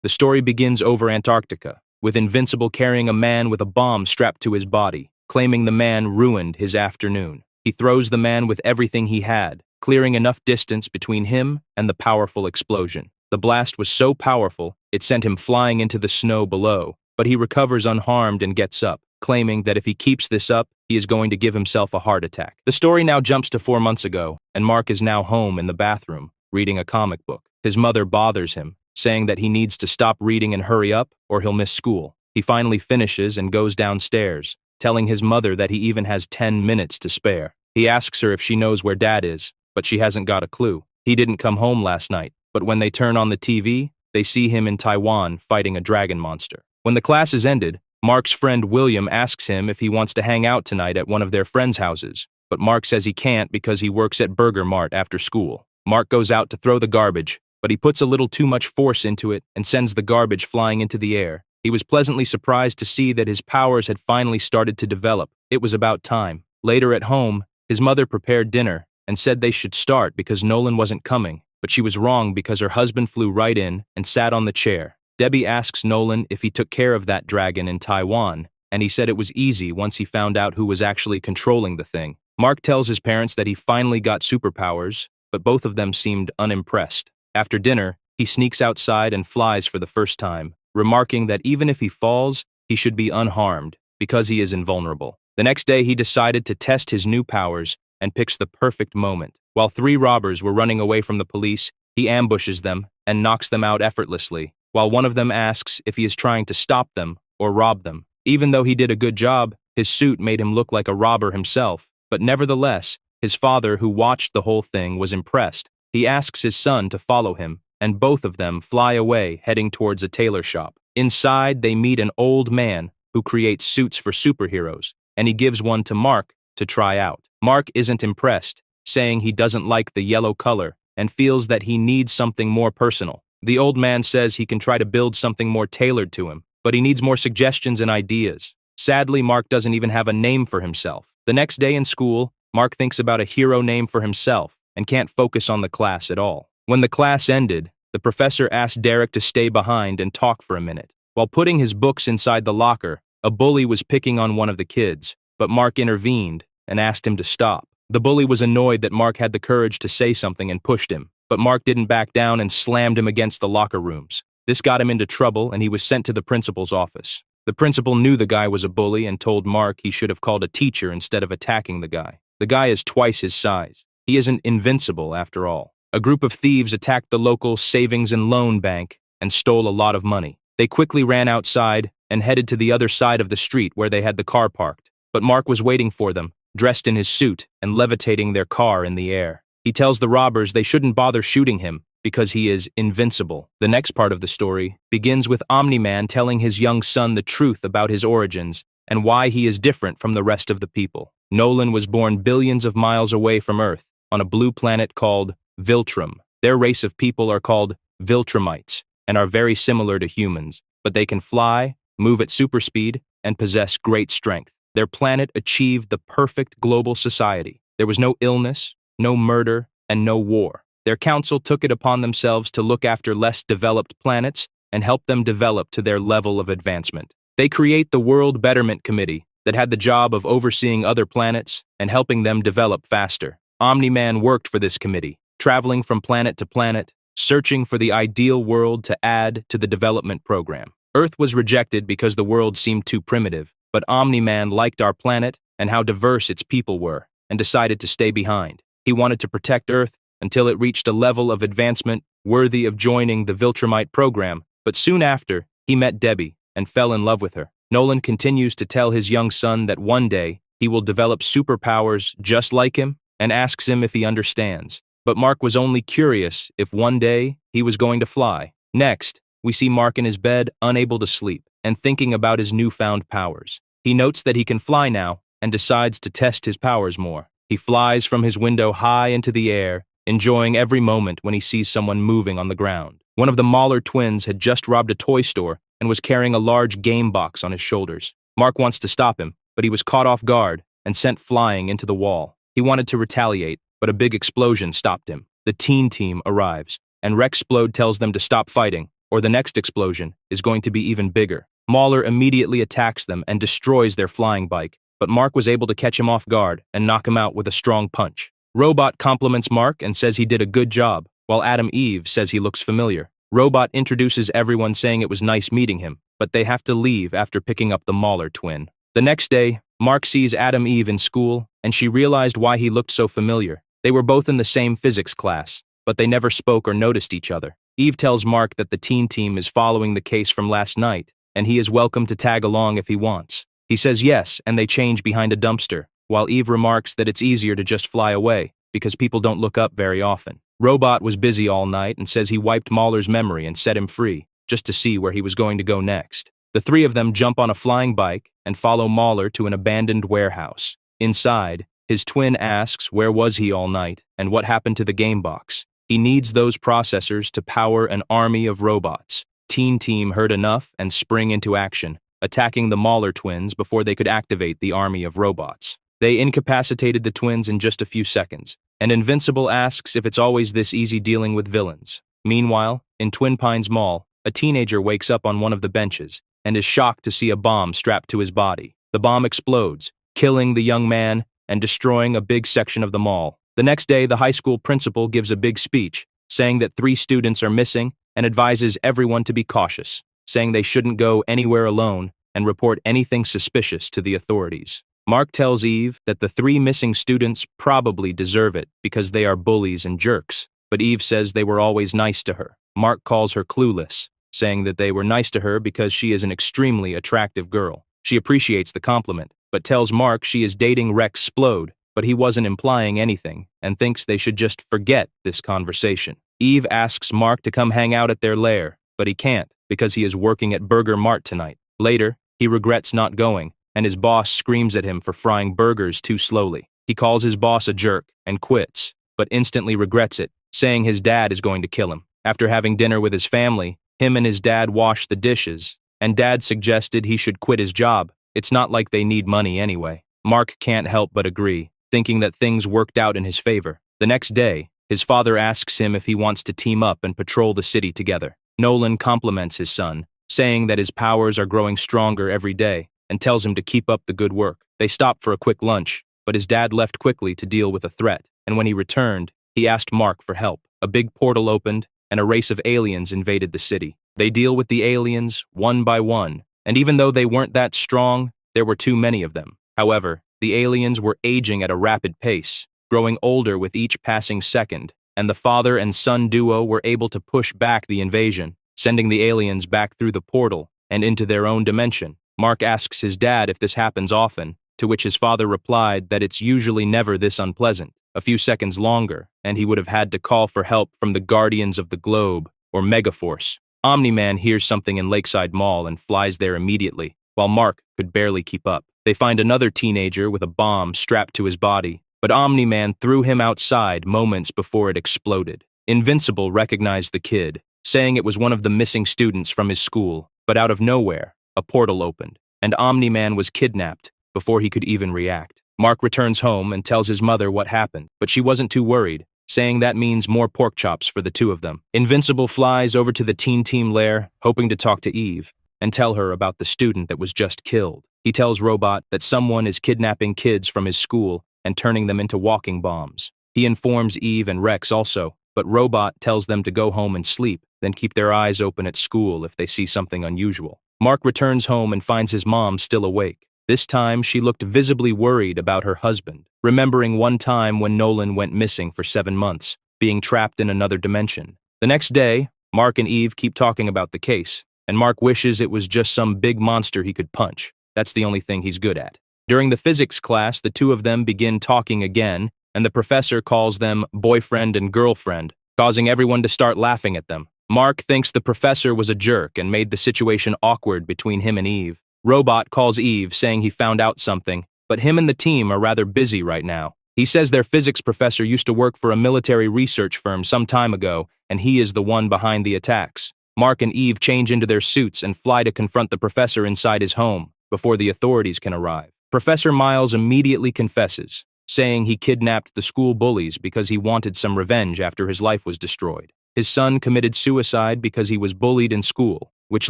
The story begins over Antarctica, with Invincible carrying a man with a bomb strapped to his body, claiming the man ruined his afternoon. He throws the man with everything he had, clearing enough distance between him and the powerful explosion. The blast was so powerful, it sent him flying into the snow below, but he recovers unharmed and gets up, claiming that if he keeps this up, he is going to give himself a heart attack. The story now jumps to 4 months ago, and Mark is now home in the bathroom, reading a comic book. His mother bothers him, saying that he needs to stop reading and hurry up, or he'll miss school. He finally finishes and goes downstairs, telling his mother that he even has 10 minutes to spare. He asks her if she knows where Dad is, but she hasn't got a clue. He didn't come home last night, but when they turn on the TV, they see him in Taiwan fighting a dragon monster. When the class is ended, Mark's friend William asks him if he wants to hang out tonight at one of their friends' houses, but Mark says he can't because he works at Burger Mart after school. Mark goes out to throw the garbage, but he puts a little too much force into it and sends the garbage flying into the air. He was pleasantly surprised to see that his powers had finally started to develop. It was about time. Later at home, his mother prepared dinner and said they should start because Nolan wasn't coming, but she was wrong because her husband flew right in and sat on the chair. Debbie asks Nolan if he took care of that dragon in Taiwan, and he said it was easy once he found out who was actually controlling the thing. Mark tells his parents that he finally got superpowers, but both of them seemed unimpressed. After dinner, he sneaks outside and flies for the first time, remarking that even if he falls, he should be unharmed because he is invulnerable. The next day, he decided to test his new powers and picks the perfect moment. While 3 robbers were running away from the police, he ambushes them and knocks them out effortlessly, while one of them asks if he is trying to stop them or rob them. Even though he did a good job, his suit made him look like a robber himself, but nevertheless, his father, who watched the whole thing, was impressed. He asks his son to follow him, and both of them fly away, heading towards a tailor shop. Inside, they meet an old man who creates suits for superheroes, and he gives one to Mark to try out. Mark isn't impressed, saying he doesn't like the yellow color and feels that he needs something more personal. The old man says he can try to build something more tailored to him, but he needs more suggestions and ideas. Sadly, Mark doesn't even have a name for himself. The next day in school, Mark thinks about a hero name for himself and can't focus on the class at all. When the class ended, the professor asked Derek to stay behind and talk for a minute. While putting his books inside the locker, a bully was picking on one of the kids, but Mark intervened and asked him to stop. The bully was annoyed that Mark had the courage to say something and pushed him, but Mark didn't back down and slammed him against the locker rooms. This got him into trouble and he was sent to the principal's office. The principal knew the guy was a bully and told Mark he should have called a teacher instead of attacking the guy. The guy is twice his size. He isn't invincible after all. A group of thieves attacked the local savings and loan bank and stole a lot of money. They quickly ran outside and headed to the other side of the street where they had the car parked. But Mark was waiting for them, dressed in his suit and levitating their car in the air. He tells the robbers they shouldn't bother shooting him because he is invincible. The next part of the story begins with Omni-Man telling his young son the truth about his origins and why he is different from the rest of the people. Nolan was born billions of miles away from Earth on a blue planet called Viltrume. Their race of people are called Viltrumites and are very similar to humans, but they can fly, move at super speed, and possess great strength. Their planet achieved the perfect global society. There was no illness, no murder, and no war. Their council took it upon themselves to look after less developed planets and help them develop to their level of advancement. They create the World Betterment Committee that had the job of overseeing other planets and helping them develop faster. Omni-Man worked for this committee, traveling from planet to planet, searching for the ideal world to add to the development program. Earth was rejected because the world seemed too primitive, but Omni-Man liked our planet and how diverse its people were, and decided to stay behind. He wanted to protect Earth until it reached a level of advancement worthy of joining the Viltrumite program, but soon after, he met Debbie and fell in love with her. Nolan continues to tell his young son that one day he will develop superpowers just like him and asks him if he understands. But Mark was only curious if one day he was going to fly. Next, we see Mark in his bed, unable to sleep, and thinking about his newfound powers. He notes that he can fly now and decides to test his powers more. He flies from his window high into the air, enjoying every moment when he sees someone moving on the ground. One of the Mahler twins had just robbed a toy store and was carrying a large game box on his shoulders. Mark wants to stop him, but he was caught off guard and sent flying into the wall. He wanted to retaliate, but a big explosion stopped him. The teen team arrives, and Rexplode tells them to stop fighting, or the next explosion is going to be even bigger. Mauler immediately attacks them and destroys their flying bike, but Mark was able to catch him off guard and knock him out with a strong punch. Robot compliments Mark and says he did a good job, while Adam Eve says he looks familiar. Robot introduces everyone saying it was nice meeting him, but they have to leave after picking up the Mauler twin. The next day, Mark sees Adam Eve in school, and she realized why he looked so familiar. They were both in the same physics class, but they never spoke or noticed each other. Eve tells Mark that the teen team is following the case from last night, and he is welcome to tag along if he wants. He says yes, and they change behind a dumpster, while Eve remarks that it's easier to just fly away, because people don't look up very often. Robot was busy all night and says he wiped Mauler's memory and set him free, just to see where he was going to go next. The three of them jump on a flying bike and follow Mauler to an abandoned warehouse. Inside, his twin asks where was he all night and what happened to the game box. He needs those processors to power an army of robots. Teen Team heard enough and spring into action, attacking the Mauler twins before they could activate the army of robots. They incapacitated the twins in just a few seconds, and Invincible asks if it's always this easy dealing with villains. Meanwhile, in Twin Pines Mall, a teenager wakes up on one of the benches and is shocked to see a bomb strapped to his body. The bomb explodes, killing the young man and destroying a big section of the mall. The next day, the high school principal gives a big speech, saying that 3 students are missing and advises everyone to be cautious, saying they shouldn't go anywhere alone and report anything suspicious to the authorities. Mark tells Eve that the 3 missing students probably deserve it because they are bullies and jerks, but Eve says they were always nice to her. Mark calls her clueless, saying that they were nice to her because she is an extremely attractive girl. She appreciates the compliment, but tells Mark she is dating Rex Splode, but he wasn't implying anything and thinks they should just forget this conversation. Eve asks Mark to come hang out at their lair, but he can't because he is working at Burger Mart tonight. Later, he regrets not going, and his boss screams at him for frying burgers too slowly. He calls his boss a jerk and quits, but instantly regrets it, saying his dad is going to kill him. After having dinner with his family, him and his dad wash the dishes, and Dad suggested he should quit his job. It's not like they need money anyway. Mark can't help but agree, thinking that things worked out in his favor. The next day, his father asks him if he wants to team up and patrol the city together. Nolan compliments his son, saying that his powers are growing stronger every day, and tells him to keep up the good work. They stop for a quick lunch, but his dad left quickly to deal with a threat, and when he returned, he asked Mark for help. A big portal opened, and a race of aliens invaded the city. They deal with the aliens one by one, and even though they weren't that strong, there were too many of them. However, the aliens were aging at a rapid pace, growing older with each passing second, and the father and son duo were able to push back the invasion, sending the aliens back through the portal and into their own dimension. Mark asks his dad if this happens often, to which his father replied that it's usually never this unpleasant. A few seconds longer, and he would have had to call for help from the Guardians of the Globe, or Megaforce. Omni-Man hears something in Lakeside Mall and flies there immediately, while Mark could barely keep up. They find another teenager with a bomb strapped to his body, but Omni-Man threw him outside moments before it exploded. Invincible recognized the kid, saying it was one of the missing students from his school, but out of nowhere, a portal opened, and Omni-Man was kidnapped before he could even react. Mark returns home and tells his mother what happened, but she wasn't too worried, saying that means more pork chops for the two of them. Invincible flies over to the Teen Team lair, hoping to talk to Eve, and tell her about the student that was just killed. He tells Robot that someone is kidnapping kids from his school and turning them into walking bombs. He informs Eve and Rex also, but Robot tells them to go home and sleep, then keep their eyes open at school if they see something unusual. Mark returns home and finds his mom still awake. This time, she looked visibly worried about her husband, remembering one time when Nolan went missing for 7 months, being trapped in another dimension. The next day, Mark and Eve keep talking about the case, and Mark wishes it was just some big monster he could punch. That's the only thing he's good at. During the physics class, the two of them begin talking again, and the professor calls them boyfriend and girlfriend, causing everyone to start laughing at them. Mark thinks the professor was a jerk and made the situation awkward between him and Eve. Robot calls Eve, saying he found out something, but him and the team are rather busy right now. He says their physics professor used to work for a military research firm some time ago, and he is the one behind the attacks. Mark and Eve change into their suits and fly to confront the professor inside his home, before the authorities can arrive. Professor Miles immediately confesses, saying he kidnapped the school bullies because he wanted some revenge after his life was destroyed. His son committed suicide because he was bullied in school, which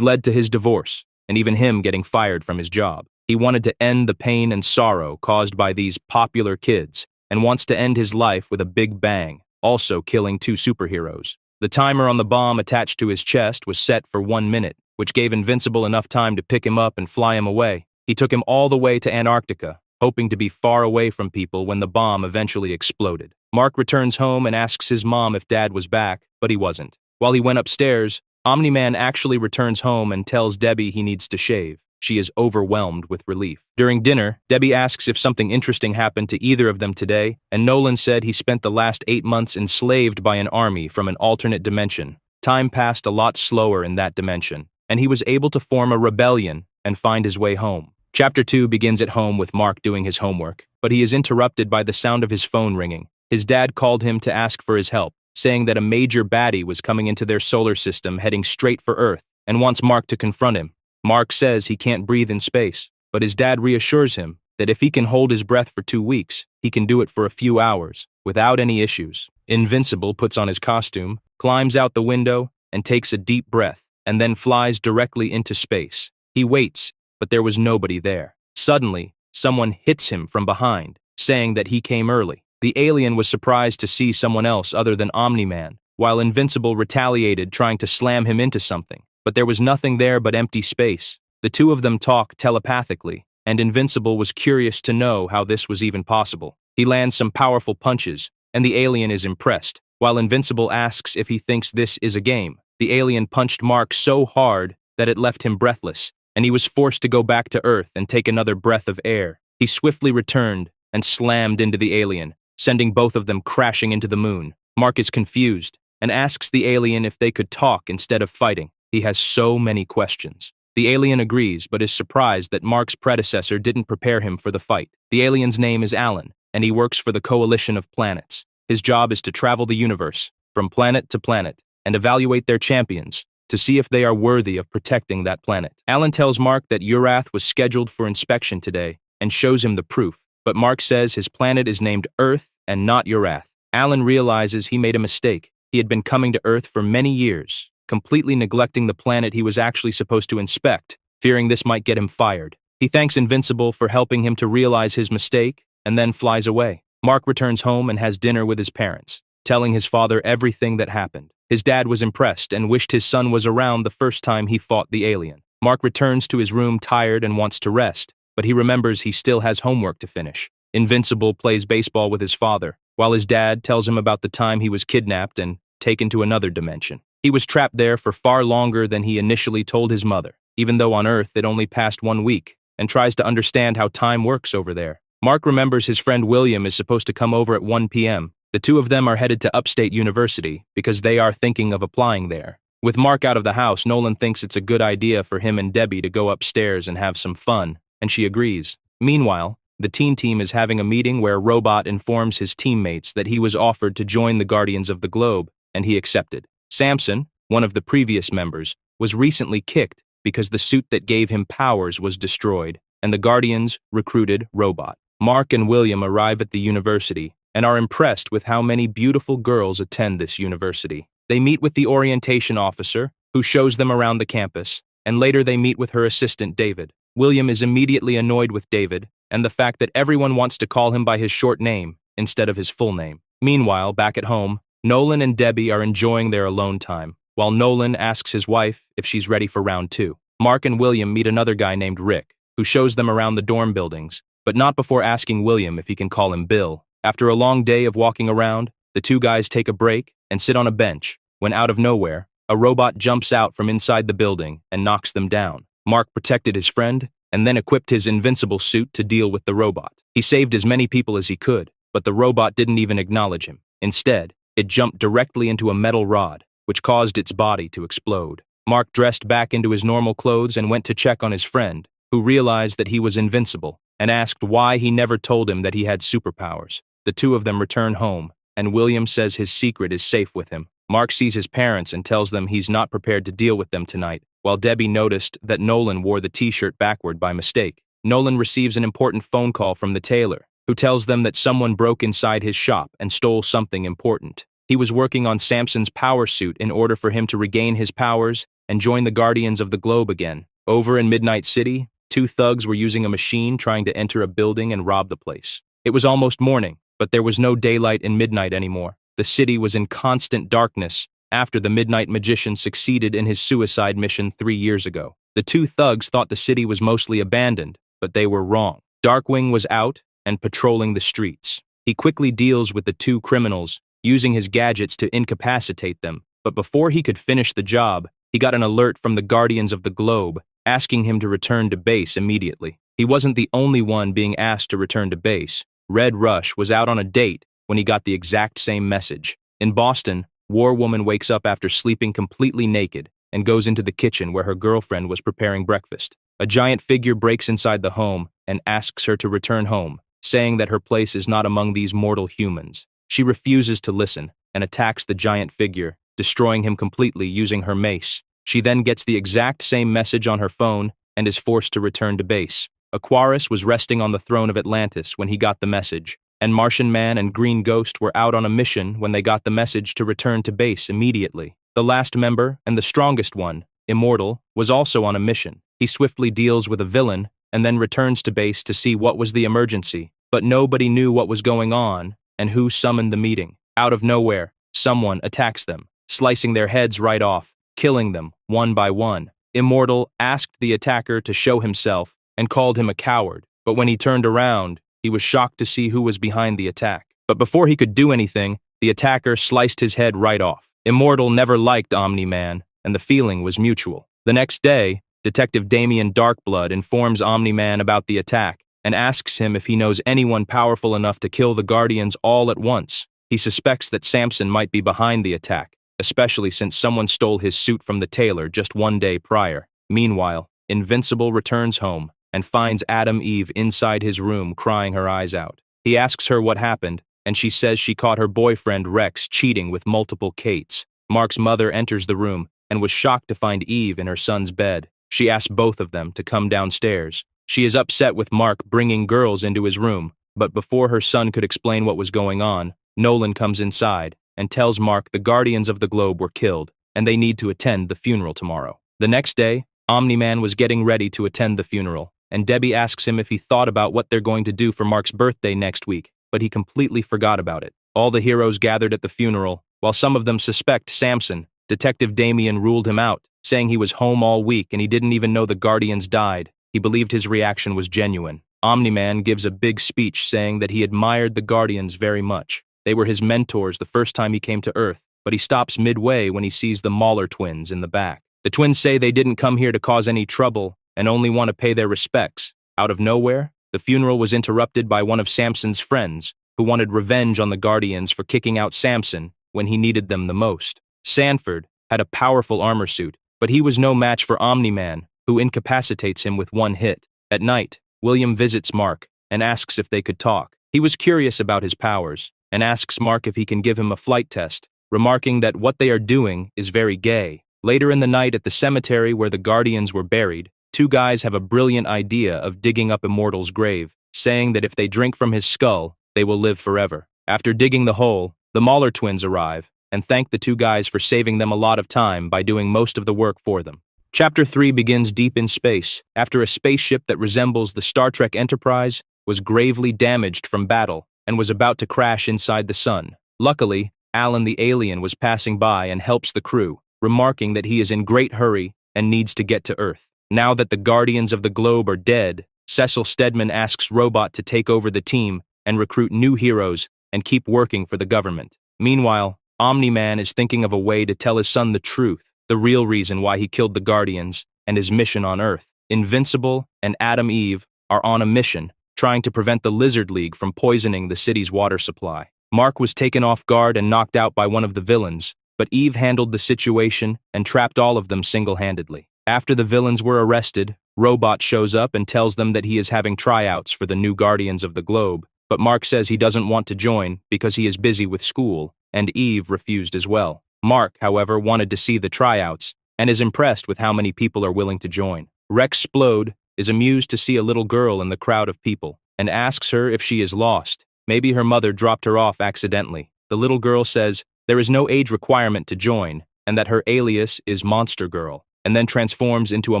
led to his divorce, and even him getting fired from his job. He wanted to end the pain and sorrow caused by these popular kids, and wants to end his life with a big bang, also killing 2 superheroes. The timer on the bomb attached to his chest was set for 1 minute, which gave Invincible enough time to pick him up and fly him away. He took him all the way to Antarctica, hoping to be far away from people when the bomb eventually exploded. Mark returns home and asks his mom if Dad was back, but he wasn't. While he went upstairs, Omni-Man actually returns home and tells Debbie he needs to shave. She is overwhelmed with relief. During dinner, Debbie asks if something interesting happened to either of them today, and Nolan said he spent the last 8 months enslaved by an army from an alternate dimension. Time passed a lot slower in that dimension, and he was able to form a rebellion and find his way home. Chapter 2 begins at home with Mark doing his homework, but he is interrupted by the sound of his phone ringing. His dad called him to ask for his help, saying that a major baddie was coming into their solar system heading straight for Earth and wants Mark to confront him. Mark says he can't breathe in space, but his dad reassures him that if he can hold his breath for 2 weeks, he can do it for a few hours without any issues. Invincible puts on his costume, climbs out the window, and takes a deep breath, and then flies directly into space. He waits, but there was nobody there. Suddenly, someone hits him from behind, saying that he came early. The alien was surprised to see someone else other than Omni-Man, while Invincible retaliated trying to slam him into something. But there was nothing there but empty space. The two of them talk telepathically, and Invincible was curious to know how this was even possible. He lands some powerful punches, and the alien is impressed. While Invincible asks if he thinks this is a game, the alien punched Mark so hard that it left him breathless, and he was forced to go back to Earth and take another breath of air. He swiftly returned and slammed into the alien, sending both of them crashing into the moon. Mark is confused and asks the alien if they could talk instead of fighting. He has so many questions. The alien agrees, but is surprised that Mark's predecessor didn't prepare him for the fight. The alien's name is Alan, and he works for the Coalition of Planets. His job is to travel the universe, from planet to planet, and evaluate their champions to see if they are worthy of protecting that planet. Alan tells Mark that Urath was scheduled for inspection today and shows him the proof, but Mark says his planet is named Earth and not Urath. Alan realizes he made a mistake. He had been coming to Earth for many years, completely neglecting the planet he was actually supposed to inspect, fearing this might get him fired. He thanks Invincible for helping him to realize his mistake and then flies away. Mark returns home and has dinner with his parents, telling his father everything that happened. His dad was impressed and wished his son was around the first time he fought the alien. Mark returns to his room tired and wants to rest, but he remembers he still has homework to finish. Invincible plays baseball with his father, while his dad tells him about the time he was kidnapped and taken to another dimension. He was trapped there for far longer than he initially told his mother, even though on Earth it only passed 1 week, and tries to understand how time works over there. Mark remembers his friend William is supposed to come over at 1 p.m. The two of them are headed to Upstate University because they are thinking of applying there. With Mark out of the house, Nolan thinks it's a good idea for him and Debbie to go upstairs and have some fun, and she agrees. Meanwhile, the teen team is having a meeting where Robot informs his teammates that he was offered to join the Guardians of the Globe, and he accepted. Samson, one of the previous members, was recently kicked because the suit that gave him powers was destroyed, and the Guardians recruited Robot. Mark and William arrive at the university and are impressed with how many beautiful girls attend this university. They meet with the orientation officer, who shows them around the campus, and later they meet with her assistant David. William is immediately annoyed with David and the fact that everyone wants to call him by his short name instead of his full name. Meanwhile, back at home, Nolan and Debbie are enjoying their alone time, while Nolan asks his wife if she's ready for round 2. Mark and William meet another guy named Rick, who shows them around the dorm buildings, but not before asking William if he can call him Bill. After a long day of walking around, the two guys take a break and sit on a bench, when out of nowhere, a robot jumps out from inside the building and knocks them down. Mark protected his friend and then equipped his invincible suit to deal with the robot. He saved as many people as he could, but the robot didn't even acknowledge him. Instead, it jumped directly into a metal rod, which caused its body to explode. Mark dressed back into his normal clothes and went to check on his friend, who realized that he was invincible, and asked why he never told him that he had superpowers. The two of them return home, and William says his secret is safe with him. Mark sees his parents and tells them he's not prepared to deal with them tonight, while Debbie noticed that Nolan wore the t-shirt backward by mistake. Nolan receives an important phone call from the tailor, who tells them that someone broke inside his shop and stole something important. He was working on Samson's power suit in order for him to regain his powers and join the Guardians of the Globe again. Over in Midnight City, two thugs were using a machine trying to enter a building and rob the place. It was almost morning, but there was no daylight in midnight anymore. The city was in constant darkness after the Midnight Magician succeeded in his suicide mission 3 years ago. The two thugs thought the city was mostly abandoned, but they were wrong. Darkwing was out and patrolling the streets. He quickly deals with the two criminals, using his gadgets to incapacitate them, but before he could finish the job, he got an alert from the Guardians of the Globe, asking him to return to base immediately. He wasn't the only one being asked to return to base. Red Rush was out on a date when he got the exact same message. In Boston, War Woman wakes up after sleeping completely naked and goes into the kitchen where her girlfriend was preparing breakfast. A giant figure breaks inside the home and asks her to return home, saying that her place is not among these mortal humans. She refuses to listen and attacks the giant figure, destroying him completely using her mace. She then gets the exact same message on her phone and is forced to return to base. Aquarius was resting on the throne of Atlantis when he got the message, and Martian Man and Green Ghost were out on a mission when they got the message to return to base immediately. The last member, and the strongest one, Immortal, was also on a mission. He swiftly deals with a villain and then returns to base to see what was the emergency, but nobody knew what was going on and who summoned the meeting. Out of nowhere, someone attacks them, slicing their heads right off, killing them one by one. Immortal asked the attacker to show himself and called him a coward, but when he turned around, he was shocked to see who was behind the attack. But before he could do anything, the attacker sliced his head right off. Immortal never liked Omni-Man, and the feeling was mutual. The next day, Detective Damian Darkblood informs Omni-Man about the attack and asks him if he knows anyone powerful enough to kill the Guardians all at once. He suspects that Samson might be behind the attack, especially since someone stole his suit from the tailor just 1 day prior. Meanwhile, Invincible returns home and finds Adam Eve inside his room crying her eyes out. He asks her what happened, and she says she caught her boyfriend Rex cheating with multiple Kates. Mark's mother enters the room and was shocked to find Eve in her son's bed. She asks both of them to come downstairs. She is upset with Mark bringing girls into his room, but before her son could explain what was going on, Nolan comes inside and tells Mark the Guardians of the Globe were killed, and they need to attend the funeral tomorrow. The next day, Omni-Man was getting ready to attend the funeral, and Debbie asks him if he thought about what they're going to do for Mark's birthday next week, but he completely forgot about it. All the heroes gathered at the funeral. While some of them suspect Samson, Detective Damian ruled him out, saying he was home all week and he didn't even know the Guardians died. He believed his reaction was genuine. Omni-Man gives a big speech saying that he admired the Guardians very much. They were his mentors the first time he came to Earth, but he stops midway when he sees the Mauler twins in the back. The twins say they didn't come here to cause any trouble and only want to pay their respects. Out of nowhere, the funeral was interrupted by one of Samson's friends, who wanted revenge on the Guardians for kicking out Samson when he needed them the most. Sanford had a powerful armor suit, but he was no match for Omni-Man, who incapacitates him with one hit. At night, William visits Mark and asks if they could talk. He was curious about his powers and asks Mark if he can give him a flight test, remarking that what they are doing is very gay. Later in the night at the cemetery where the Guardians were buried, two guys have a brilliant idea of digging up Immortal's grave, saying that if they drink from his skull, they will live forever. After digging the hole, the Mauler twins arrive and thank the two guys for saving them a lot of time by doing most of the work for them. Chapter 3 begins deep in space, after a spaceship that resembles the Star Trek Enterprise was gravely damaged from battle and was about to crash inside the sun. Luckily, Alan the alien was passing by and helps the crew, remarking that he is in great hurry and needs to get to Earth. Now that the Guardians of the Globe are dead, Cecil Stedman asks Robot to take over the team and recruit new heroes and keep working for the government. Meanwhile, Omni-Man is thinking of a way to tell his son the truth, the real reason why he killed the Guardians, and his mission on Earth. Invincible and Adam Eve are on a mission, trying to prevent the Lizard League from poisoning the city's water supply. Mark was taken off guard and knocked out by one of the villains, but Eve handled the situation and trapped all of them single-handedly. After the villains were arrested, Robot shows up and tells them that he is having tryouts for the new Guardians of the Globe, but Mark says he doesn't want to join because he is busy with school, and Eve refused as well. Mark, however, wanted to see the tryouts and is impressed with how many people are willing to join. Rex Splode is amused to see a little girl in the crowd of people and asks her if she is lost. Maybe her mother dropped her off accidentally. The little girl says, there is no age requirement to join, and that her alias is Monster Girl, and then transforms into a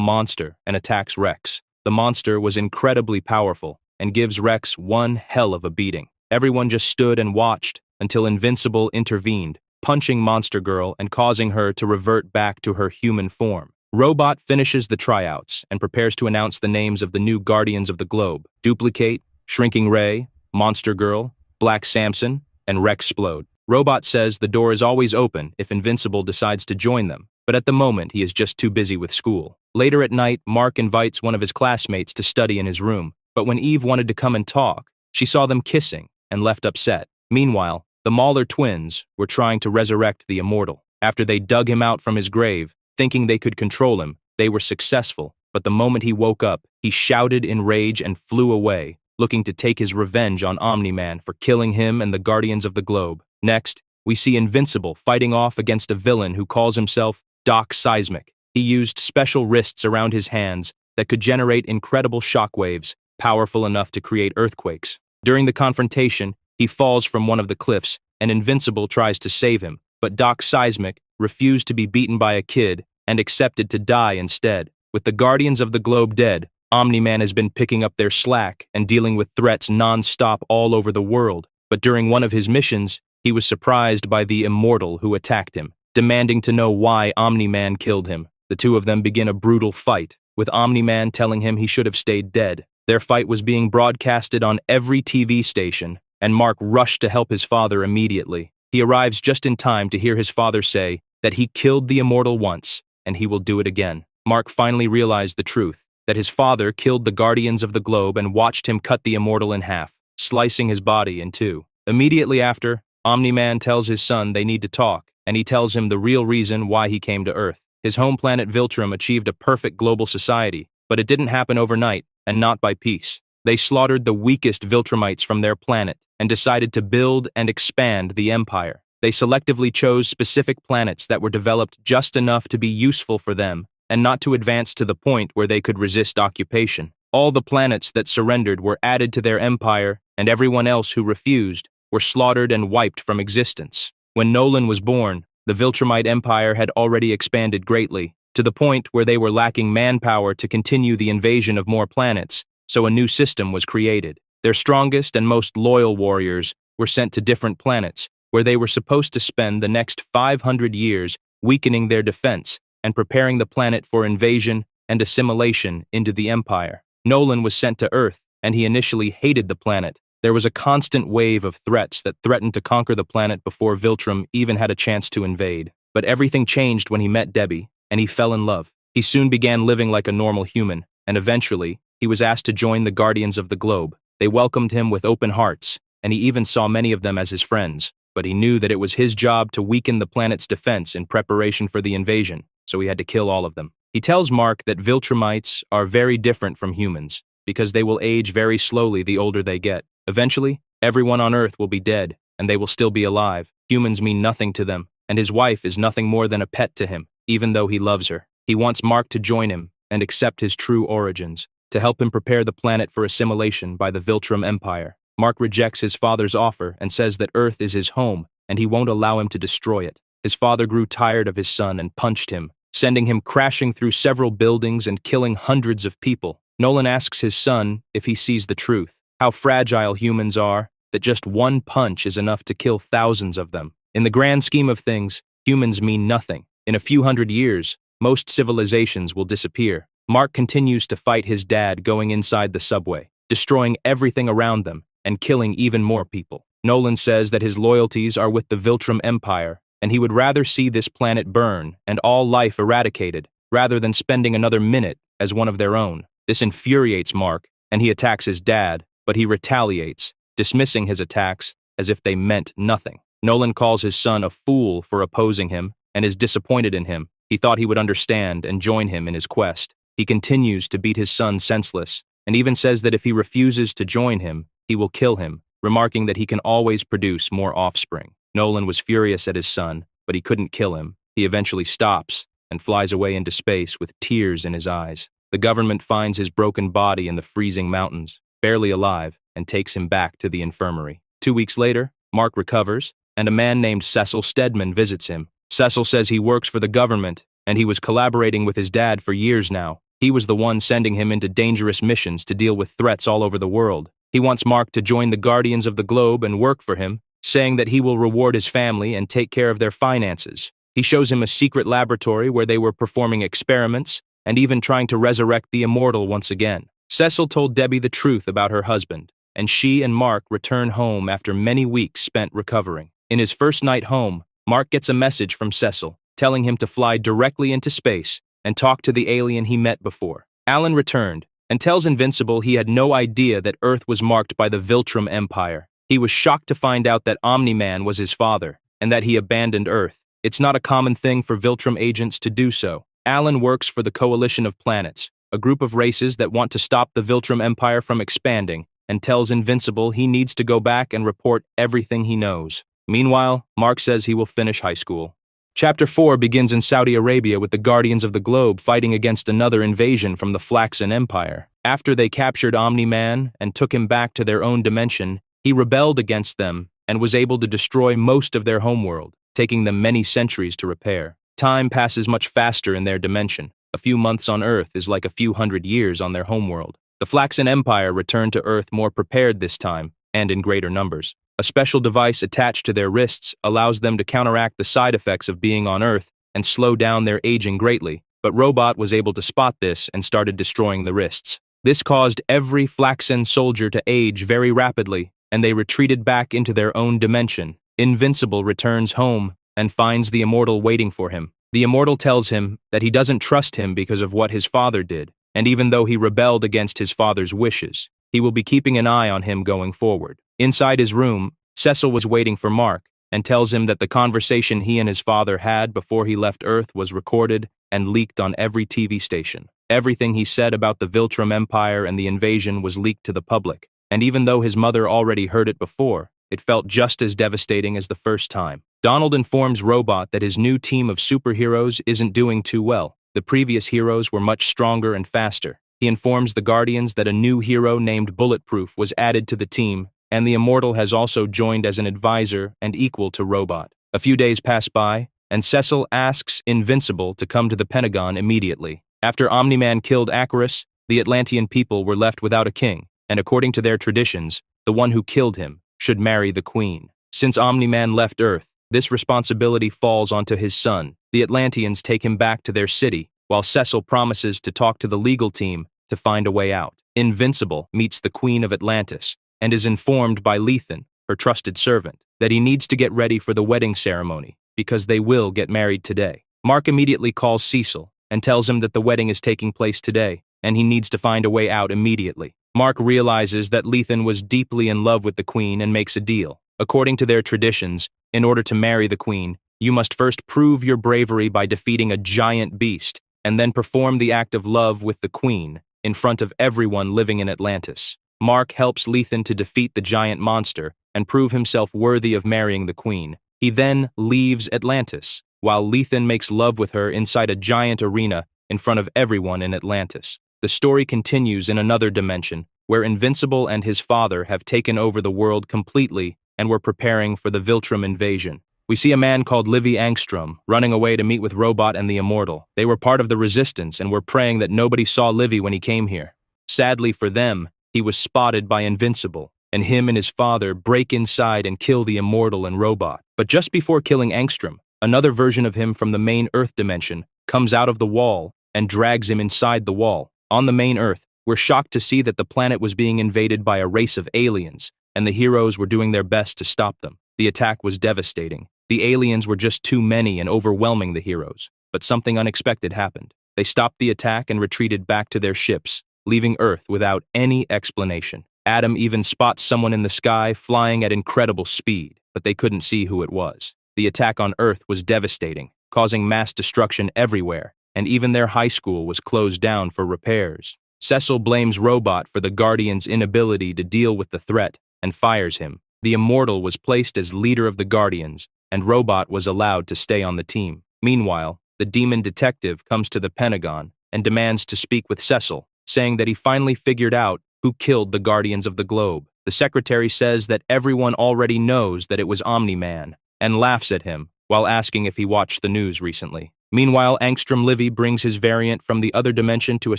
monster and attacks Rex. The monster was incredibly powerful and gives Rex one hell of a beating. Everyone just stood and watched until Invincible intervened, punching Monster Girl and causing her to revert back to her human form. Robot finishes the tryouts and prepares to announce the names of the new Guardians of the Globe: Duplicate, Shrinking Ray, Monster Girl, Black Samson, and Rexplode. Robot says the door is always open if Invincible decides to join them, but at the moment he is just too busy with school. Later at night, Mark invites one of his classmates to study in his room, but when Eve wanted to come and talk, she saw them kissing and left upset. Meanwhile, the Mauler twins were trying to resurrect the Immortal. After they dug him out from his grave, thinking they could control him, they were successful, but the moment he woke up, he shouted in rage and flew away, looking to take his revenge on Omni-Man for killing him and the Guardians of the Globe. Next, we see Invincible fighting off against a villain who calls himself Doc Seismic. He used special wrists around his hands that could generate incredible shockwaves, powerful enough to create earthquakes. During the confrontation, he falls from one of the cliffs, and Invincible tries to save him, but Doc Seismic refused to be beaten by a kid and accepted to die instead. With the Guardians of the Globe dead, Omni-Man has been picking up their slack and dealing with threats non-stop all over the world, but during one of his missions, he was surprised by the Immortal who attacked him, demanding to know why Omni-Man killed him. The two of them begin a brutal fight, with Omni-Man telling him he should have stayed dead. Their fight was being broadcasted on every TV station, and Mark rushed to help his father immediately. He arrives just in time to hear his father say that he killed the Immortal once, and he will do it again. Mark finally realized the truth, that his father killed the Guardians of the Globe and watched him cut the Immortal in half, slicing his body in two. Immediately after, Omni-Man tells his son they need to talk, and he tells him the real reason why he came to Earth. His home planet Viltrume achieved a perfect global society, but it didn't happen overnight, and not by peace. They slaughtered the weakest Viltrumites from their planet and decided to build and expand the Empire. They selectively chose specific planets that were developed just enough to be useful for them and not to advance to the point where they could resist occupation. All the planets that surrendered were added to their empire, and everyone else who refused were slaughtered and wiped from existence. When Nolan was born, the Viltrumite Empire had already expanded greatly, to the point where they were lacking manpower to continue the invasion of more planets, so a new system was created. Their strongest and most loyal warriors were sent to different planets, where they were supposed to spend the next 500 years weakening their defense and preparing the planet for invasion and assimilation into the Empire. Nolan was sent to Earth, and he initially hated the planet. There was a constant wave of threats that threatened to conquer the planet before Viltrume even had a chance to invade. But everything changed when he met Debbie, and he fell in love. He soon began living like a normal human, and eventually, he was asked to join the Guardians of the Globe. They welcomed him with open hearts, and he even saw many of them as his friends. But he knew that it was his job to weaken the planet's defense in preparation for the invasion, so he had to kill all of them. He tells Mark that Viltrumites are very different from humans, because they will age very slowly the older they get. Eventually, everyone on Earth will be dead, and they will still be alive. Humans mean nothing to them, and his wife is nothing more than a pet to him, even though he loves her. He wants Mark to join him and accept his true origins, to help him prepare the planet for assimilation by the Viltrume Empire. Mark rejects his father's offer and says that Earth is his home, and he won't allow him to destroy it. His father grew tired of his son and punched him, sending him crashing through several buildings and killing hundreds of people. Nolan asks his son if he sees the truth, how fragile humans are, that just one punch is enough to kill thousands of them. In the grand scheme of things, humans mean nothing. In a few hundred years, most civilizations will disappear. Mark continues to fight his dad going inside the subway, destroying everything around them and killing even more people. Nolan says that his loyalties are with the Viltrume Empire, and he would rather see this planet burn and all life eradicated, rather than spending another minute as one of their own. This infuriates Mark, and he attacks his dad, but he retaliates, dismissing his attacks as if they meant nothing. Nolan calls his son a fool for opposing him and is disappointed in him. He thought he would understand and join him in his quest. He continues to beat his son senseless, and even says that if he refuses to join him, he will kill him, remarking that he can always produce more offspring. Nolan was furious at his son, but he couldn't kill him. He eventually stops and flies away into space with tears in his eyes. The government finds his broken body in the freezing mountains, barely alive, and takes him back to the infirmary. 2 weeks later, Mark recovers, and a man named Cecil Stedman visits him. Cecil says he works for the government, and he was collaborating with his dad for years now. He was the one sending him into dangerous missions to deal with threats all over the world. He wants Mark to join the Guardians of the Globe and work for him, saying that he will reward his family and take care of their finances. He shows him a secret laboratory where they were performing experiments and even trying to resurrect the immortal once again. Cecil told Debbie the truth about her husband, and she and Mark return home after many weeks spent recovering. In his first night home, Mark gets a message from Cecil, telling him to fly directly into space and talk to the alien he met before. Alan returned and tells Invincible he had no idea that Earth was marked by the Viltrume Empire. He was shocked to find out that Omni-Man was his father and that he abandoned Earth. It's not a common thing for Viltrume agents to do so. Alan works for the Coalition of Planets, a group of races that want to stop the Viltrume Empire from expanding, and tells Invincible he needs to go back and report everything he knows. Meanwhile, Mark says he will finish high school. Chapter 4 begins in Saudi Arabia with the Guardians of the Globe fighting against another invasion from the Flaxan Empire. After they captured Omni-Man and took him back to their own dimension, he rebelled against them and was able to destroy most of their homeworld, taking them many centuries to repair. Time passes much faster in their dimension. A few months on Earth is like a few hundred years on their homeworld. The Flaxan Empire returned to Earth more prepared this time, and in greater numbers. A special device attached to their wrists allows them to counteract the side effects of being on Earth and slow down their aging greatly, but Robot was able to spot this and started destroying the wrists. This caused every Flaxan soldier to age very rapidly, and they retreated back into their own dimension. Invincible returns home and finds the Immortal waiting for him. The Immortal tells him that he doesn't trust him because of what his father did, and even though he rebelled against his father's wishes, he will be keeping an eye on him going forward. Inside his room, Cecil was waiting for Mark and tells him that the conversation he and his father had before he left Earth was recorded and leaked on every TV station. Everything he said about the Viltrume Empire and the invasion was leaked to the public, and even though his mother already heard it before, it felt just as devastating as the first time. Donald informs Robot that his new team of superheroes isn't doing too well. The previous heroes were much stronger and faster. He informs the Guardians that a new hero named Bulletproof was added to the team, and the Immortal has also joined as an advisor and equal to Robot. A few days pass by, and Cecil asks Invincible to come to the Pentagon immediately. After Omni-Man killed Acarus, the Atlantean people were left without a king, and according to their traditions, the one who killed him should marry the queen. Since Omni-Man left Earth, this responsibility falls onto his son. The Atlanteans take him back to their city, while Cecil promises to talk to the legal team to find a way out. Invincible meets the Queen of Atlantis and is informed by Lethan, her trusted servant, that he needs to get ready for the wedding ceremony because they will get married today. Mark immediately calls Cecil and tells him that the wedding is taking place today and he needs to find a way out immediately. Mark realizes that Lethan was deeply in love with the Queen and makes a deal. According to their traditions, in order to marry the Queen, you must first prove your bravery by defeating a giant beast and then perform the act of love with the Queen in front of everyone living in Atlantis. Mark helps Lethan to defeat the giant monster and prove himself worthy of marrying the Queen. He then leaves Atlantis, while Lethan makes love with her inside a giant arena in front of everyone in Atlantis. The story continues in another dimension, where Invincible and his father have taken over the world completely and were preparing for the Viltrume invasion. We see a man called Livy Angstrom running away to meet with Robot and the Immortal. They were part of the resistance and were praying that nobody saw Livy when he came here. Sadly for them, he was spotted by Invincible, and him and his father break inside and kill the Immortal and Robot. But just before killing Angstrom, another version of him from the main Earth dimension comes out of the wall and drags him inside the wall. On the main Earth, we're shocked to see that the planet was being invaded by a race of aliens, and the heroes were doing their best to stop them. The attack was devastating. The aliens were just too many and overwhelming the heroes, but something unexpected happened. They stopped the attack and retreated back to their ships, leaving Earth without any explanation. Adam even spots someone in the sky flying at incredible speed, but they couldn't see who it was. The attack on Earth was devastating, causing mass destruction everywhere, and even their high school was closed down for repairs. Cecil blames Robot for the Guardians' inability to deal with the threat and fires him. The Immortal was placed as leader of the Guardians, and Robot was allowed to stay on the team. Meanwhile, the demon detective comes to the Pentagon and demands to speak with Cecil, saying that he finally figured out who killed the Guardians of the Globe. The secretary says that everyone already knows that it was Omni-Man, and laughs at him while asking if he watched the news recently. Meanwhile, Angstrom Livy brings his variant from the other dimension to a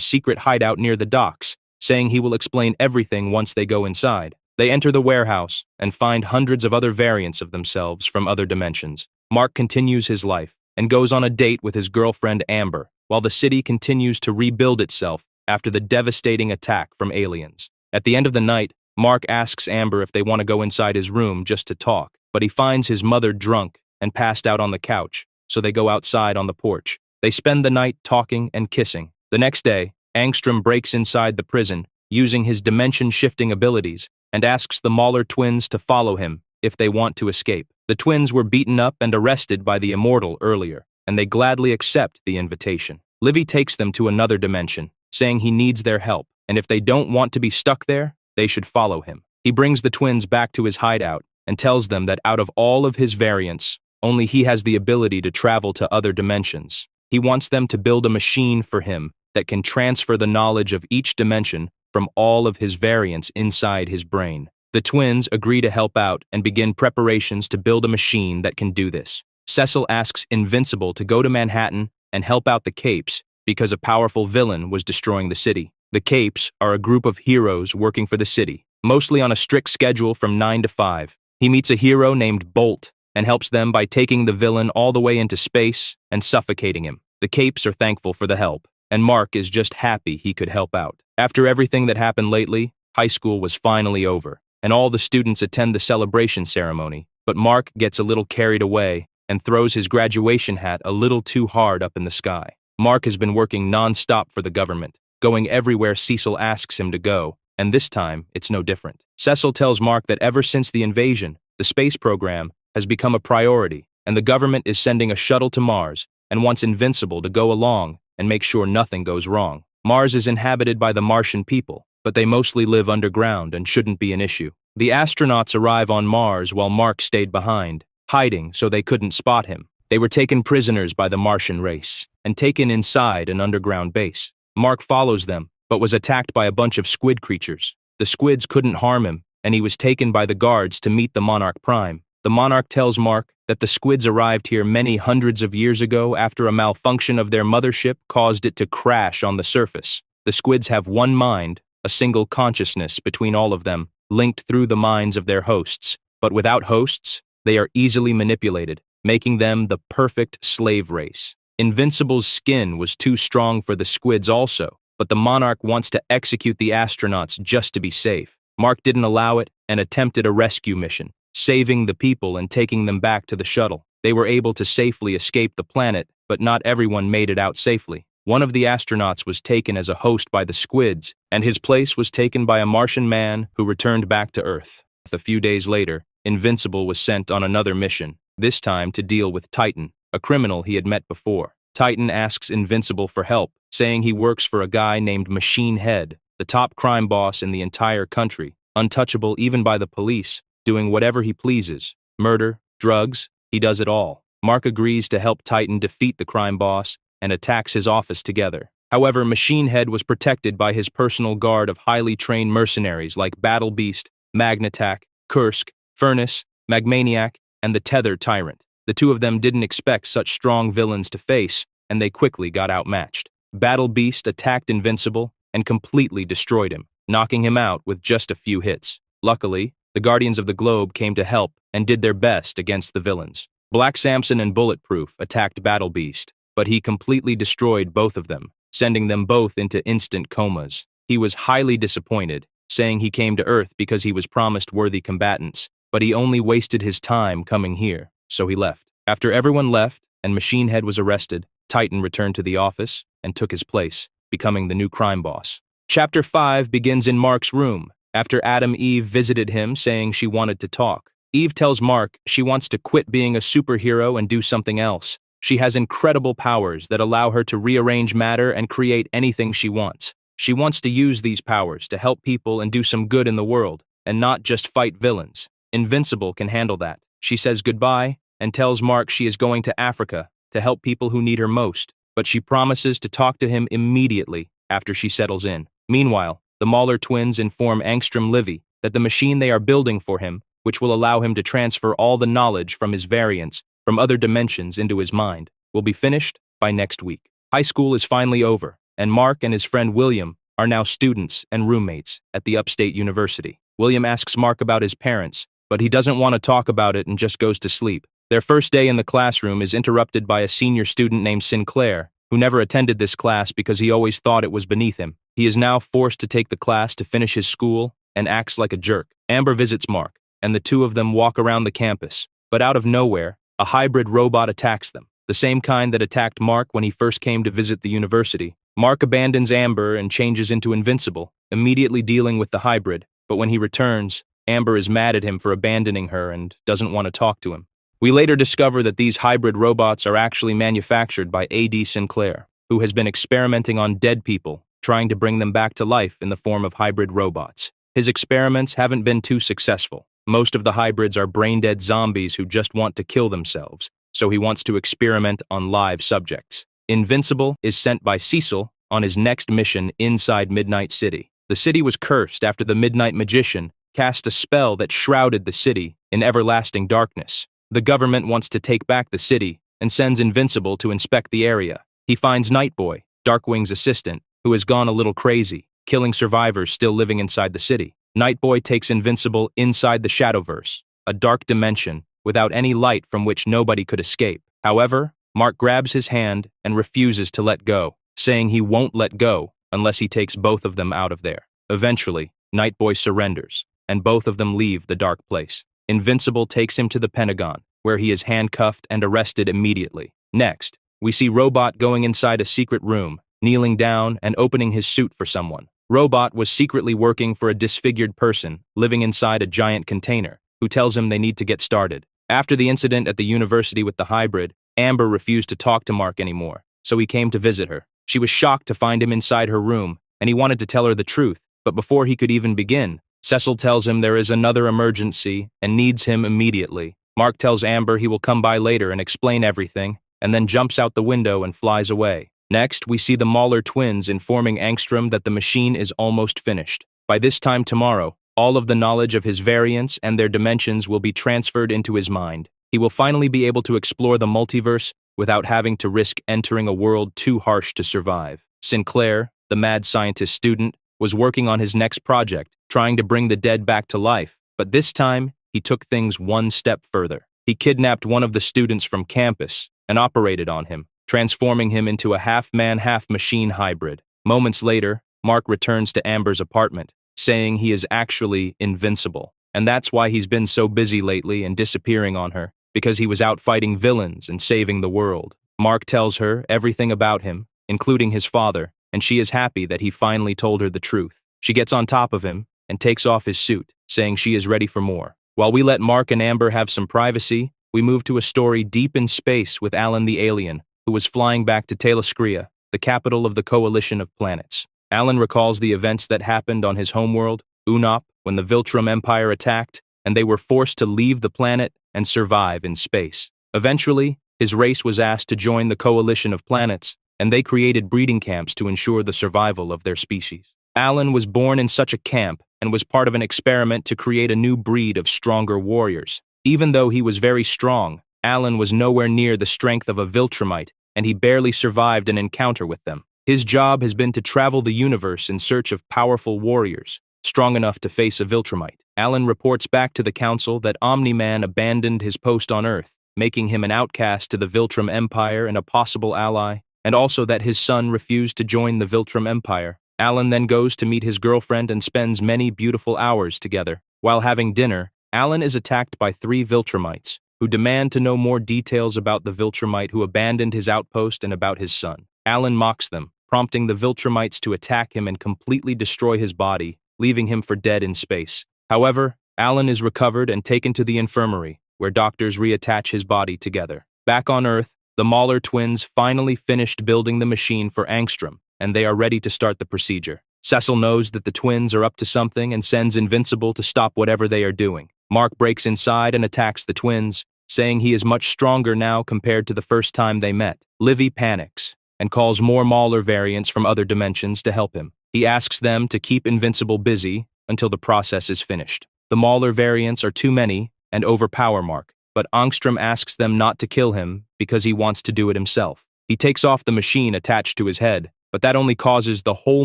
secret hideout near the docks, saying he will explain everything once they go inside. They enter the warehouse and find hundreds of other variants of themselves from other dimensions. Mark continues his life and goes on a date with his girlfriend Amber, while the city continues to rebuild itself after the devastating attack from aliens. At the end of the night, Mark asks Amber if they want to go inside his room just to talk, but he finds his mother drunk and passed out on the couch, so they go outside on the porch. They spend the night talking and kissing. The next day, Angstrom breaks inside the prison using his dimension-shifting abilities and asks the Mauler twins to follow him if they want to escape. The twins were beaten up and arrested by the Immortal earlier, and they gladly accept the invitation. Livy takes them to another dimension, saying he needs their help, and if they don't want to be stuck there, they should follow him. He brings the twins back to his hideout and tells them that out of all of his variants, only he has the ability to travel to other dimensions. He wants them to build a machine for him that can transfer the knowledge of each dimension from all of his variants inside his brain. The twins agree to help out and begin preparations to build a machine that can do this. Cecil asks Invincible to go to Manhattan and help out the Capes because a powerful villain was destroying the city. The Capes are a group of heroes working for the city, mostly on a strict schedule from 9 to 5. He meets a hero named Bolt and helps them by taking the villain all the way into space and suffocating him. The Capes are thankful for the help, and Mark is just happy he could help out. After everything that happened lately, high school was finally over, and all the students attend the celebration ceremony, but Mark gets a little carried away and throws his graduation hat a little too hard up in the sky. Mark has been working non-stop for the government, going everywhere Cecil asks him to go, and this time, it's no different. Cecil tells Mark that ever since the invasion, the space program has become a priority, and the government is sending a shuttle to Mars and wants Invincible to go along and make sure nothing goes wrong. Mars is inhabited by the Martian people, but they mostly live underground and shouldn't be an issue. The astronauts arrive on Mars while Mark stayed behind, hiding so they couldn't spot him. They were taken prisoners by the Martian race and taken inside an underground base. Mark follows them, but was attacked by a bunch of squid creatures. The squids couldn't harm him, and he was taken by the guards to meet the Monarch Prime. The Monarch tells Mark that the squids arrived here many hundreds of years ago after a malfunction of their mothership caused it to crash on the surface. The squids have one mind, a single consciousness between all of them, linked through the minds of their hosts. But without hosts, they are easily manipulated, making them the perfect slave race. Invincible's skin was too strong for the squids also, but the Monarch wants to execute the astronauts just to be safe. Mark didn't allow it and attempted a rescue mission, saving the people and taking them back to the shuttle. They were able to safely escape the planet, but not everyone made it out safely. One of the astronauts was taken as a host by the squids, and his place was taken by a Martian man who returned back to Earth. A few days later, Invincible was sent on another mission, this time to deal with Titan, a criminal he had met before. Titan asks Invincible for help, saying he works for a guy named Machine Head, the top crime boss in the entire country, untouchable even by the police, doing whatever he pleases. Murder, drugs, he does it all. Mark agrees to help Titan defeat the crime boss and attacks his office together. However, Machine Head was protected by his personal guard of highly trained mercenaries like Battle Beast, Magnetak, Kursk, Furnace, Magmaniac, and the Tether Tyrant. The two of them didn't expect such strong villains to face, and they quickly got outmatched. Battle Beast attacked Invincible and completely destroyed him, knocking him out with just a few hits. Luckily, the Guardians of the Globe came to help and did their best against the villains. Black Samson and Bulletproof attacked Battle Beast, but he completely destroyed both of them, sending them both into instant comas. He was highly disappointed, saying he came to Earth because he was promised worthy combatants, but he only wasted his time coming here, so he left. After everyone left and Machine Head was arrested, Titan returned to the office and took his place, becoming the new crime boss. Chapter 5 begins in Mark's room, after Eve visited him saying she wanted to talk. Eve tells Mark she wants to quit being a superhero and do something else. She has incredible powers that allow her to rearrange matter and create anything she wants. She wants to use these powers to help people and do some good in the world, and not just fight villains. Invincible can handle that. She says goodbye and tells Mark she is going to Africa to help people who need her most, but she promises to talk to him immediately after she settles in. Meanwhile, the Mauler twins inform Angstrom Livy that the machine they are building for him which will allow him to transfer all the knowledge from his variants from other dimensions into his mind, will be finished by next week. High school is finally over, and Mark and his friend William are now students and roommates at the upstate university. William asks Mark about his parents, but he doesn't want to talk about it and just goes to sleep. Their first day in the classroom is interrupted by a senior student named Sinclair, who never attended this class because he always thought it was beneath him. He is now forced to take the class to finish his school and acts like a jerk. Amber visits Mark, and the two of them walk around the campus, but out of nowhere, a hybrid robot attacks them, the same kind that attacked Mark when he first came to visit the university. Mark abandons Amber and changes into Invincible, immediately dealing with the hybrid, but when he returns, Amber is mad at him for abandoning her and doesn't want to talk to him. We later discover that these hybrid robots are actually manufactured by A.D. Sinclair, who has been experimenting on dead people, trying to bring them back to life in the form of hybrid robots. His experiments haven't been too successful. Most of the hybrids are brain-dead zombies who just want to kill themselves, so he wants to experiment on live subjects. Invincible is sent by Cecil on his next mission inside Midnight City. The city was cursed after the Midnight Magician cast a spell that shrouded the city in everlasting darkness. The government wants to take back the city and sends Invincible to inspect the area. He finds Nightboy, Darkwing's assistant, who has gone a little crazy, killing survivors still living inside the city. Nightboy takes Invincible inside the Shadowverse, a dark dimension without any light from which nobody could escape. However, Mark grabs his hand and refuses to let go, saying he won't let go unless he takes both of them out of there. Eventually, Nightboy surrenders, and both of them leave the dark place. Invincible takes him to the Pentagon, where he is handcuffed and arrested immediately. Next, we see Robot going inside a secret room, kneeling down and opening his suit for someone. Robot was secretly working for a disfigured person living inside a giant container, who tells him they need to get started. After the incident at the university with the hybrid, Amber refused to talk to Mark anymore, so he came to visit her. She was shocked to find him inside her room, and he wanted to tell her the truth, but before he could even begin, Cecil tells him there is another emergency and needs him immediately. Mark tells Amber he will come by later and explain everything, and then jumps out the window and flies away. Next, we see the Mauler twins informing Angstrom that the machine is almost finished. By this time tomorrow, all of the knowledge of his variants and their dimensions will be transferred into his mind. He will finally be able to explore the multiverse without having to risk entering a world too harsh to survive. Sinclair, the mad scientist student, was working on his next project, trying to bring the dead back to life, but this time, he took things one step further. He kidnapped one of the students from campus and operated on him, transforming him into a half-man, half-machine hybrid. Moments later, Mark returns to Amber's apartment, saying he is actually invincible, and that's why he's been so busy lately and disappearing on her, because he was out fighting villains and saving the world. Mark tells her everything about him, including his father, and she is happy that he finally told her the truth. She gets on top of him and takes off his suit, saying she is ready for more. While we let Mark and Amber have some privacy, we move to a story deep in space with Alan the alien, who was flying back to Telescria, the capital of the coalition of planets. Alan recalls the events that happened on his homeworld, Unop, when the Viltrume Empire attacked, and they were forced to leave the planet and survive in space. Eventually, his race was asked to join the coalition of planets, and they created breeding camps to ensure the survival of their species. Alan was born in such a camp and was part of an experiment to create a new breed of stronger warriors. Even though he was very strong, Alan was nowhere near the strength of a Viltrumite, and he barely survived an encounter with them. His job has been to travel the universe in search of powerful warriors, strong enough to face a Viltrumite. Alan reports back to the Council that Omni-Man abandoned his post on Earth, making him an outcast to the Viltrume Empire and a possible ally, and also that his son refused to join the Viltrume Empire. Alan then goes to meet his girlfriend and spends many beautiful hours together. While having dinner, Alan is attacked by 3 Viltrumites, who demand to know more details about the Viltrumite who abandoned his outpost and about his son. Alan mocks them, prompting the Viltrumites to attack him and completely destroy his body, leaving him for dead in space. However, Alan is recovered and taken to the infirmary, where doctors reattach his body together. Back on Earth, the Mauler twins finally finished building the machine for Angstrom, and they are ready to start the procedure. Cecil knows that the twins are up to something and sends Invincible to stop whatever they are doing. Mark breaks inside and attacks the twins, saying he is much stronger now compared to the first time they met. Livy panics and calls more Mauler variants from other dimensions to help him. He asks them to keep Invincible busy until the process is finished. The Mauler variants are too many and overpower Mark, but Ångström asks them not to kill him because he wants to do it himself. He takes off the machine attached to his head, but that only causes the whole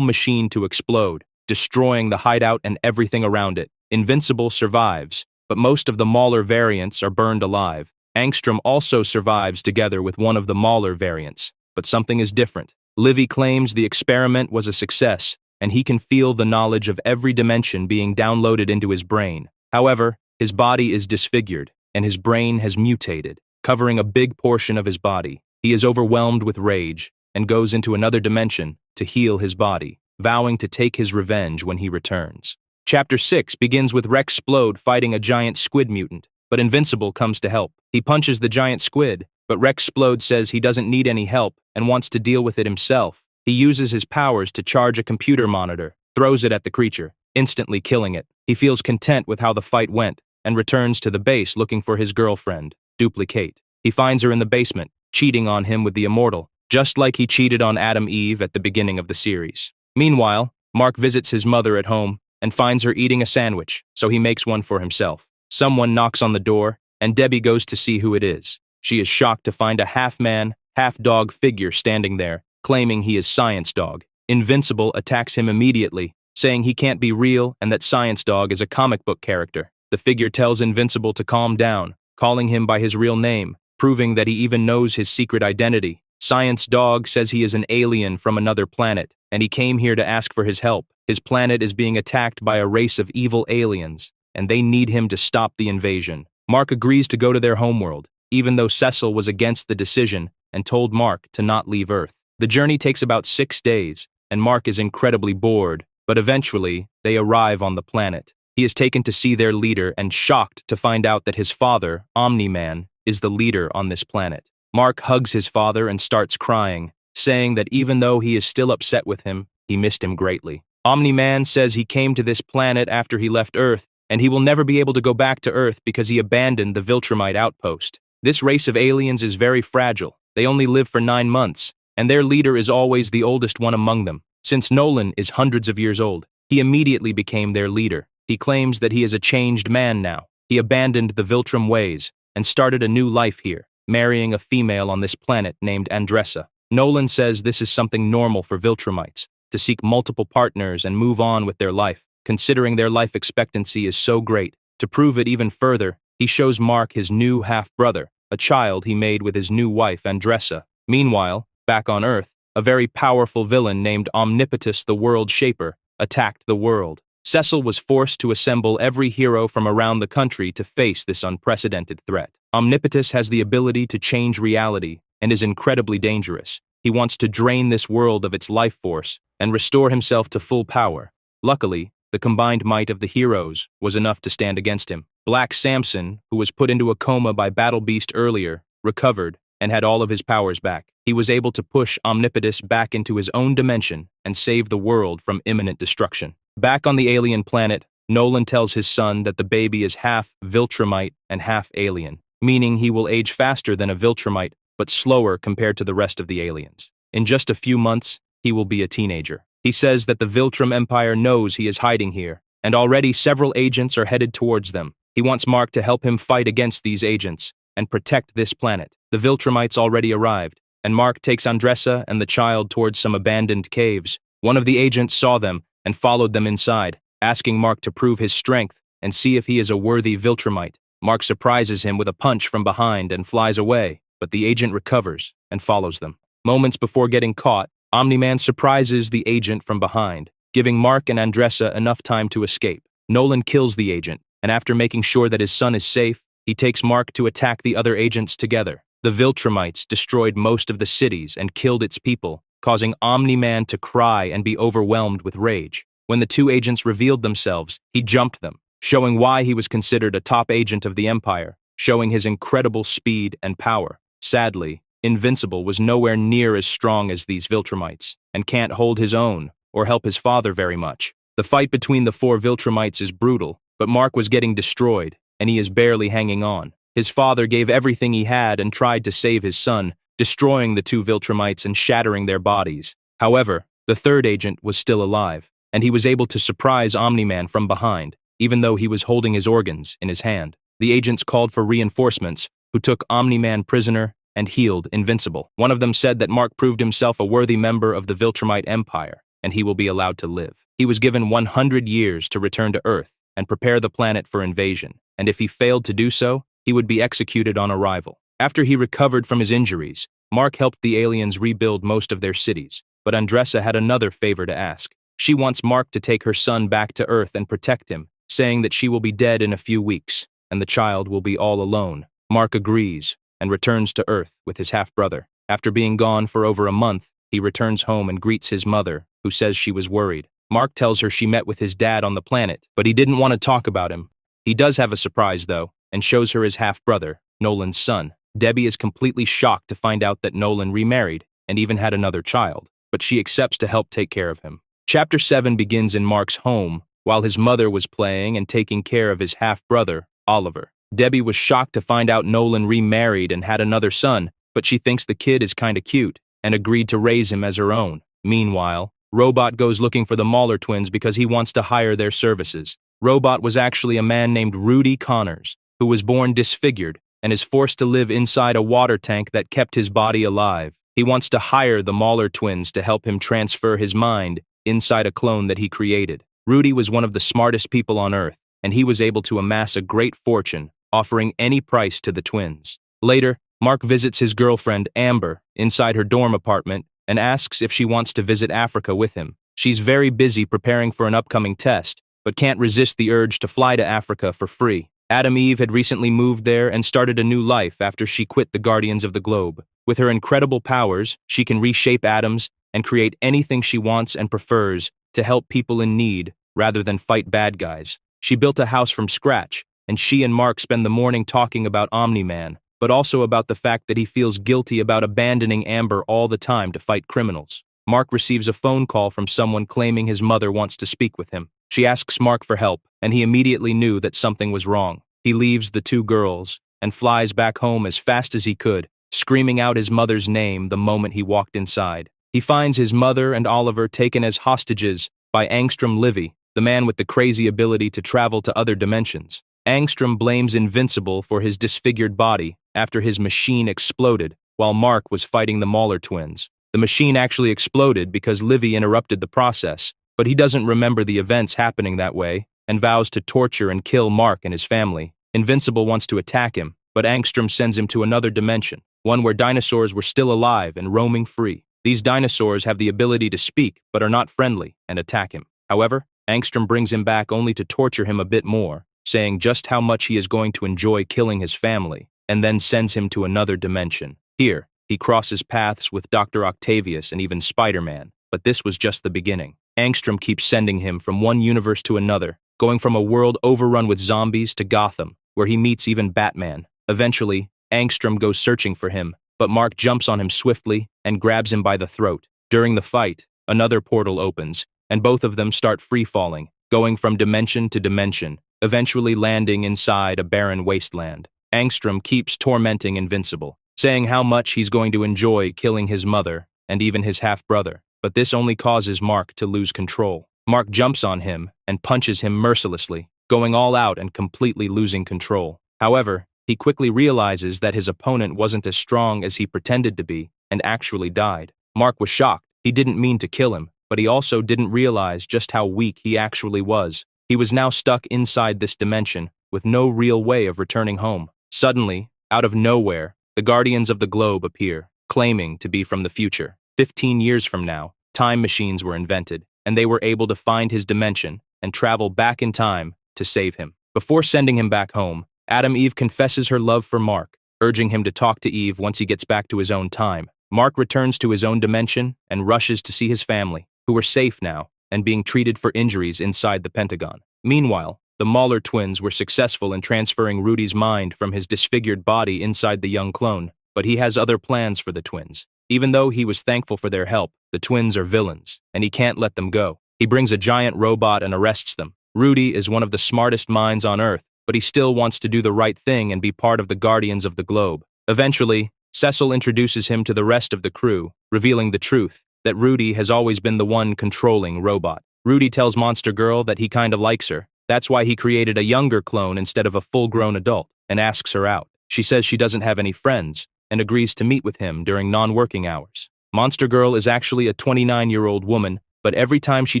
machine to explode, destroying the hideout and everything around it. Invincible survives, but most of the Mauler variants are burned alive. Ångström also survives together with one of the Mauler variants, but something is different. Livy claims the experiment was a success, and he can feel the knowledge of every dimension being downloaded into his brain. However, his body is disfigured, and his brain has mutated, covering a big portion of his body. He is overwhelmed with rage, and goes into another dimension to heal his body, vowing to take his revenge when he returns. Chapter 6 begins with Rexplode fighting a giant squid mutant, but Invincible comes to help. He punches the giant squid, but Rexplode says he doesn't need any help and wants to deal with it himself. He uses his powers to charge a computer monitor, throws it at the creature, instantly killing it. He feels content with how the fight went, and returns to the base looking for his girlfriend, Duplicate. He finds her in the basement, cheating on him with the Immortal, just like he cheated on Adam Eve at the beginning of the series. Meanwhile, Mark visits his mother at home and finds her eating a sandwich, so he makes one for himself. Someone knocks on the door, and Debbie goes to see who it is. She is shocked to find a half-man, half-dog figure standing there, claiming he is Science Dog. Invincible attacks him immediately, saying he can't be real and that Science Dog is a comic book character. The figure tells Invincible to calm down, calling him by his real name, proving that he even knows his secret identity. Science Dog says he is an alien from another planet, and he came here to ask for his help. His planet is being attacked by a race of evil aliens, and they need him to stop the invasion. Mark agrees to go to their homeworld, even though Cecil was against the decision and told Mark to not leave Earth. The journey takes about 6 days, and Mark is incredibly bored, but eventually, they arrive on the planet. He is taken to see their leader and shocked to find out that his father, Omni-Man, is the leader on this planet. Mark hugs his father and starts crying, saying that even though he is still upset with him, he missed him greatly. Omni-Man says he came to this planet after he left Earth, and he will never be able to go back to Earth because he abandoned the Viltrumite outpost. This race of aliens is very fragile. They only live for 9 months, and their leader is always the oldest one among them. Since Nolan is hundreds of years old, he immediately became their leader. He claims that he is a changed man now. He abandoned the Viltrume ways and started a new life here, marrying a female on this planet named Andressa. Nolan says this is something normal for Viltrumites, to seek multiple partners and move on with their life, considering their life expectancy is so great. To prove it even further, he shows Mark his new half-brother, a child he made with his new wife Andressa. Meanwhile, back on Earth, a very powerful villain named Omnipotus the World Shaper attacked the world. Cecil was forced to assemble every hero from around the country to face this unprecedented threat. Omnipotus has the ability to change reality and is incredibly dangerous. He wants to drain this world of its life force and restore himself to full power. Luckily, the combined might of the heroes was enough to stand against him. Black Samson, who was put into a coma by Battle Beast earlier, recovered and had all of his powers back. He was able to push Omnipotus back into his own dimension and save the world from imminent destruction. Back on the alien planet, Nolan tells his son that the baby is half Viltrumite and half alien, meaning he will age faster than a Viltrumite, but slower compared to the rest of the aliens. In just a few months, he will be a teenager. He says that the Viltrume Empire knows he is hiding here, and already several agents are headed towards them. He wants Mark to help him fight against these agents and protect this planet. The Viltrumites already arrived, and Mark takes Andressa and the child towards some abandoned caves. One of the agents saw them and followed them inside, asking Mark to prove his strength and see if he is a worthy Viltrumite. Mark surprises him with a punch from behind and flies away, but the agent recovers and follows them. Moments before getting caught, Omni-Man surprises the agent from behind, giving Mark and Andressa enough time to escape. Nolan kills the agent, and after making sure that his son is safe, he takes Mark to attack the other agents together. The Viltrumites destroyed most of the cities and killed its people, causing Omni-Man to cry and be overwhelmed with rage. When the two agents revealed themselves, he jumped them, showing why he was considered a top agent of the Empire, showing his incredible speed and power. Sadly, Invincible was nowhere near as strong as these Viltrumites, and can't hold his own, or help his father very much. The fight between the 4 Viltrumites is brutal, but Mark was getting destroyed, and he is barely hanging on. His father gave everything he had and tried to save his son, destroying the 2 Viltrumites and shattering their bodies. However, the third agent was still alive, and he was able to surprise Omni-Man from behind. even though he was holding his organs in his hand. The agents called for reinforcements, who took Omni-Man prisoner and healed Invincible. One of them said that Mark proved himself a worthy member of the Viltrumite Empire, and he will be allowed to live. He was given 100 years to return to Earth and prepare the planet for invasion, and if he failed to do so, he would be executed on arrival. After he recovered from his injuries, Mark helped the aliens rebuild most of their cities, but Andressa had another favor to ask. She wants Mark to take her son back to Earth and protect him, saying that she will be dead in a few weeks, and the child will be all alone. Mark agrees and returns to Earth with his half-brother. After being gone for over a month, he returns home and greets his mother, who says she was worried. Mark tells her she met with his dad on the planet, but he didn't want to talk about him. He does have a surprise, though, and shows her his half-brother, Nolan's son. Debbie is completely shocked to find out that Nolan remarried and even had another child, but she accepts to help take care of him. Chapter 7 begins in Mark's home, while his mother was playing and taking care of his half-brother, Oliver. Debbie was shocked to find out Nolan remarried and had another son, but she thinks the kid is kinda cute and agreed to raise him as her own. Meanwhile, Robot goes looking for the Mauler twins because he wants to hire their services. Robot was actually a man named Rudy Connors, who was born disfigured and is forced to live inside a water tank that kept his body alive. He wants to hire the Mauler twins to help him transfer his mind inside a clone that he created. Rudy was one of the smartest people on Earth, and he was able to amass a great fortune, offering any price to the twins. Later, Mark visits his girlfriend, Amber, inside her dorm apartment and asks if she wants to visit Africa with him. She's very busy preparing for an upcoming test, but can't resist the urge to fly to Africa for free. Adam Eve had recently moved there and started a new life after she quit the Guardians of the Globe. With her incredible powers, she can reshape atoms and create anything she wants and prefers to help people in need rather than fight bad guys. She built a house from scratch, and she and Mark spend the morning talking about Omni-Man, but also about the fact that he feels guilty about abandoning Amber all the time to fight criminals. Mark receives a phone call from someone claiming his mother wants to speak with him. She asks Mark for help, and he immediately knew that something was wrong. He leaves the two girls and flies back home as fast as he could, screaming out his mother's name the moment he walked inside. He finds his mother and Oliver taken as hostages by Angstrom Livy, the man with the crazy ability to travel to other dimensions. Angstrom blames Invincible for his disfigured body after his machine exploded while Mark was fighting the Mauler twins. The machine actually exploded because Livy interrupted the process, but he doesn't remember the events happening that way and vows to torture and kill Mark and his family. Invincible wants to attack him, but Angstrom sends him to another dimension, one where dinosaurs were still alive and roaming free. These dinosaurs have the ability to speak but are not friendly and attack him. However, Angstrom brings him back only to torture him a bit more, saying just how much he is going to enjoy killing his family, and then sends him to another dimension. Here, he crosses paths with Dr. Octavius and even Spider-Man, but this was just the beginning. Angstrom keeps sending him from one universe to another, going from a world overrun with zombies to Gotham, where he meets even Batman. Eventually, Angstrom goes searching for him, but Mark jumps on him swiftly and grabs him by the throat. During the fight, another portal opens, and both of them start free-falling, going from dimension to dimension, eventually landing inside a barren wasteland. Angstrom keeps tormenting Invincible, saying how much he's going to enjoy killing his mother and even his half-brother, but this only causes Mark to lose control. Mark jumps on him and punches him mercilessly, going all out and completely losing control. However, he quickly realizes that his opponent wasn't as strong as he pretended to be and actually died. Mark was shocked. He didn't mean to kill him, but he also didn't realize just how weak he actually was. He was now stuck inside this dimension with no real way of returning home. Suddenly, out of nowhere, the Guardians of the Globe appear, claiming to be from the future. 15 years from now, time machines were invented, and they were able to find his dimension and travel back in time to save him. Before sending him back home, Adam Eve confesses her love for Mark, urging him to talk to Eve once he gets back to his own time. Mark returns to his own dimension and rushes to see his family, who are safe now and being treated for injuries inside the Pentagon. Meanwhile, the Mauler twins were successful in transferring Rudy's mind from his disfigured body inside the young clone, but he has other plans for the twins. Even though he was thankful for their help, the twins are villains, and he can't let them go. He brings a giant robot and arrests them. Rudy is one of the smartest minds on Earth, but he still wants to do the right thing and be part of the Guardians of the Globe. Eventually, Cecil introduces him to the rest of the crew, revealing the truth, that Rudy has always been the one controlling Robot. Rudy tells Monster Girl that he kinda likes her, That's why he created a younger clone instead of a full-grown adult, and asks her out. She says she doesn't have any friends, and agrees to meet with him during non-working hours. Monster Girl is actually a 29-year-old woman, but every time she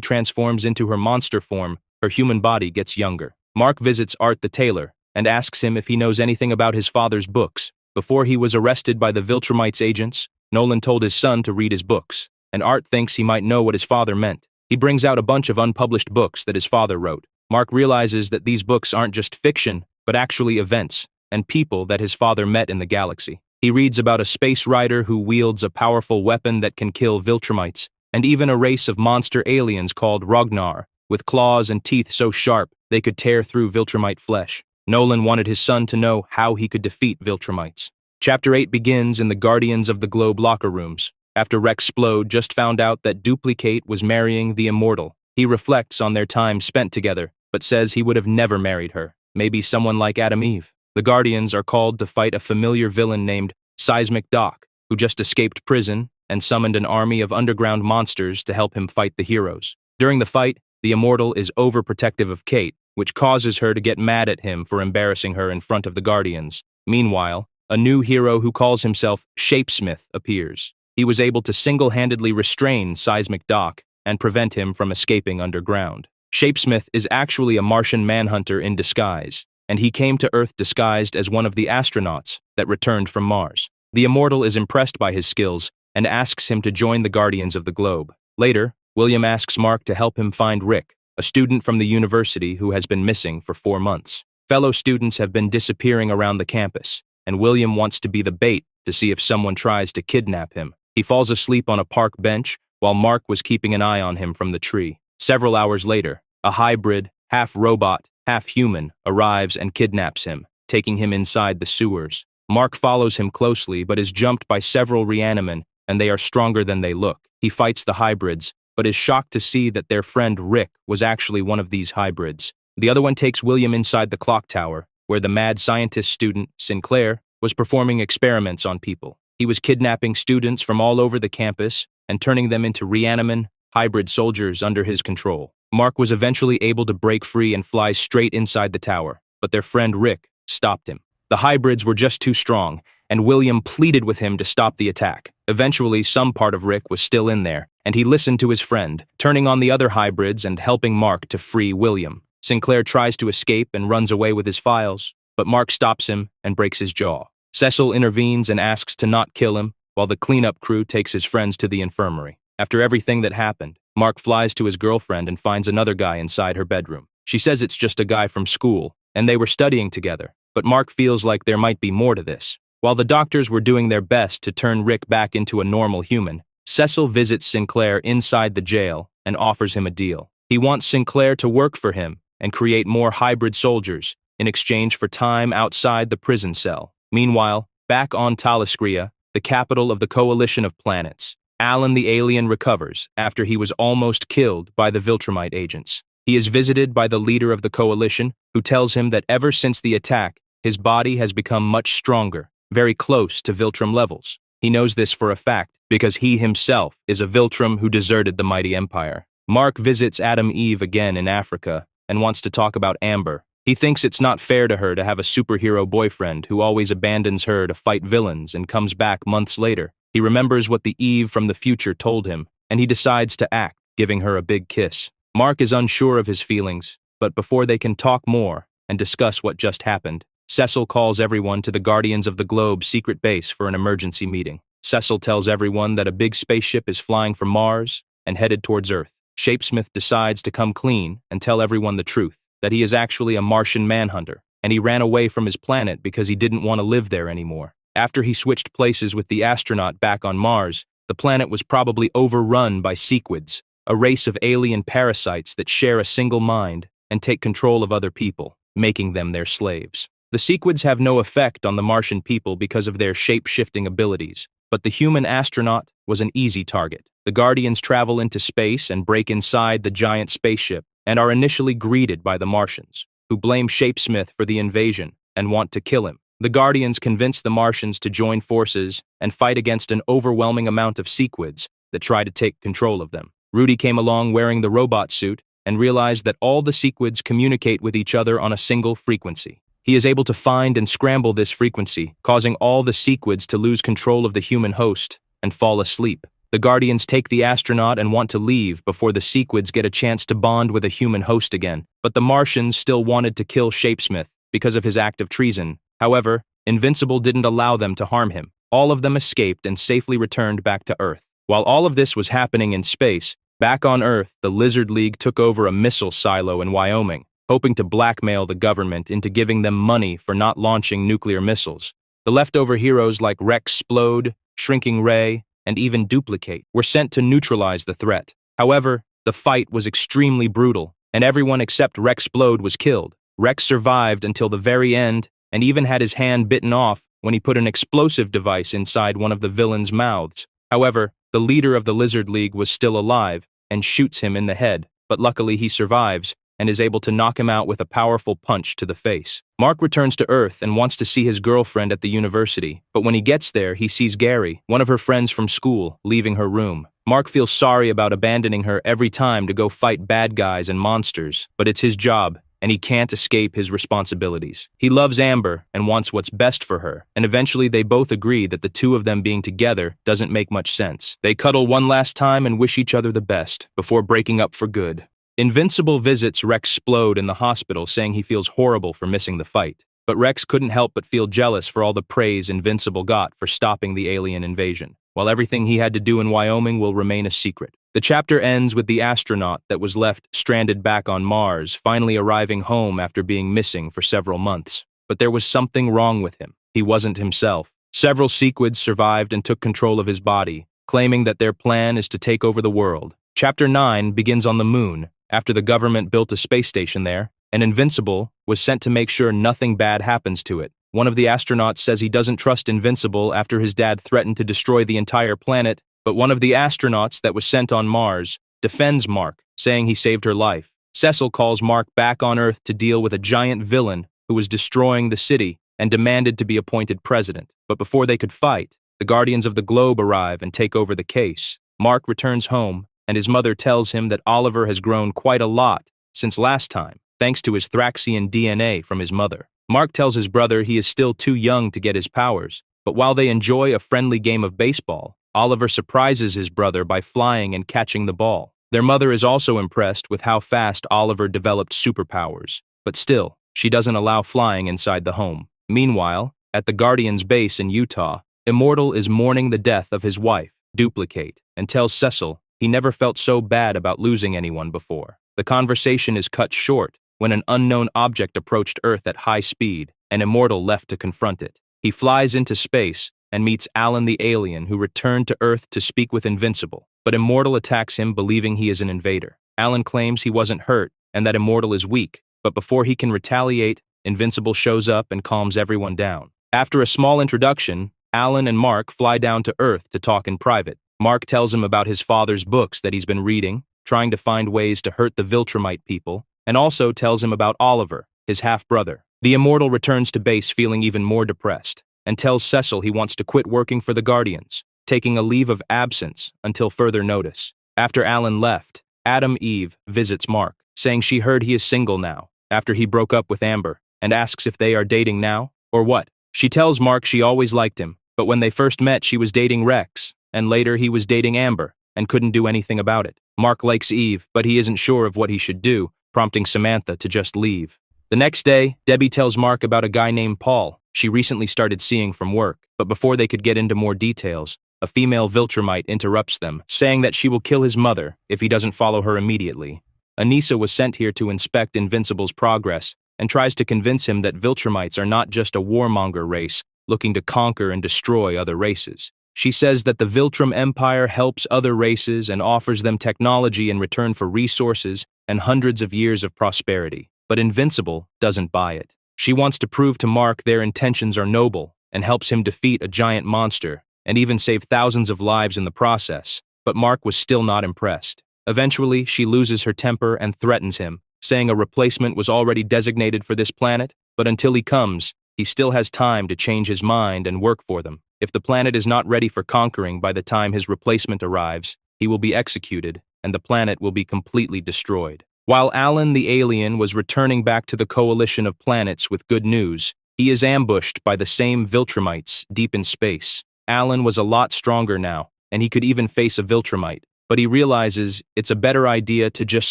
transforms into her monster form, her human body gets younger. Mark visits Art the tailor, and asks him if he knows anything about his father's books. Before he was arrested by the Viltrumites agents, Nolan told his son to read his books, and Art thinks he might know what his father meant. He brings out a bunch of unpublished books that his father wrote. Mark realizes that these books aren't just fiction, but actually events, and people that his father met in the galaxy. He reads about a space rider who wields a powerful weapon that can kill Viltrumites, and even a race of monster aliens called Ragnar, with claws and teeth so sharp they could tear through Viltrumite flesh. Nolan wanted his son to know how he could defeat Viltrumites. Chapter 8 begins in the Guardians of the Globe locker rooms. After Rex Splode just found out that Duplicate was marrying the Immortal, he reflects on their time spent together, but says he would have never married her. Maybe someone like Adam Eve. The Guardians are called to fight a familiar villain named Seismic Doc, who just escaped prison and summoned an army of underground monsters to help him fight the heroes. During the fight, the Immortal is overprotective of Kate, which causes her to get mad at him for embarrassing her in front of the Guardians. Meanwhile, a new hero who calls himself Shapesmith appears. He was able to single-handedly restrain Seismic Doc and prevent him from escaping underground. Shapesmith is actually a Martian manhunter in disguise, and he came to Earth disguised as one of the astronauts that returned from Mars. The Immortal is impressed by his skills and asks him to join the Guardians of the Globe. Later, William asks Mark to help him find Rick, a student from the university who has been missing for 4 months. Fellow students have been disappearing around the campus, and William wants to be the bait to see if someone tries to kidnap him. He falls asleep on a park bench while Mark was keeping an eye on him from the tree. Several hours later, a hybrid, half-robot, half-human, arrives and kidnaps him, taking him inside the sewers. Mark follows him closely but is jumped by several Reanimen, and they are stronger than they look. He fights the hybrids, but is shocked to see that their friend Rick was actually one of these hybrids. The other one takes William inside the clock tower, where the mad scientist student, Sinclair, was performing experiments on people. He was kidnapping students from all over the campus and turning them into Reanimen, hybrid soldiers under his control. Mark was eventually able to break free and fly straight inside the tower, but their friend Rick stopped him. The hybrids were just too strong, and William pleaded with him to stop the attack. Eventually, some part of Rick was still in there, and he listened to his friend, turning on the other hybrids and helping Mark to free William. Sinclair tries to escape and runs away with his files, but Mark stops him and breaks his jaw. Cecil intervenes and asks to not kill him, while the cleanup crew takes his friends to the infirmary. After everything that happened, Mark flies to his girlfriend and finds another guy inside her bedroom. She says it's just a guy from school, and they were studying together, but Mark feels like there might be more to this. While the doctors were doing their best to turn Rick back into a normal human, Cecil visits Sinclair inside the jail and offers him a deal. He wants Sinclair to work for him and create more hybrid soldiers in exchange for time outside the prison cell. Meanwhile, back on Thalaskria, the capital of the Coalition of Planets, Alan the alien recovers after he was almost killed by the Viltrumite agents. He is visited by the leader of the Coalition, who tells him that ever since the attack, his body has become much stronger, very close to Viltrum levels. He knows this for a fact because he himself is a Viltrum who deserted the mighty empire. Mark visits Adam Eve again in Africa and wants to talk about Amber. He thinks it's not fair to her to have a superhero boyfriend who always abandons her to fight villains and comes back months later. He remembers what the Eve from the future told him, and he decides to act, giving her a big kiss. Mark is unsure of his feelings, but before they can talk more and discuss what just happened, Cecil calls everyone to the Guardians of the Globe secret base for an emergency meeting. Cecil tells everyone that a big spaceship is flying from Mars and headed towards Earth. Shapesmith decides to come clean and tell everyone the truth, that he is actually a Martian manhunter, and he ran away from his planet because he didn't want to live there anymore. After he switched places with the astronaut back on Mars, the planet was probably overrun by sequids, a race of alien parasites that share a single mind and take control of other people, making them their slaves. The sequids have no effect on the Martian people because of their shape-shifting abilities, but the human astronaut was an easy target. The Guardians travel into space and break inside the giant spaceship and are initially greeted by the Martians, who blame Shapesmith for the invasion and want to kill him. The Guardians convince the Martians to join forces and fight against an overwhelming amount of sequids that try to take control of them. Rudy came along wearing the robot suit and realized that all the sequids communicate with each other on a single frequency. He is able to find and scramble this frequency, causing all the sequids to lose control of the human host and fall asleep. The Guardians take the astronaut and want to leave before the sequids get a chance to bond with a human host again, but the Martians still wanted to kill Shapesmith because of his act of treason. However, Invincible didn't allow them to harm him. All of them escaped and safely returned back to Earth. While all of this was happening in space, back on Earth, the Lizard League took over a missile silo in Wyoming, hoping to blackmail the government into giving them money for not launching nuclear missiles. The leftover heroes like Rexplode, Shrinking Ray, and even Duplicate were sent to neutralize the threat. However, the fight was extremely brutal, and everyone except Rexplode was killed. Rex survived until the very end, and even had his hand bitten off when he put an explosive device inside one of the villains' mouths. However, the leader of the Lizard League was still alive and shoots him in the head, but luckily he survives and is able to knock him out with a powerful punch to the face. Mark returns to Earth and wants to see his girlfriend at the university, but when he gets there, he sees Gary, one of her friends from school, leaving her room. Mark feels sorry about abandoning her every time to go fight bad guys and monsters, but it's his job, and he can't escape his responsibilities. He loves Amber and wants what's best for her, and eventually they both agree that the two of them being together doesn't make much sense. They cuddle one last time and wish each other the best, before breaking up for good. Invincible visits Rexplode in the hospital, saying he feels horrible for missing the fight. But Rex couldn't help but feel jealous for all the praise Invincible got for stopping the alien invasion, while everything he had to do in Wyoming will remain a secret. The chapter ends with the astronaut that was left stranded back on Mars finally arriving home after being missing for several months. But there was something wrong with him. He wasn't himself. Several sequids survived and took control of his body, claiming that their plan is to take over the world. Chapter 9 begins on the moon, after the government built a space station there, and Invincible was sent to make sure nothing bad happens to it. One of the astronauts says he doesn't trust Invincible after his dad threatened to destroy the entire planet, but one of the astronauts that was sent on Mars defends Mark, saying he saved her life. Cecil calls Mark back on Earth to deal with a giant villain who was destroying the city and demanded to be appointed president. But before they could fight, the Guardians of the Globe arrive and take over the case. Mark returns home, and his mother tells him that Oliver has grown quite a lot since last time, thanks to his Thraxian DNA from his mother. Mark tells his brother he is still too young to get his powers, but while they enjoy a friendly game of baseball, Oliver surprises his brother by flying and catching the ball. Their mother is also impressed with how fast Oliver developed superpowers, but still, she doesn't allow flying inside the home. Meanwhile, at the Guardians' base in Utah, Immortal is mourning the death of his wife, Duplicate, and tells Cecil he never felt so bad about losing anyone before. The conversation is cut short when an unknown object approached Earth at high speed, and Immortal left to confront it. He flies into space and meets Alan the alien, who returned to Earth to speak with Invincible, but Immortal attacks him, believing he is an invader. Alan claims he wasn't hurt and that Immortal is weak, but before he can retaliate, Invincible shows up and calms everyone down. After a small introduction, Alan and Mark fly down to Earth to talk in private. Mark tells him about his father's books that he's been reading, trying to find ways to hurt the Viltrumite people, and also tells him about Oliver, his half-brother. The Immortal returns to base feeling even more depressed, and tells Cecil he wants to quit working for the Guardians, taking a leave of absence until further notice. After Alan left, Adam Eve visits Mark, saying she heard he is single now, after he broke up with Amber, and asks if they are dating now, or what. She tells Mark she always liked him, but when they first met she was dating Rex, and later he was dating Amber, and couldn't do anything about it. Mark likes Eve, but he isn't sure of what he should do, prompting Samantha to just leave. The next day, Debbie tells Mark about a guy named Paul she recently started seeing from work, but before they could get into more details, a female Viltrumite interrupts them, saying that she will kill his mother if he doesn't follow her immediately. Anissa was sent here to inspect Invincible's progress, and tries to convince him that Viltrumites are not just a warmonger race looking to conquer and destroy other races. She says that the Viltrum Empire helps other races and offers them technology in return for resources and hundreds of years of prosperity. But Invincible doesn't buy it. She wants to prove to Mark their intentions are noble and helps him defeat a giant monster and even save thousands of lives in the process. But Mark was still not impressed. Eventually, she loses her temper and threatens him, saying a replacement was already designated for this planet, but until he comes, he still has time to change his mind and work for them. If the planet is not ready for conquering by the time his replacement arrives, he will be executed, and the planet will be completely destroyed. While Alan the alien was returning back to the coalition of planets with good news, he is ambushed by the same Viltrumites deep in space. Alan was a lot stronger now, and he could even face a Viltrumite, but he realizes it's a better idea to just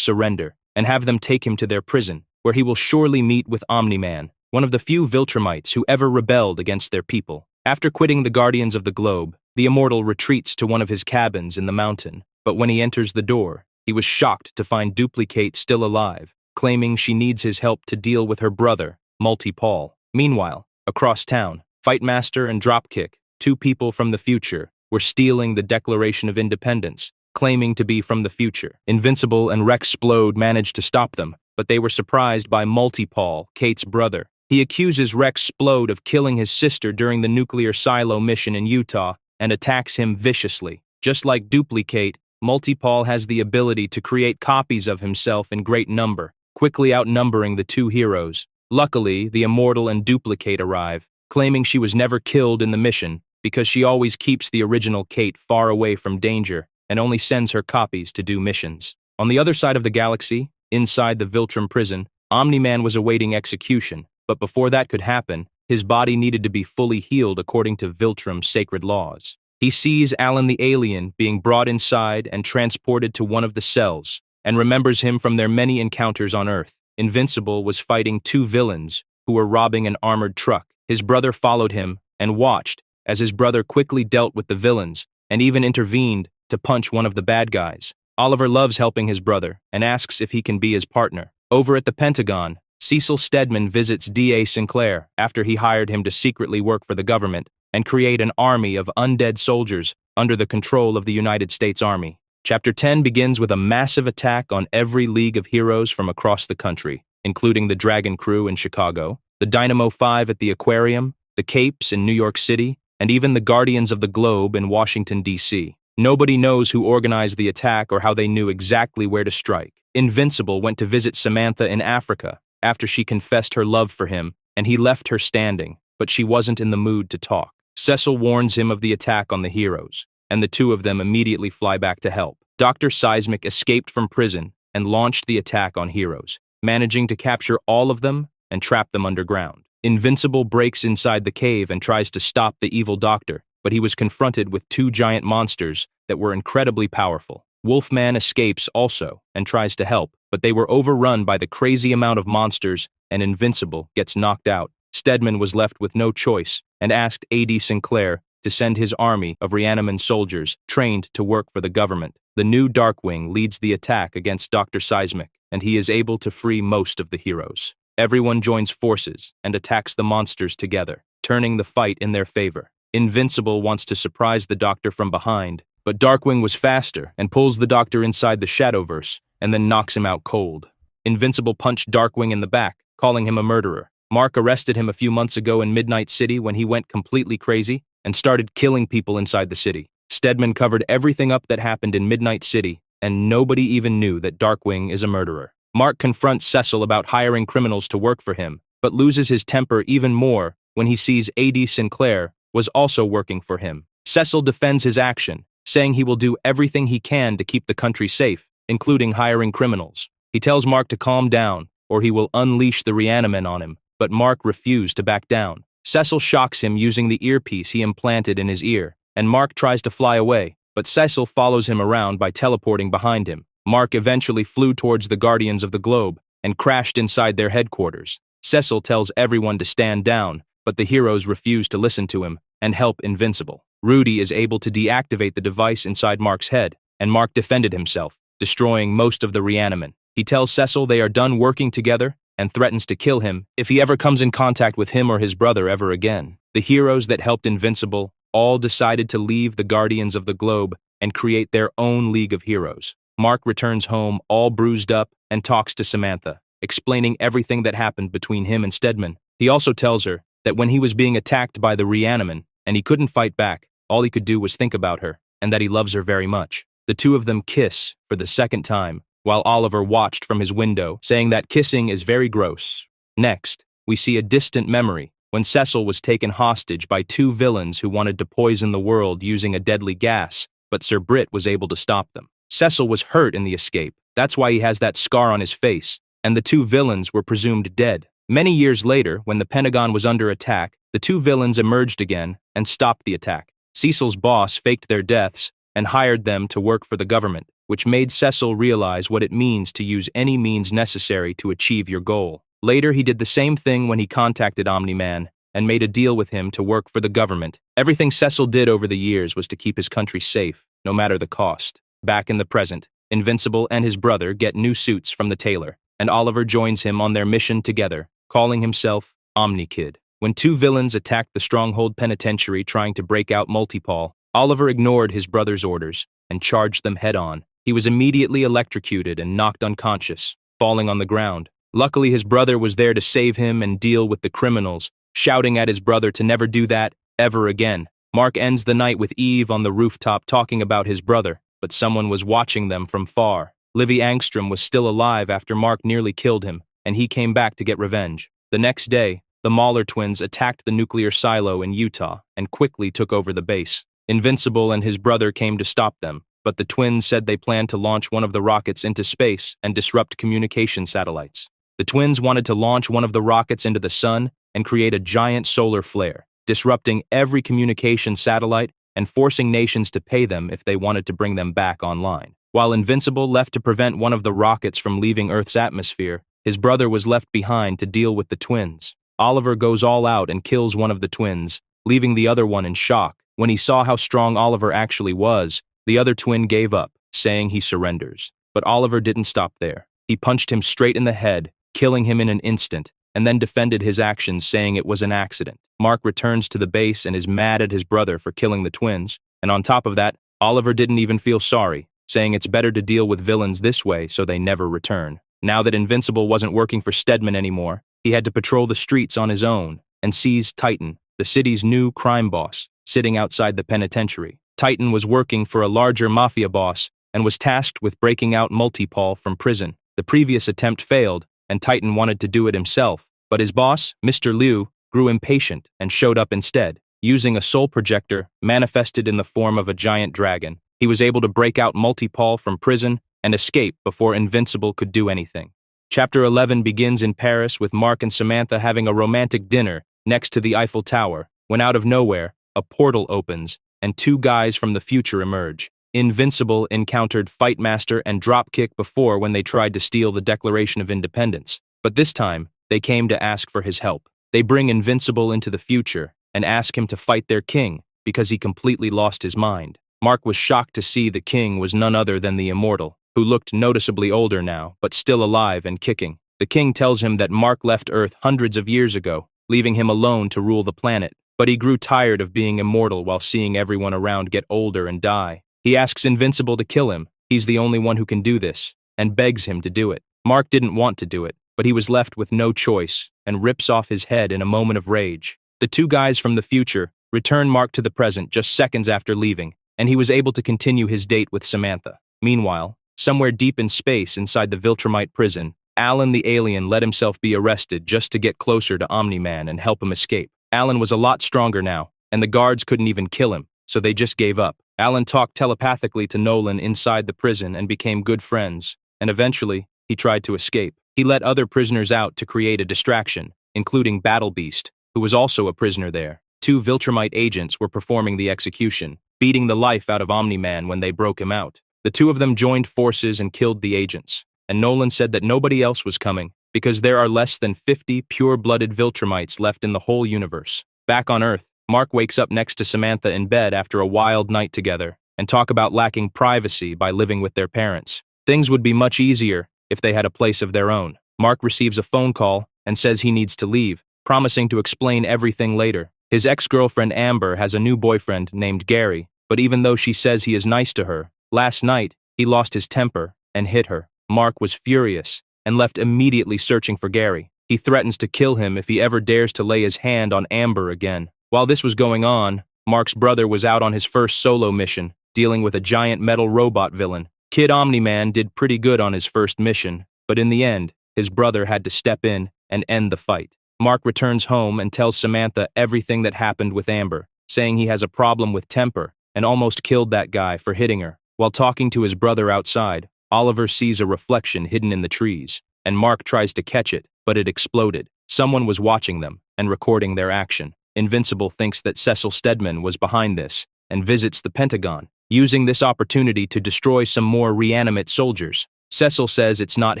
surrender and have them take him to their prison, where he will surely meet with Omni-Man, one of the few Viltrumites who ever rebelled against their people. After quitting the Guardians of the Globe, the Immortal retreats to one of his cabins in the mountain, but when he enters the door, he was shocked to find Duplicate still alive, claiming she needs his help to deal with her brother, Multi-Paul. Meanwhile, across town, Fightmaster and Dropkick, two people from the future, were stealing the Declaration of Independence, claiming to be from the future. Invincible and Rexplode managed to stop them, but they were surprised by Multi-Paul, Kate's brother. He accuses Rexplode of killing his sister during the nuclear silo mission in Utah and attacks him viciously. Just like Duplicate, Multi-Paul has the ability to create copies of himself in great number, quickly outnumbering the two heroes. Luckily, the Immortal and Duplicate arrive, claiming she was never killed in the mission because she always keeps the original Kate far away from danger and only sends her copies to do missions. On the other side of the galaxy, inside the Viltrume prison, Omni-Man was awaiting execution, but before that could happen, his body needed to be fully healed according to Viltrume's sacred laws. He sees Alan the alien being brought inside and transported to one of the cells, and remembers him from their many encounters on Earth. Invincible was fighting two villains who were robbing an armored truck. His brother followed him and watched as his brother quickly dealt with the villains and even intervened to punch one of the bad guys. Oliver loves helping his brother and asks if he can be his partner. Over at the Pentagon, Cecil Stedman visits D.A. Sinclair after he hired him to secretly work for the government and create an army of undead soldiers under the control of the United States Army. Chapter 10 begins with a massive attack on every League of Heroes from across the country, including the Dragon Crew in Chicago, the Dynamo 5 at the Aquarium, the Capes in New York City, and even the Guardians of the Globe in Washington, D.C. Nobody knows who organized the attack or how they knew exactly where to strike. Invincible went to visit Samantha in Africa after she confessed her love for him, and he left her standing, but she wasn't in the mood to talk. Cecil warns him of the attack on the heroes, and the two of them immediately fly back to help. Dr. Seismic escaped from prison and launched the attack on heroes, managing to capture all of them and trap them underground. Invincible breaks inside the cave and tries to stop the evil doctor, but he was confronted with two giant monsters that were incredibly powerful. Wolfman escapes also and tries to help, but they were overrun by the crazy amount of monsters, and Invincible gets knocked out. Stedman was left with no choice and asked A.D. Sinclair to send his army of Reaniman soldiers trained to work for the government. The new Darkwing leads the attack against Dr. Seismic, and he is able to free most of the heroes. Everyone joins forces and attacks the monsters together, turning the fight in their favor. Invincible wants to surprise the Doctor from behind, but Darkwing was faster and pulls the Doctor inside the Shadowverse and then knocks him out cold. Invincible punched Darkwing in the back, calling him a murderer. Mark arrested him a few months ago in Midnight City when he went completely crazy and started killing people inside the city. Stedman covered everything up that happened in Midnight City, and nobody even knew that Darkwing is a murderer. Mark confronts Cecil about hiring criminals to work for him, but loses his temper even more when he sees A.D. Sinclair was also working for him. Cecil defends his action, saying he will do everything he can to keep the country safe, including hiring criminals. He tells Mark to calm down, or he will unleash the Reaniman on him, but Mark refused to back down. Cecil shocks him using the earpiece he implanted in his ear, and Mark tries to fly away, but Cecil follows him around by teleporting behind him. Mark eventually flew towards the Guardians of the Globe and crashed inside their headquarters. Cecil tells everyone to stand down, but the heroes refuse to listen to him and help Invincible. Rudy is able to deactivate the device inside Mark's head, and Mark defended himself, destroying most of the Reaniman. He tells Cecil they are done working together and threatens to kill him if he ever comes in contact with him or his brother ever again. The heroes that helped Invincible all decided to leave the Guardians of the Globe and create their own League of Heroes. Mark returns home all bruised up and talks to Samantha, explaining everything that happened between him and Stedman. He also tells her that when he was being attacked by the Reaniman and he couldn't fight back, all he could do was think about her and that he loves her very much. The two of them kiss for the second time, while Oliver watched from his window, saying that kissing is very gross. Next, we see a distant memory when Cecil was taken hostage by two villains who wanted to poison the world using a deadly gas, but Sir Britt was able to stop them. Cecil was hurt in the escape, That's why he has that scar on his face, and the two villains were presumed dead. Many years later, when the Pentagon was under attack, the two villains emerged again and stopped the attack. Cecil's boss faked their deaths and hired them to work for the government, which made Cecil realize what it means to use any means necessary to achieve your goal. Later, he did the same thing when he contacted Omni-Man and made a deal with him to work for the government. Everything Cecil did over the years was to keep his country safe, no matter the cost. Back in the present, Invincible and his brother get new suits from the tailor, and Oliver joins him on their mission together, calling himself Omni-Kid. When two villains attacked the Stronghold Penitentiary trying to break out Multipol, Oliver ignored his brother's orders and charged them head-on. He was immediately electrocuted and knocked unconscious, falling on the ground. Luckily, his brother was there to save him and deal with the criminals, shouting at his brother to never do that ever again. Mark ends the night with Eve on the rooftop talking about his brother, but someone was watching them from far. Livy Angstrom was still alive after Mark nearly killed him, and he came back to get revenge. The next day, the Mahler twins attacked the nuclear silo in Utah and quickly took over the base. Invincible and his brother came to stop them, but the twins said they planned to launch one of the rockets into space and disrupt communication satellites. The twins wanted to launch one of the rockets into the sun and create a giant solar flare, disrupting every communication satellite and forcing nations to pay them if they wanted to bring them back online. While Invincible left to prevent one of the rockets from leaving Earth's atmosphere, his brother was left behind to deal with the twins. Oliver goes all out and kills one of the twins, leaving the other one in shock. When he saw how strong Oliver actually was, the other twin gave up, saying he surrenders. But Oliver didn't stop there. He punched him straight in the head, killing him in an instant, and then defended his actions, saying it was an accident. Mark returns to the base and is mad at his brother for killing the twins, and on top of that, Oliver didn't even feel sorry, saying it's better to deal with villains this way so they never return. Now that Invincible wasn't working for Stedman anymore, he had to patrol the streets on his own and seize Titan, the city's new crime boss, sitting outside the penitentiary. Titan was working for a larger mafia boss and was tasked with breaking out Multipol from prison. The previous attempt failed, and Titan wanted to do it himself, but his boss, Mr. Liu, grew impatient and showed up instead. Using a soul projector manifested in the form of a giant dragon, he was able to break out Multipol from prison and escape before Invincible could do anything. Chapter 11 begins in Paris with Mark and Samantha having a romantic dinner next to the Eiffel Tower, when out of nowhere, a portal opens, and two guys from the future emerge. Invincible encountered Fightmaster and Dropkick before when they tried to steal the Declaration of Independence, but this time, they came to ask for his help. They bring Invincible into the future and ask him to fight their king because he completely lost his mind. Mark was shocked to see the king was none other than the Immortal, who looked noticeably older now, but still alive and kicking. The king tells him that Mark left Earth hundreds of years ago, leaving him alone to rule the planet, but he grew tired of being immortal while seeing everyone around get older and die. He asks Invincible to kill him, he's the only one who can do this, and begs him to do it. Mark didn't want to do it, but he was left with no choice, and rips off his head in a moment of rage. The two guys from the future return Mark to the present just seconds after leaving, and he was able to continue his date with Samantha. Meanwhile, somewhere deep in space inside the Viltrumite prison, Alan the alien let himself be arrested just to get closer to Omni-Man and help him escape. Alan was a lot stronger now, and the guards couldn't even kill him, so they just gave up. Alan talked telepathically to Nolan inside the prison and became good friends, and eventually, he tried to escape. He let other prisoners out to create a distraction, including Battle Beast, who was also a prisoner there. Two Viltrumite agents were performing the execution, beating the life out of Omni-Man when they broke him out. The two of them joined forces and killed the agents, and Nolan said that nobody else was coming, because there are less than 50 pure-blooded Viltrumites left in the whole universe. Back on Earth, Mark wakes up next to Samantha in bed after a wild night together, and talk about lacking privacy by living with their parents. Things would be much easier if they had a place of their own. Mark receives a phone call and says he needs to leave, promising to explain everything later. His ex-girlfriend Amber has a new boyfriend named Gary, but even though she says he is nice to her, last night he lost his temper and hit her. Mark was furious and left immediately searching for Gary. He threatens to kill him if he ever dares to lay his hand on Amber again. While this was going on, Mark's brother was out on his first solo mission, dealing with a giant metal robot villain. Kid Omni-Man did pretty good on his first mission, but in the end, his brother had to step in and end the fight. Mark returns home and tells Samantha everything that happened with Amber, saying he has a problem with temper and almost killed that guy for hitting her. While talking to his brother outside, Oliver sees a reflection hidden in the trees, and Mark tries to catch it, but it exploded. Someone was watching them and recording their action. Invincible thinks that Cecil Stedman was behind this and visits the Pentagon, using this opportunity to destroy some more reanimate soldiers. Cecil says it's not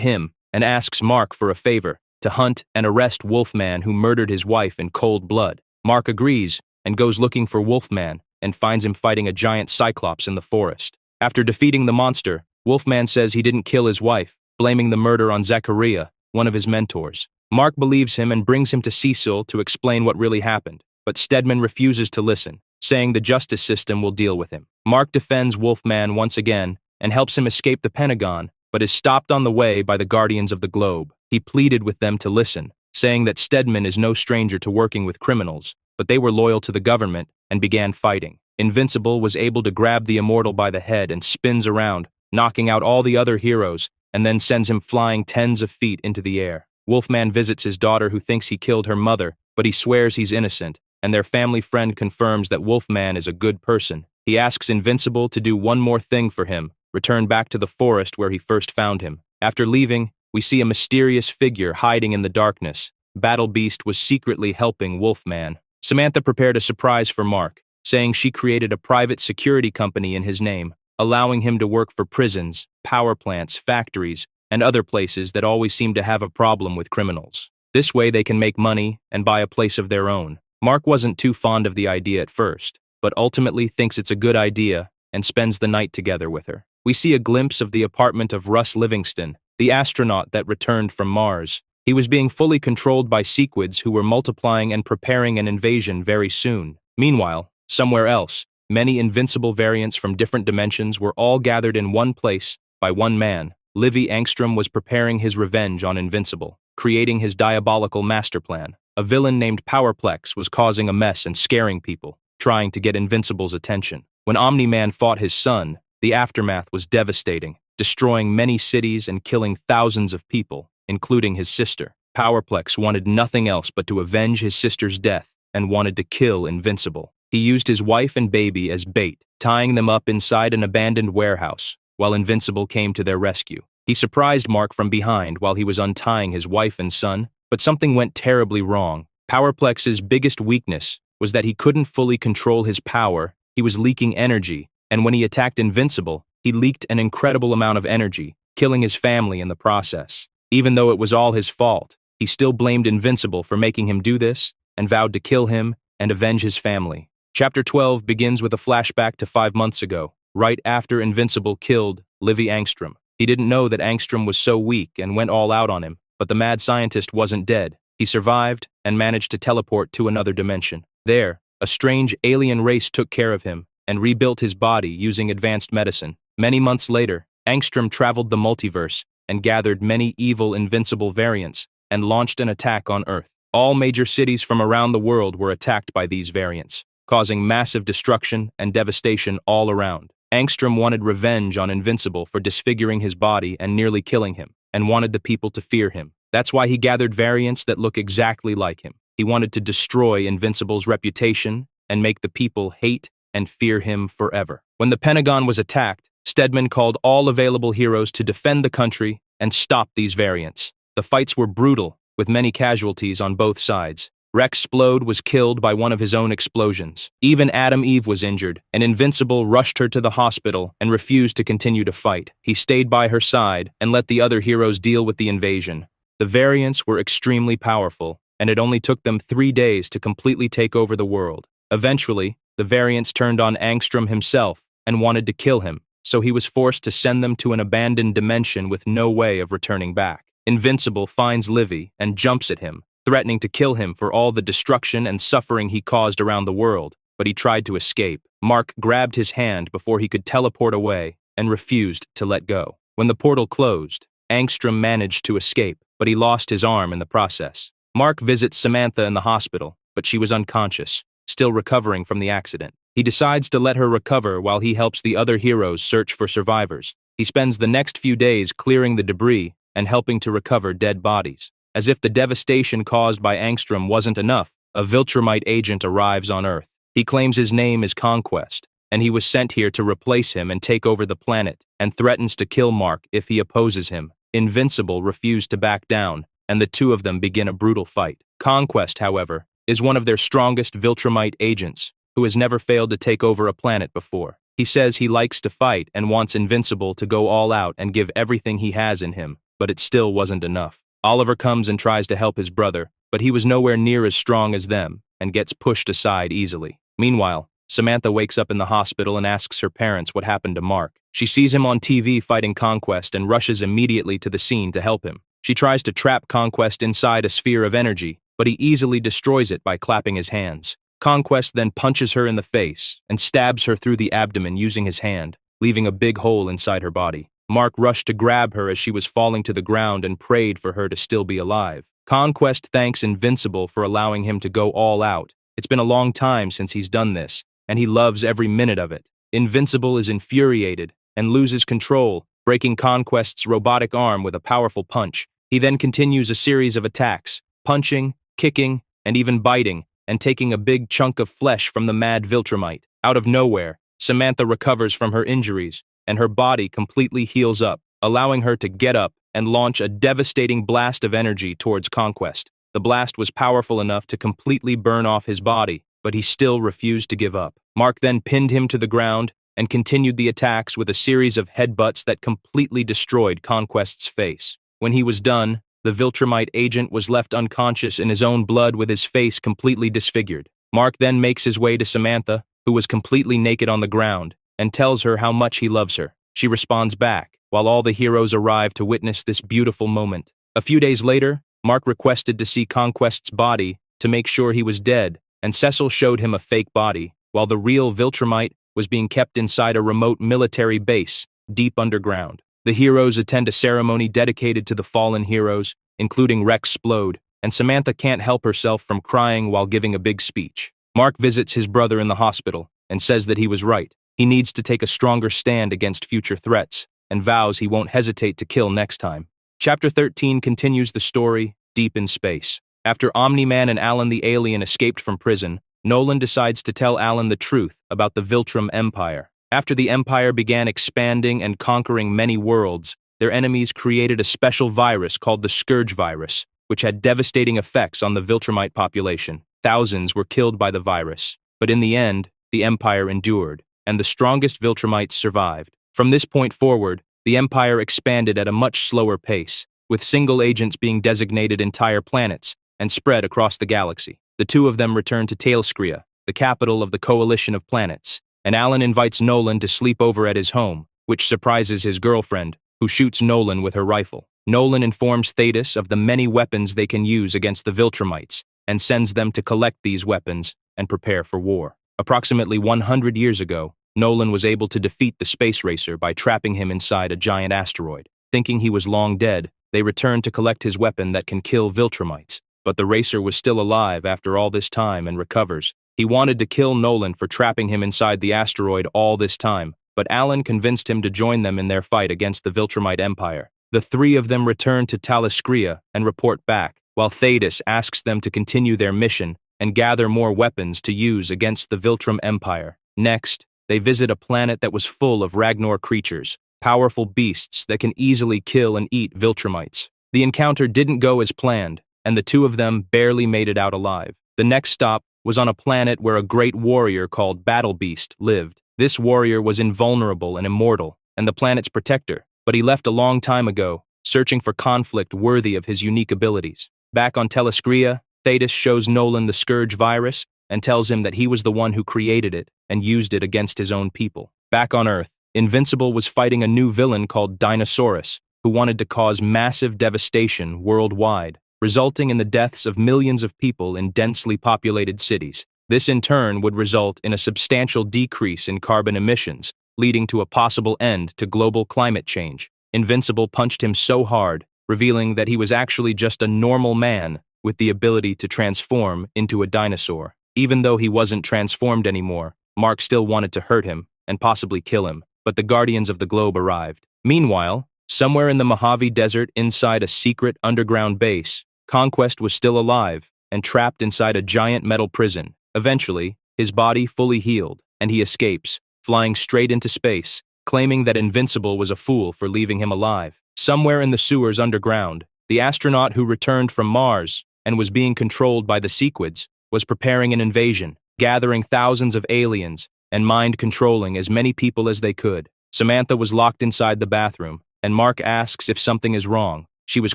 him and asks Mark for a favor, to hunt and arrest Wolfman who murdered his wife in cold blood. Mark agrees and goes looking for Wolfman and finds him fighting a giant cyclops in the forest. After defeating the monster, Wolfman says he didn't kill his wife, blaming the murder on Zachariah, one of his mentors. Mark believes him and brings him to Cecil to explain what really happened, but Stedman refuses to listen, saying the justice system will deal with him. Mark defends Wolfman once again and helps him escape the Pentagon, but is stopped on the way by the Guardians of the Globe. He pleaded with them to listen, saying that Stedman is no stranger to working with criminals, but they were loyal to the government and began fighting. Invincible was able to grab the Immortal by the head and spins around, knocking out all the other heroes, and then sends him flying tens of feet into the air. Wolfman visits his daughter who thinks he killed her mother, but he swears he's innocent, and their family friend confirms that Wolfman is a good person. He asks Invincible to do one more thing for him, return back to the forest where he first found him. After leaving, we see a mysterious figure hiding in the darkness. Battle Beast was secretly helping Wolfman. Samantha prepared a surprise for Mark, saying she created a private security company in his name, allowing him to work for prisons, power plants, factories, and other places that always seem to have a problem with criminals. This way they can make money and buy a place of their own. Mark wasn't too fond of the idea at first, but ultimately thinks it's a good idea and spends the night together with her. We see a glimpse of the apartment of Russ Livingston, the astronaut that returned from Mars. He was being fully controlled by sequids who were multiplying and preparing an invasion very soon. Meanwhile, somewhere else, many Invincible variants from different dimensions were all gathered in one place by one man. Livy Angstrom was preparing his revenge on Invincible, creating his diabolical master plan. A villain named Powerplex was causing a mess and scaring people, trying to get Invincible's attention. When Omni-Man fought his son, the aftermath was devastating, destroying many cities and killing thousands of people, including his sister. Powerplex wanted nothing else but to avenge his sister's death and wanted to kill Invincible. He used his wife and baby as bait, tying them up inside an abandoned warehouse, while Invincible came to their rescue. He surprised Mark from behind while he was untying his wife and son, but something went terribly wrong. Powerplex's biggest weakness was that he couldn't fully control his power. He was leaking energy, and when he attacked Invincible, he leaked an incredible amount of energy, killing his family in the process. Even though it was all his fault, he still blamed Invincible for making him do this and vowed to kill him and avenge his family. Chapter 12 begins with a flashback to 5 months ago, right after Invincible killed Livy Angstrom. He didn't know that Angstrom was so weak and went all out on him, but the mad scientist wasn't dead. He survived and managed to teleport to another dimension. There, a strange alien race took care of him and rebuilt his body using advanced medicine. Many months later, Angstrom traveled the multiverse and gathered many evil Invincible variants and launched an attack on Earth. All major cities from around the world were attacked by these variants, causing massive destruction and devastation all around. Angstrom wanted revenge on Invincible for disfiguring his body and nearly killing him, and wanted the people to fear him. That's why he gathered variants that look exactly like him. He wanted to destroy Invincible's reputation and make the people hate and fear him forever. When the Pentagon was attacked, Stedman called all available heroes to defend the country and stop these variants. The fights were brutal, with many casualties on both sides. Rex Splode was killed by one of his own explosions. Even Adam Eve was injured, and Invincible rushed her to the hospital and refused to continue to fight. He stayed by her side and let the other heroes deal with the invasion. The variants were extremely powerful, and it only took them 3 days to completely take over the world. Eventually, the variants turned on Angstrom himself and wanted to kill him, so he was forced to send them to an abandoned dimension with no way of returning back. Invincible finds Livy and jumps at him, threatening to kill him for all the destruction and suffering he caused around the world, but he tried to escape. Mark grabbed his hand before he could teleport away and refused to let go. When the portal closed, Angstrom managed to escape, but he lost his arm in the process. Mark visits Samantha in the hospital, but she was unconscious, still recovering from the accident. He decides to let her recover while he helps the other heroes search for survivors. He spends the next few days clearing the debris and helping to recover dead bodies. As if the devastation caused by Angstrom wasn't enough, a Viltrumite agent arrives on Earth. He claims his name is Conquest and he was sent here to replace him and take over the planet, and threatens to kill Mark if he opposes him. Invincible refused to back down, and the two of them begin a brutal fight. Conquest, however, is one of their strongest Viltrumite agents, who has never failed to take over a planet before. He says he likes to fight and wants Invincible to go all out and give everything he has in him, but it still wasn't enough. Oliver comes and tries to help his brother, but he was nowhere near as strong as them, and gets pushed aside easily. Meanwhile, Samantha wakes up in the hospital and asks her parents what happened to Mark. She sees him on TV fighting Conquest and rushes immediately to the scene to help him. She tries to trap Conquest inside a sphere of energy, but he easily destroys it by clapping his hands. Conquest then punches her in the face and stabs her through the abdomen using his hand, leaving a big hole inside her body. Mark rushed to grab her as she was falling to the ground and prayed for her to still be alive. Conquest thanks Invincible for allowing him to go all out. It's been a long time since he's done this, and he loves every minute of it. Invincible is infuriated and loses control, breaking Conquest's robotic arm with a powerful punch. He then continues a series of attacks, punching, kicking, and even biting, and taking a big chunk of flesh from the mad Viltrumite. Out of nowhere, Samantha recovers from her injuries, and her body completely heals up, allowing her to get up and launch a devastating blast of energy towards Conquest. The blast was powerful enough to completely burn off his body, but he still refused to give up. Mark then pinned him to the ground and continued the attacks with a series of headbutts that completely destroyed Conquest's face. When he was done, the Viltrumite agent was left unconscious in his own blood with his face completely disfigured. Mark then makes his way to Samantha, who was completely naked on the ground, and tells her how much he loves her. She responds back, while all the heroes arrive to witness this beautiful moment. A few days later, Mark requested to see Conquest's body to make sure he was dead, and Cecil showed him a fake body, while the real Viltrumite was being kept inside a remote military base, deep underground. The heroes attend a ceremony dedicated to the fallen heroes, including Rex Splode, and Samantha can't help herself from crying while giving a big speech. Mark visits his brother in the hospital and says that he was right. He needs to take a stronger stand against future threats, and vows he won't hesitate to kill next time. Chapter 13 continues the story, Deep in Space. After Omni-Man and Alan the alien escaped from prison, Nolan decides to tell Alan the truth about the Viltrume Empire. After the Empire began expanding and conquering many worlds, their enemies created a special virus called the Scourge virus, which had devastating effects on the Viltrumite population. Thousands were killed by the virus, but in the end, the Empire endured, and the strongest Viltrumites survived. From this point forward, the Empire expanded at a much slower pace, with single agents being designated entire planets and spread across the galaxy. The two of them return to Talescria, the capital of the coalition of planets, and Alan invites Nolan to sleep over at his home, which surprises his girlfriend, who shoots Nolan with her rifle. Nolan informs Thetis of the many weapons they can use against the Viltrumites, and sends them to collect these weapons and prepare for war. Approximately 100 years ago, Nolan was able to defeat the space racer by trapping him inside a giant asteroid. Thinking he was long dead, they returned to collect his weapon that can kill Viltrumites. But the racer was still alive after all this time and recovers. He wanted to kill Nolan for trapping him inside the asteroid all this time, but Alan convinced him to join them in their fight against the Viltrumite Empire. The three of them return to Talescria and report back, while Thetis asks them to continue their mission and gather more weapons to use against the Viltrume Empire. Next, they visit a planet that was full of Ragnar creatures, powerful beasts that can easily kill and eat Viltrumites. The encounter didn't go as planned, and the two of them barely made it out alive. The next stop was on a planet where a great warrior called Battle Beast lived. This warrior was invulnerable and immortal, and the planet's protector, but he left a long time ago, searching for conflict worthy of his unique abilities. Back on Talescria, Thetis shows Nolan the Scourge virus and tells him that he was the one who created it and used it against his own people. Back on Earth, Invincible was fighting a new villain called Dinosaurus, who wanted to cause massive devastation worldwide, resulting in the deaths of millions of people in densely populated cities. This in turn would result in a substantial decrease in carbon emissions, leading to a possible end to global climate change. Invincible punched him so hard, revealing that he was actually just a normal man with the ability to transform into a dinosaur. Even though he wasn't transformed anymore, Mark still wanted to hurt him and possibly kill him, but the Guardians of the Globe arrived. Meanwhile, somewhere in the Mojave Desert inside a secret underground base, Conquest was still alive and trapped inside a giant metal prison. Eventually, his body fully healed, and he escapes, flying straight into space, claiming that Invincible was a fool for leaving him alive. Somewhere in the sewers underground, the astronaut who returned from Mars and was being controlled by the Sequids was preparing an invasion, gathering thousands of aliens and mind-controlling as many people as they could. Samantha was locked inside the bathroom, and Mark asks if something is wrong. She was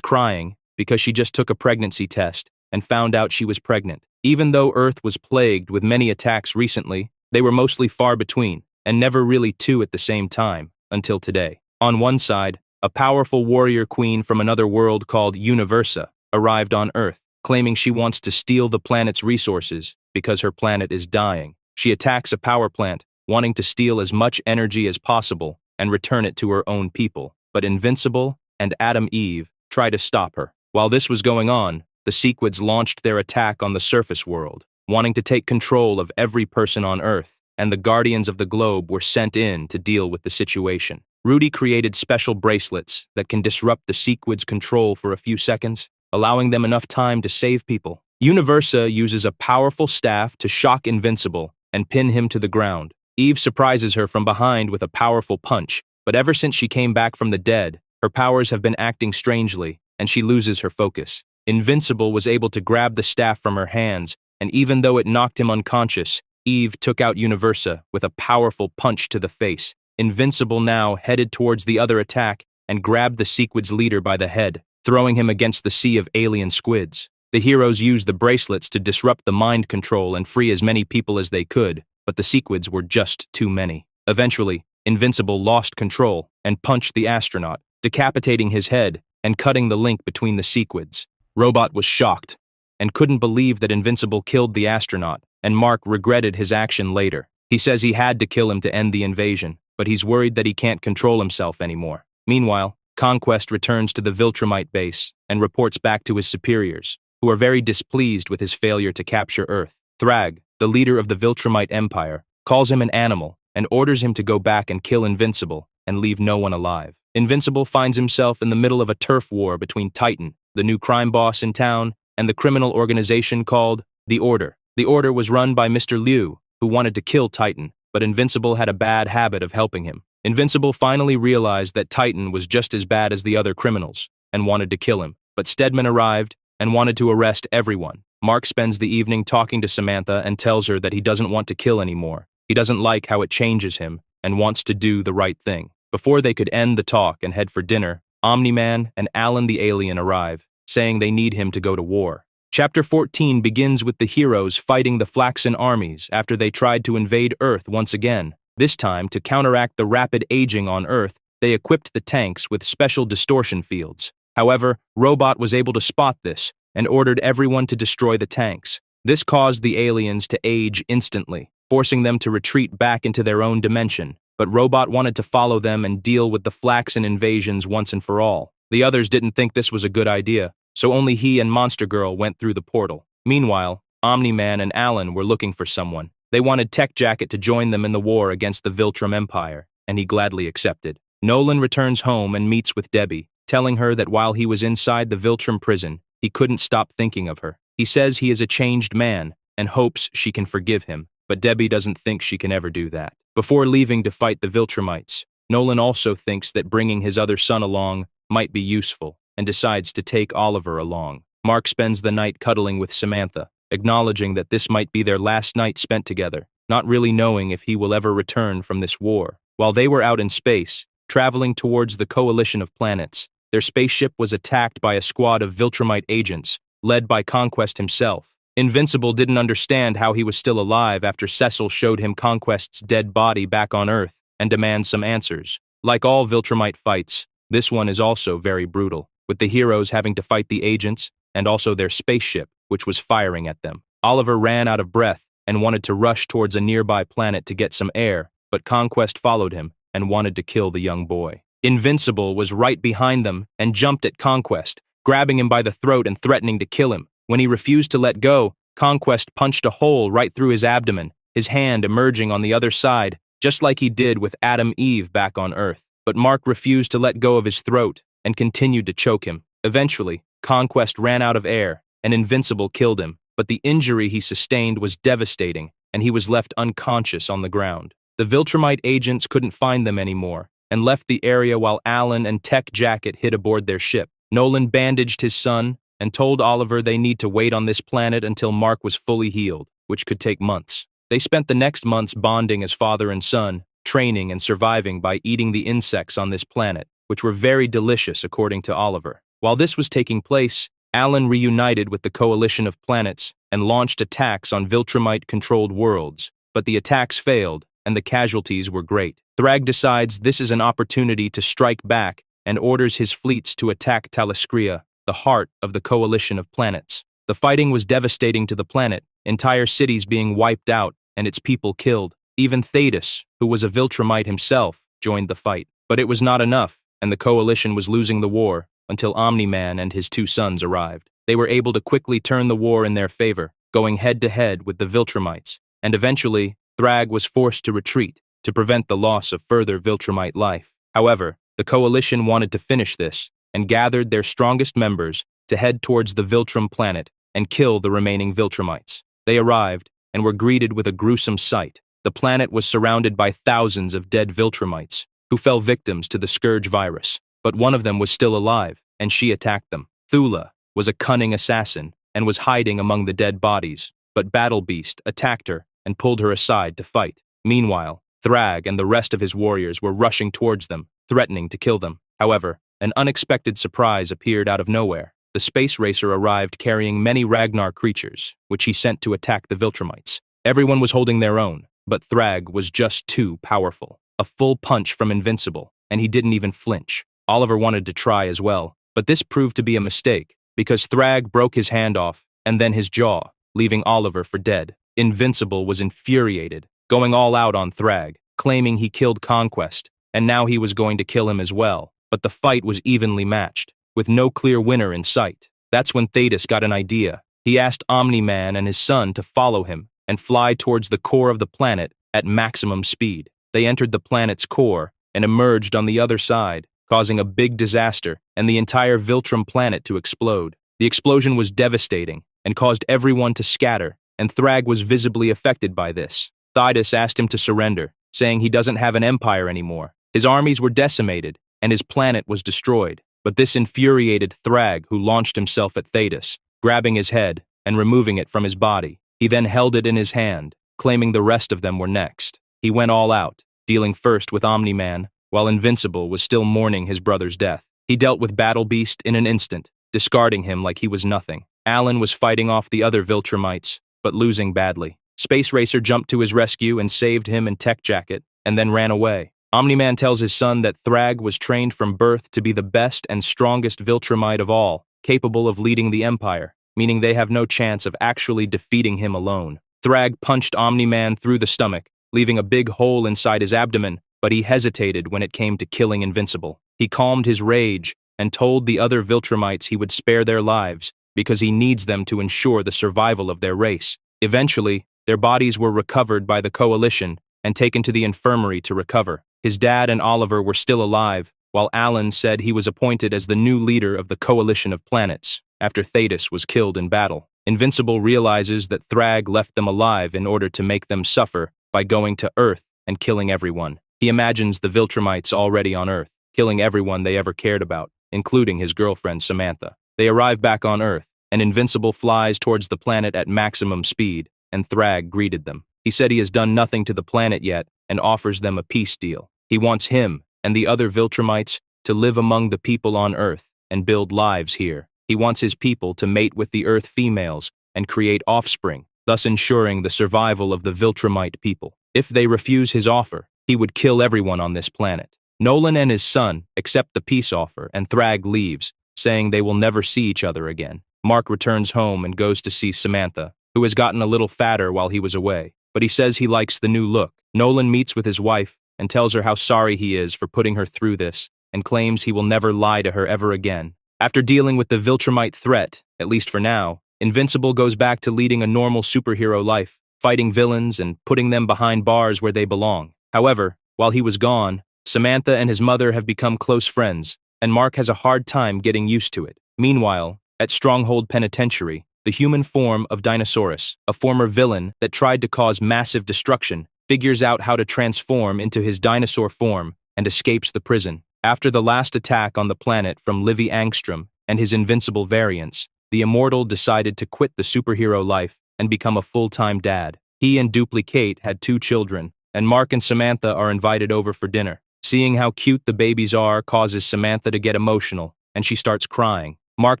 crying because she just took a pregnancy test and found out she was pregnant. Even though Earth was plagued with many attacks recently, they were mostly far between, and never really two at the same time, until today. On one side, a powerful warrior queen from another world called Universa arrived on Earth, claiming she wants to steal the planet's resources because her planet is dying. She attacks a power plant, wanting to steal as much energy as possible and return it to her own people. But Invincible and Adam Eve try to stop her. While this was going on, the Sequids launched their attack on the surface world, wanting to take control of every person on Earth, and the Guardians of the Globe were sent in to deal with the situation. Rudy created special bracelets that can disrupt the Sequids' control for a few seconds, allowing them enough time to save people. Universa uses a powerful staff to shock Invincible and pin him to the ground. Eve surprises her from behind with a powerful punch, but ever since she came back from the dead, her powers have been acting strangely, and she loses her focus. Invincible was able to grab the staff from her hands, and even though it knocked him unconscious, Eve took out Universa with a powerful punch to the face. Invincible now headed towards the other attack and grabbed the Sequids leader by the head, throwing him against the sea of alien squids. The heroes used the bracelets to disrupt the mind control and free as many people as they could, but the Sequids were just too many. Eventually, Invincible lost control and punched the astronaut, decapitating his head and cutting the link between the Sequids. Robot was shocked and couldn't believe that Invincible killed the astronaut, and Mark regretted his action later. He says he had to kill him to end the invasion, but he's worried that he can't control himself anymore. Meanwhile, Conquest returns to the Viltrumite base and reports back to his superiors, who are very displeased with his failure to capture Earth. Thrag, the leader of the Viltrumite Empire, calls him an animal and orders him to go back and kill Invincible and leave no one alive. Invincible finds himself in the middle of a turf war between Titan, the new crime boss in town, and the criminal organization called The Order. The Order was run by Mr. Liu, who wanted to kill Titan, but Invincible had a bad habit of helping him. Invincible finally realized that Titan was just as bad as the other criminals, and wanted to kill him. But Stedman arrived and wanted to arrest everyone. Mark spends the evening talking to Samantha and tells her that he doesn't want to kill anymore. He doesn't like how it changes him and wants to do the right thing. Before they could end the talk and head for dinner, Omni-Man and Alan the Alien arrive, saying they need him to go to war. Chapter 14 begins with the heroes fighting the Flaxen armies after they tried to invade Earth once again. This time, to counteract the rapid aging on Earth, they equipped the tanks with special distortion fields. However, Robot was able to spot this and ordered everyone to destroy the tanks. This caused the aliens to age instantly, forcing them to retreat back into their own dimension. But Robot wanted to follow them and deal with the Flaxen invasions once and for all. The others didn't think this was a good idea, so only he and Monster Girl went through the portal. Meanwhile, Omni-Man and Alan were looking for someone. They wanted Tech Jacket to join them in the war against the Viltrum Empire, and he gladly accepted. Nolan returns home and meets with Debbie, telling her that while he was inside the Viltrum prison, he couldn't stop thinking of her. He says he is a changed man and hopes she can forgive him, but Debbie doesn't think she can ever do that. Before leaving to fight the Viltrumites, Nolan also thinks that bringing his other son along might be useful, and decides to take Oliver along. Mark spends the night cuddling with Samantha, acknowledging that this might be their last night spent together, not really knowing if he will ever return from this war. While they were out in space, traveling towards the coalition of planets, their spaceship was attacked by a squad of Viltrumite agents, led by Conquest himself. Invincible didn't understand how he was still alive after Cecil showed him Conquest's dead body back on Earth and demands some answers. Like all Viltrumite fights, this one is also very brutal, with the heroes having to fight the agents and also their spaceship, which was firing at them. Oliver ran out of breath and wanted to rush towards a nearby planet to get some air, but Conquest followed him and wanted to kill the young boy. Invincible was right behind them and jumped at Conquest, grabbing him by the throat and threatening to kill him. When he refused to let go, Conquest punched a hole right through his abdomen, his hand emerging on the other side, just like he did with Adam Eve back on Earth. But Mark refused to let go of his throat and continued to choke him. Eventually, Conquest ran out of air, and Invincible killed him, but the injury he sustained was devastating, and he was left unconscious on the ground. The Viltrumite agents couldn't find them anymore and left the area while Alan and Tech Jacket hid aboard their ship. Nolan bandaged his son and told Oliver they need to wait on this planet until Mark was fully healed, which could take months. They spent the next months bonding as father and son, training and surviving by eating the insects on this planet, which were very delicious according to Oliver. While this was taking place, Alan reunited with the coalition of planets and launched attacks on Viltrumite-controlled worlds, but the attacks failed and the casualties were great. Thrag decides this is an opportunity to strike back and orders his fleets to attack Taliscria, the heart of the coalition of planets. The fighting was devastating to the planet, entire cities being wiped out and its people killed. Even Thetis, who was a Viltrumite himself, joined the fight. But it was not enough, and the coalition was losing the war until Omni-Man and his two sons arrived. They were able to quickly turn the war in their favor, going head-to-head with the Viltrumites, and eventually, Thrag was forced to retreat to prevent the loss of further Viltrumite life. However, the coalition wanted to finish this and gathered their strongest members to head towards the Viltrum planet and kill the remaining Viltrumites. They arrived and were greeted with a gruesome sight. The planet was surrounded by thousands of dead Viltrumites who fell victims to the Scourge virus, but one of them was still alive, and she attacked them. Thula was a cunning assassin and was hiding among the dead bodies, but Battle Beast attacked her and pulled her aside to fight. Meanwhile, Thrag and the rest of his warriors were rushing towards them, threatening to kill them. However, an unexpected surprise appeared out of nowhere. The space racer arrived carrying many Ragnar creatures, which he sent to attack the Viltrumites. Everyone was holding their own, but Thrag was just too powerful. A full punch from Invincible, and he didn't even flinch. Oliver wanted to try as well, but this proved to be a mistake, because Thrag broke his hand off, and then his jaw, leaving Oliver for dead. Invincible was infuriated, going all out on Thrag, claiming he killed Conquest, and now he was going to kill him as well. But the fight was evenly matched, with no clear winner in sight. That's when Thetis got an idea. He asked Omni-Man and his son to follow him and fly towards the core of the planet at maximum speed. They entered the planet's core and emerged on the other side, causing a big disaster and the entire Viltrum planet to explode. The explosion was devastating and caused everyone to scatter, and Thrag was visibly affected by this. Thetis asked him to surrender, saying he doesn't have an empire anymore. His armies were decimated, and his planet was destroyed. But this infuriated Thrag, who launched himself at Thetis, grabbing his head and removing it from his body. He then held it in his hand, claiming the rest of them were next. He went all out, dealing first with Omni-Man, while Invincible was still mourning his brother's death. He dealt with Battle Beast in an instant, discarding him like he was nothing. Alan was fighting off the other Viltrumites, but losing badly. Space Racer jumped to his rescue and saved him and Tech Jacket, and then ran away. Omni-Man tells his son that Thrag was trained from birth to be the best and strongest Viltrumite of all, capable of leading the Empire, meaning they have no chance of actually defeating him alone. Thrag punched Omni-Man through the stomach, leaving a big hole inside his abdomen, but he hesitated when it came to killing Invincible. He calmed his rage and told the other Viltrumites he would spare their lives because he needs them to ensure the survival of their race. Eventually, their bodies were recovered by the Coalition and taken to the infirmary to recover. His dad and Oliver were still alive, while Alan said he was appointed as the new leader of the Coalition of Planets after Thetis was killed in battle. Invincible realizes that Thrag left them alive in order to make them suffer by going to Earth and killing everyone. He imagines the Viltrumites already on Earth, killing everyone they ever cared about, including his girlfriend Samantha. They arrive back on Earth, and Invincible flies towards the planet at maximum speed, and Thrag greeted them. He said he has done nothing to the planet yet and offers them a peace deal. He wants him and the other Viltrumites to live among the people on Earth and build lives here. He wants his people to mate with the Earth females and create offspring, thus ensuring the survival of the Viltrumite people. If they refuse his offer, he would kill everyone on this planet. Nolan and his son accept the peace offer, and Thrag leaves, saying they will never see each other again. Mark returns home and goes to see Samantha, who has gotten a little fatter while he was away, but he says he likes the new look. Nolan meets with his wife and tells her how sorry he is for putting her through this, and claims he will never lie to her ever again. After dealing with the Viltrumite threat, at least for now, Invincible goes back to leading a normal superhero life, fighting villains and putting them behind bars where they belong. However, while he was gone, Samantha and his mother have become close friends, and Mark has a hard time getting used to it. Meanwhile, at Stronghold Penitentiary, the human form of Dinosaurus, a former villain that tried to cause massive destruction, figures out how to transform into his dinosaur form, and escapes the prison. After the last attack on the planet from Livy Angstrom and his invincible variants, the immortal decided to quit the superhero life and become a full-time dad. He and Duplicate had 2 children, and Mark and Samantha are invited over for dinner. Seeing how cute the babies are causes Samantha to get emotional, and she starts crying. Mark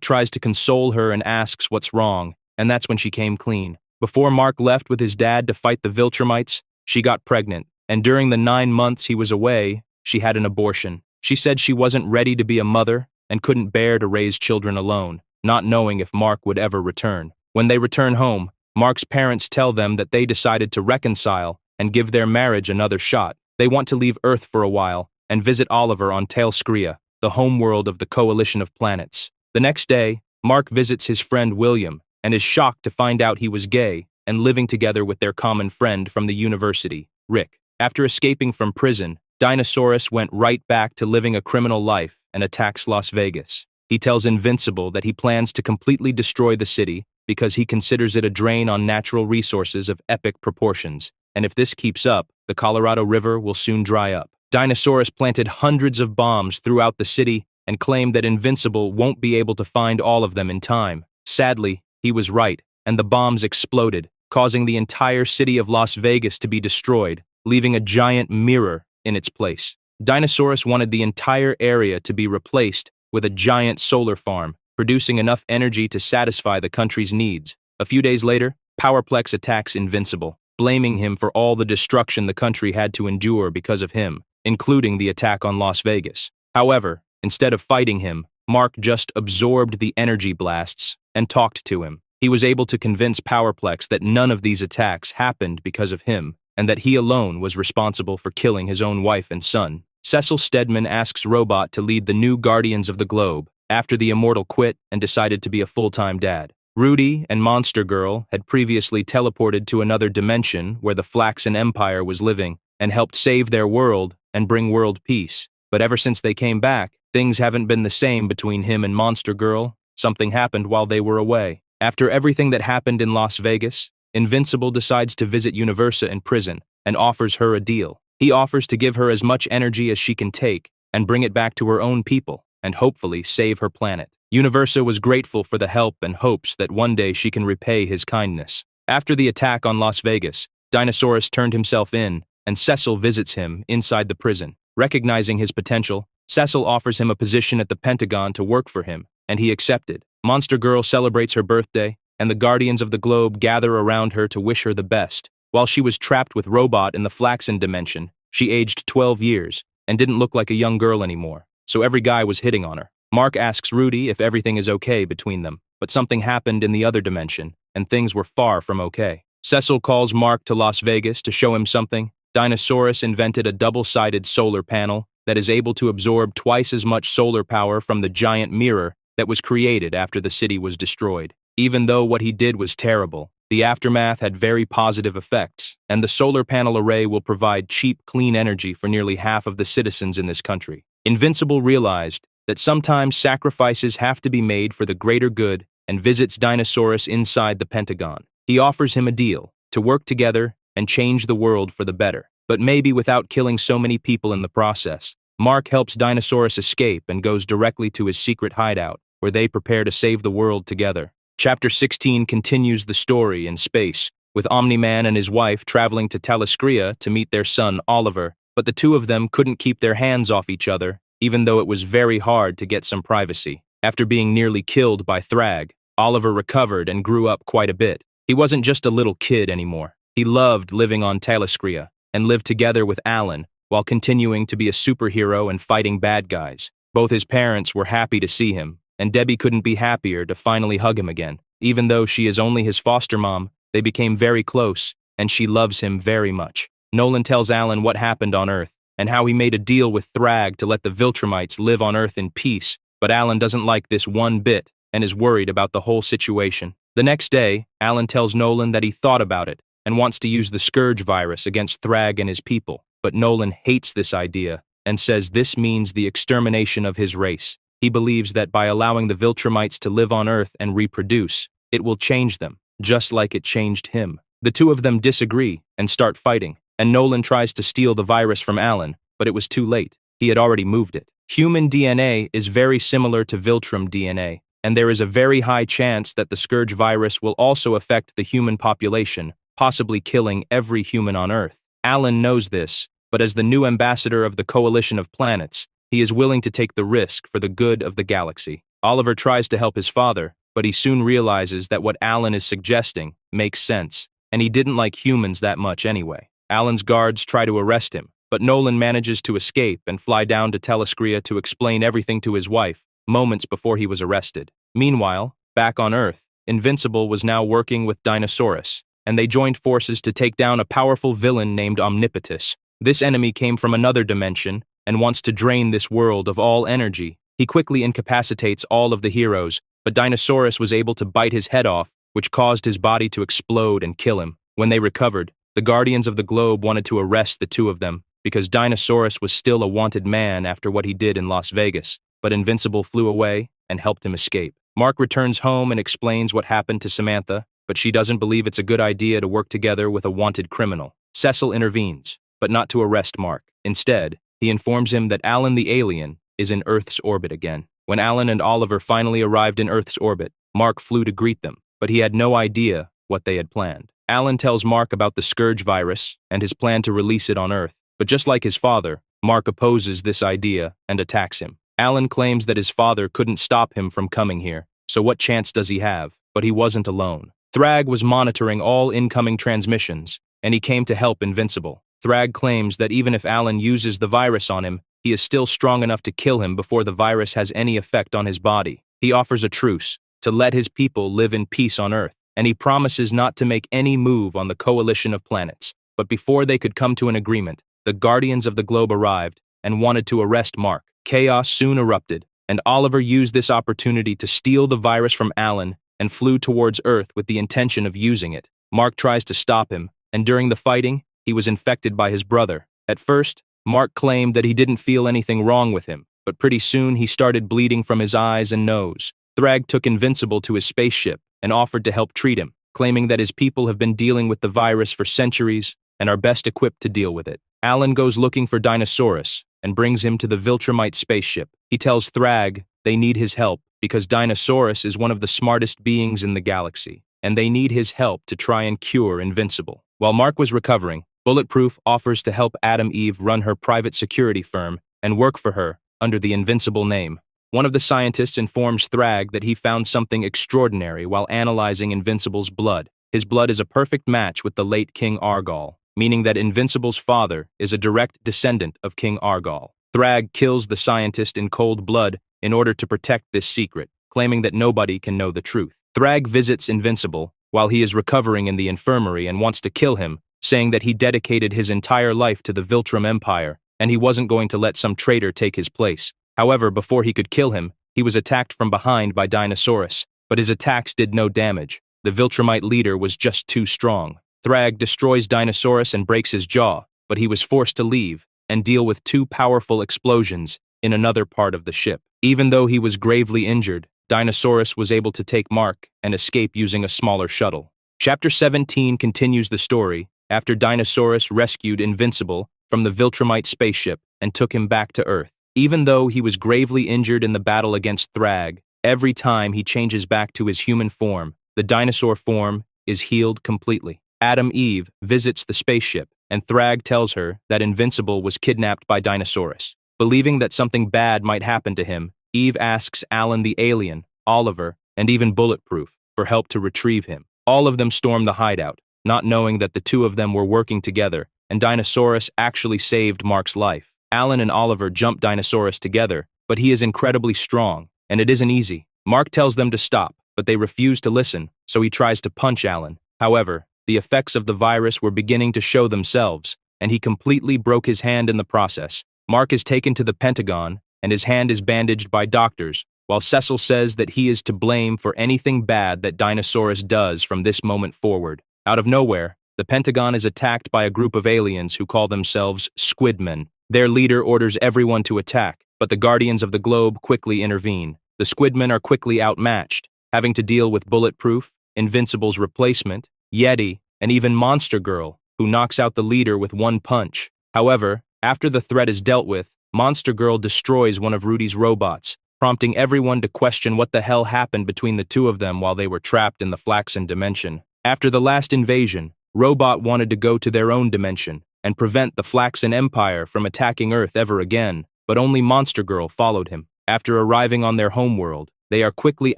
tries to console her and asks what's wrong, and that's when she came clean. Before Mark left with his dad to fight the Viltrumites, she got pregnant, and during the 9 months he was away, she had an abortion. She said she wasn't ready to be a mother and couldn't bear to raise children alone, not knowing if Mark would ever return. When they return home, Mark's parents tell them that they decided to reconcile and give their marriage another shot. They want to leave Earth for a while and visit Oliver on Talescria, the homeworld of the coalition of planets. The next day, Mark visits his friend William and is shocked to find out he was gay and living together with their common friend from the university, Rick. After escaping from prison, Dinosaurus went right back to living a criminal life and attacks Las Vegas. He tells Invincible that he plans to completely destroy the city because he considers it a drain on natural resources of epic proportions, and if this keeps up, the Colorado River will soon dry up. Dinosaurus planted hundreds of bombs throughout the city and claimed that Invincible won't be able to find all of them in time. Sadly, he was right, and the bombs exploded, causing the entire city of Las Vegas to be destroyed, leaving a giant mirror in its place. Dinosaurus wanted the entire area to be replaced with a giant solar farm, producing enough energy to satisfy the country's needs. A few days later, Powerplex attacks Invincible, blaming him for all the destruction the country had to endure because of him, including the attack on Las Vegas. However, instead of fighting him, Mark just absorbed the energy blasts and talked to him. He was able to convince Powerplex that none of these attacks happened because of him, and that he alone was responsible for killing his own wife and son. Cecil Stedman asks Robot to lead the new Guardians of the Globe, after the Immortal quit and decided to be a full-time dad. Rudy and Monster Girl had previously teleported to another dimension where the Flaxen Empire was living, and helped save their world and bring world peace. But ever since they came back, things haven't been the same between him and Monster Girl. Something happened while they were away. After everything that happened in Las Vegas, Invincible decides to visit Universa in prison and offers her a deal. He offers to give her as much energy as she can take and bring it back to her own people and hopefully save her planet. Universa was grateful for the help and hopes that one day she can repay his kindness. After the attack on Las Vegas, Dinosaurus turned himself in, and Cecil visits him inside the prison. Recognizing his potential, Cecil offers him a position at the Pentagon to work for him, and he accepted. Monster Girl celebrates her birthday, and the Guardians of the Globe gather around her to wish her the best. While she was trapped with Robot in the Flaxen dimension, she aged 12 years and didn't look like a young girl anymore, so every guy was hitting on her. Mark asks Rudy if everything is okay between them, but something happened in the other dimension, and things were far from okay. Cecil calls Mark to Las Vegas to show him something. Dinosaurus invented a double-sided solar panel that is able to absorb twice as much solar power from the giant mirror that was created after the city was destroyed. Even though what he did was terrible, the aftermath had very positive effects, and the solar panel array will provide cheap, clean energy for nearly half of the citizens in this country. Invincible realized that sometimes sacrifices have to be made for the greater good and visits Dinosaurus inside the Pentagon. He offers him a deal to work together and change the world for the better, but maybe without killing so many people in the process. Mark helps Dinosaurus escape and goes directly to his secret hideout, where they prepare to save the world together. Chapter 16 continues the story in space, with Omni-Man and his wife traveling to Talescria to meet their son Oliver, but the two of them couldn't keep their hands off each other, even though it was very hard to get some privacy. After being nearly killed by Thrag, Oliver recovered and grew up quite a bit. He wasn't just a little kid anymore. He loved living on Talescria and lived together with Alan while continuing to be a superhero and fighting bad guys. Both his parents were happy to see him, and Debbie couldn't be happier to finally hug him again. Even though she is only his foster mom, they became very close, and she loves him very much. Nolan tells Alan what happened on Earth, and how he made a deal with Thrag to let the Viltrumites live on Earth in peace, but Alan doesn't like this one bit, and is worried about the whole situation. The next day, Alan tells Nolan that he thought about it, and wants to use the Scourge virus against Thrag and his people, but Nolan hates this idea, and says this means the extermination of his race. He believes that by allowing the Viltrumites to live on Earth and reproduce, it will change them, just like it changed him. The two of them disagree and start fighting. and Nolan tries to steal the virus from Alan, but it was too late. He had already moved it. Human DNA is very similar to Viltrume DNA, and there is a very high chance that the Scourge virus will also affect the human population, possibly killing every human on Earth. Alan knows this, but as the new ambassador of the Coalition of Planets, he is willing to take the risk for the good of the galaxy. Oliver tries to help his father, but he soon realizes that what Alan is suggesting makes sense, and he didn't like humans that much anyway. Alan's guards try to arrest him, but Nolan manages to escape and fly down to Telescria to explain everything to his wife, moments before he was arrested. Meanwhile, back on Earth, Invincible was now working with Dinosaurus, and they joined forces to take down a powerful villain named Omnipotus. This enemy came from another dimension and wants to drain this world of all energy. He quickly incapacitates all of the heroes, but Dinosaurus was able to bite his head off, which caused his body to explode and kill him. When they recovered, the Guardians of the Globe wanted to arrest the two of them, because Dinosaurus was still a wanted man after what he did in Las Vegas, but Invincible flew away and helped him escape. Mark returns home and explains what happened to Samantha, but she doesn't believe it's a good idea to work together with a wanted criminal. Cecil intervenes, but not to arrest Mark. Instead, he informs him that Alan the alien is in Earth's orbit again. When Alan and Oliver finally arrived in Earth's orbit, Mark flew to greet them, but he had no idea what they had planned. Alan tells Mark about the Scourge virus and his plan to release it on Earth, but just like his father, Mark opposes this idea and attacks him. Alan claims that his father couldn't stop him from coming here, so what chance does he have? But he wasn't alone. Thrag was monitoring all incoming transmissions, and he came to help Invincible. Thrag claims that even if Alan uses the virus on him, he is still strong enough to kill him before the virus has any effect on his body. He offers a truce to let his people live in peace on Earth, and he promises not to make any move on the Coalition of Planets. But before they could come to an agreement, the Guardians of the Globe arrived and wanted to arrest Mark. Chaos soon erupted, and Oliver used this opportunity to steal the virus from Alan and flew towards Earth with the intention of using it. Mark tries to stop him, and during the fighting, he was infected by his brother. At first, Mark claimed that he didn't feel anything wrong with him, but pretty soon he started bleeding from his eyes and nose. Thrag took Invincible to his spaceship and offered to help treat him, claiming that his people have been dealing with the virus for centuries and are best equipped to deal with it. Alan goes looking for Dinosaurus and brings him to the Viltrumite spaceship. He tells Thrag they need his help because Dinosaurus is one of the smartest beings in the galaxy, and they need his help to try and cure Invincible. While Mark was recovering, Bulletproof offers to help Adam Eve run her private security firm and work for her under the Invincible name. One of the scientists informs Thrag that he found something extraordinary while analyzing Invincible's blood. His blood is a perfect match with the late King Argal, meaning that Invincible's father is a direct descendant of King Argal. Thrag kills the scientist in cold blood in order to protect this secret, claiming that nobody can know the truth. Thrag visits Invincible while he is recovering in the infirmary and wants to kill him, saying that he dedicated his entire life to the Viltrum Empire and he wasn't going to let some traitor take his place. However, before he could kill him, he was attacked from behind by Dinosaurus, but his attacks did no damage. The Viltrumite leader was just too strong. Thrag destroys Dinosaurus and breaks his jaw, but he was forced to leave and deal with two powerful explosions in another part of the ship. Even though he was gravely injured, Dinosaurus was able to take Mark and escape using a smaller shuttle. Chapter 17 continues the story after Dinosaurus rescued Invincible from the Viltrumite spaceship and took him back to Earth. Even though he was gravely injured in the battle against Thrag, every time he changes back to his human form, the dinosaur form is healed completely. Adam Eve visits the spaceship, and Thrag tells her that Invincible was kidnapped by Dinosaurus. Believing that something bad might happen to him, Eve asks Alan the alien, Oliver, and even Bulletproof for help to retrieve him. All of them storm the hideout, not knowing that the two of them were working together, and Dinosaurus actually saved Mark's life. Alan and Oliver jump Dinosaurus together, but he is incredibly strong, and it isn't easy. Mark tells them to stop, but they refuse to listen, so he tries to punch Alan. However, the effects of the virus were beginning to show themselves, and he completely broke his hand in the process. Mark is taken to the Pentagon, and his hand is bandaged by doctors, while Cecil says that he is to blame for anything bad that Dinosaurus does from this moment forward. Out of nowhere, the Pentagon is attacked by a group of aliens who call themselves Squidmen. Their leader orders everyone to attack, but the Guardians of the Globe quickly intervene. The Squidmen are quickly outmatched, having to deal with Bulletproof, Invincible's replacement, Yeti, and even Monster Girl, who knocks out the leader with one punch. However, after the threat is dealt with, Monster Girl destroys one of Rudy's robots, prompting everyone to question what the hell happened between the two of them while they were trapped in the Flaxen dimension. After the last invasion, Robot wanted to go to their own dimension and prevent the Flaxen Empire from attacking Earth ever again, but only Monster Girl followed him. After arriving on their homeworld, they are quickly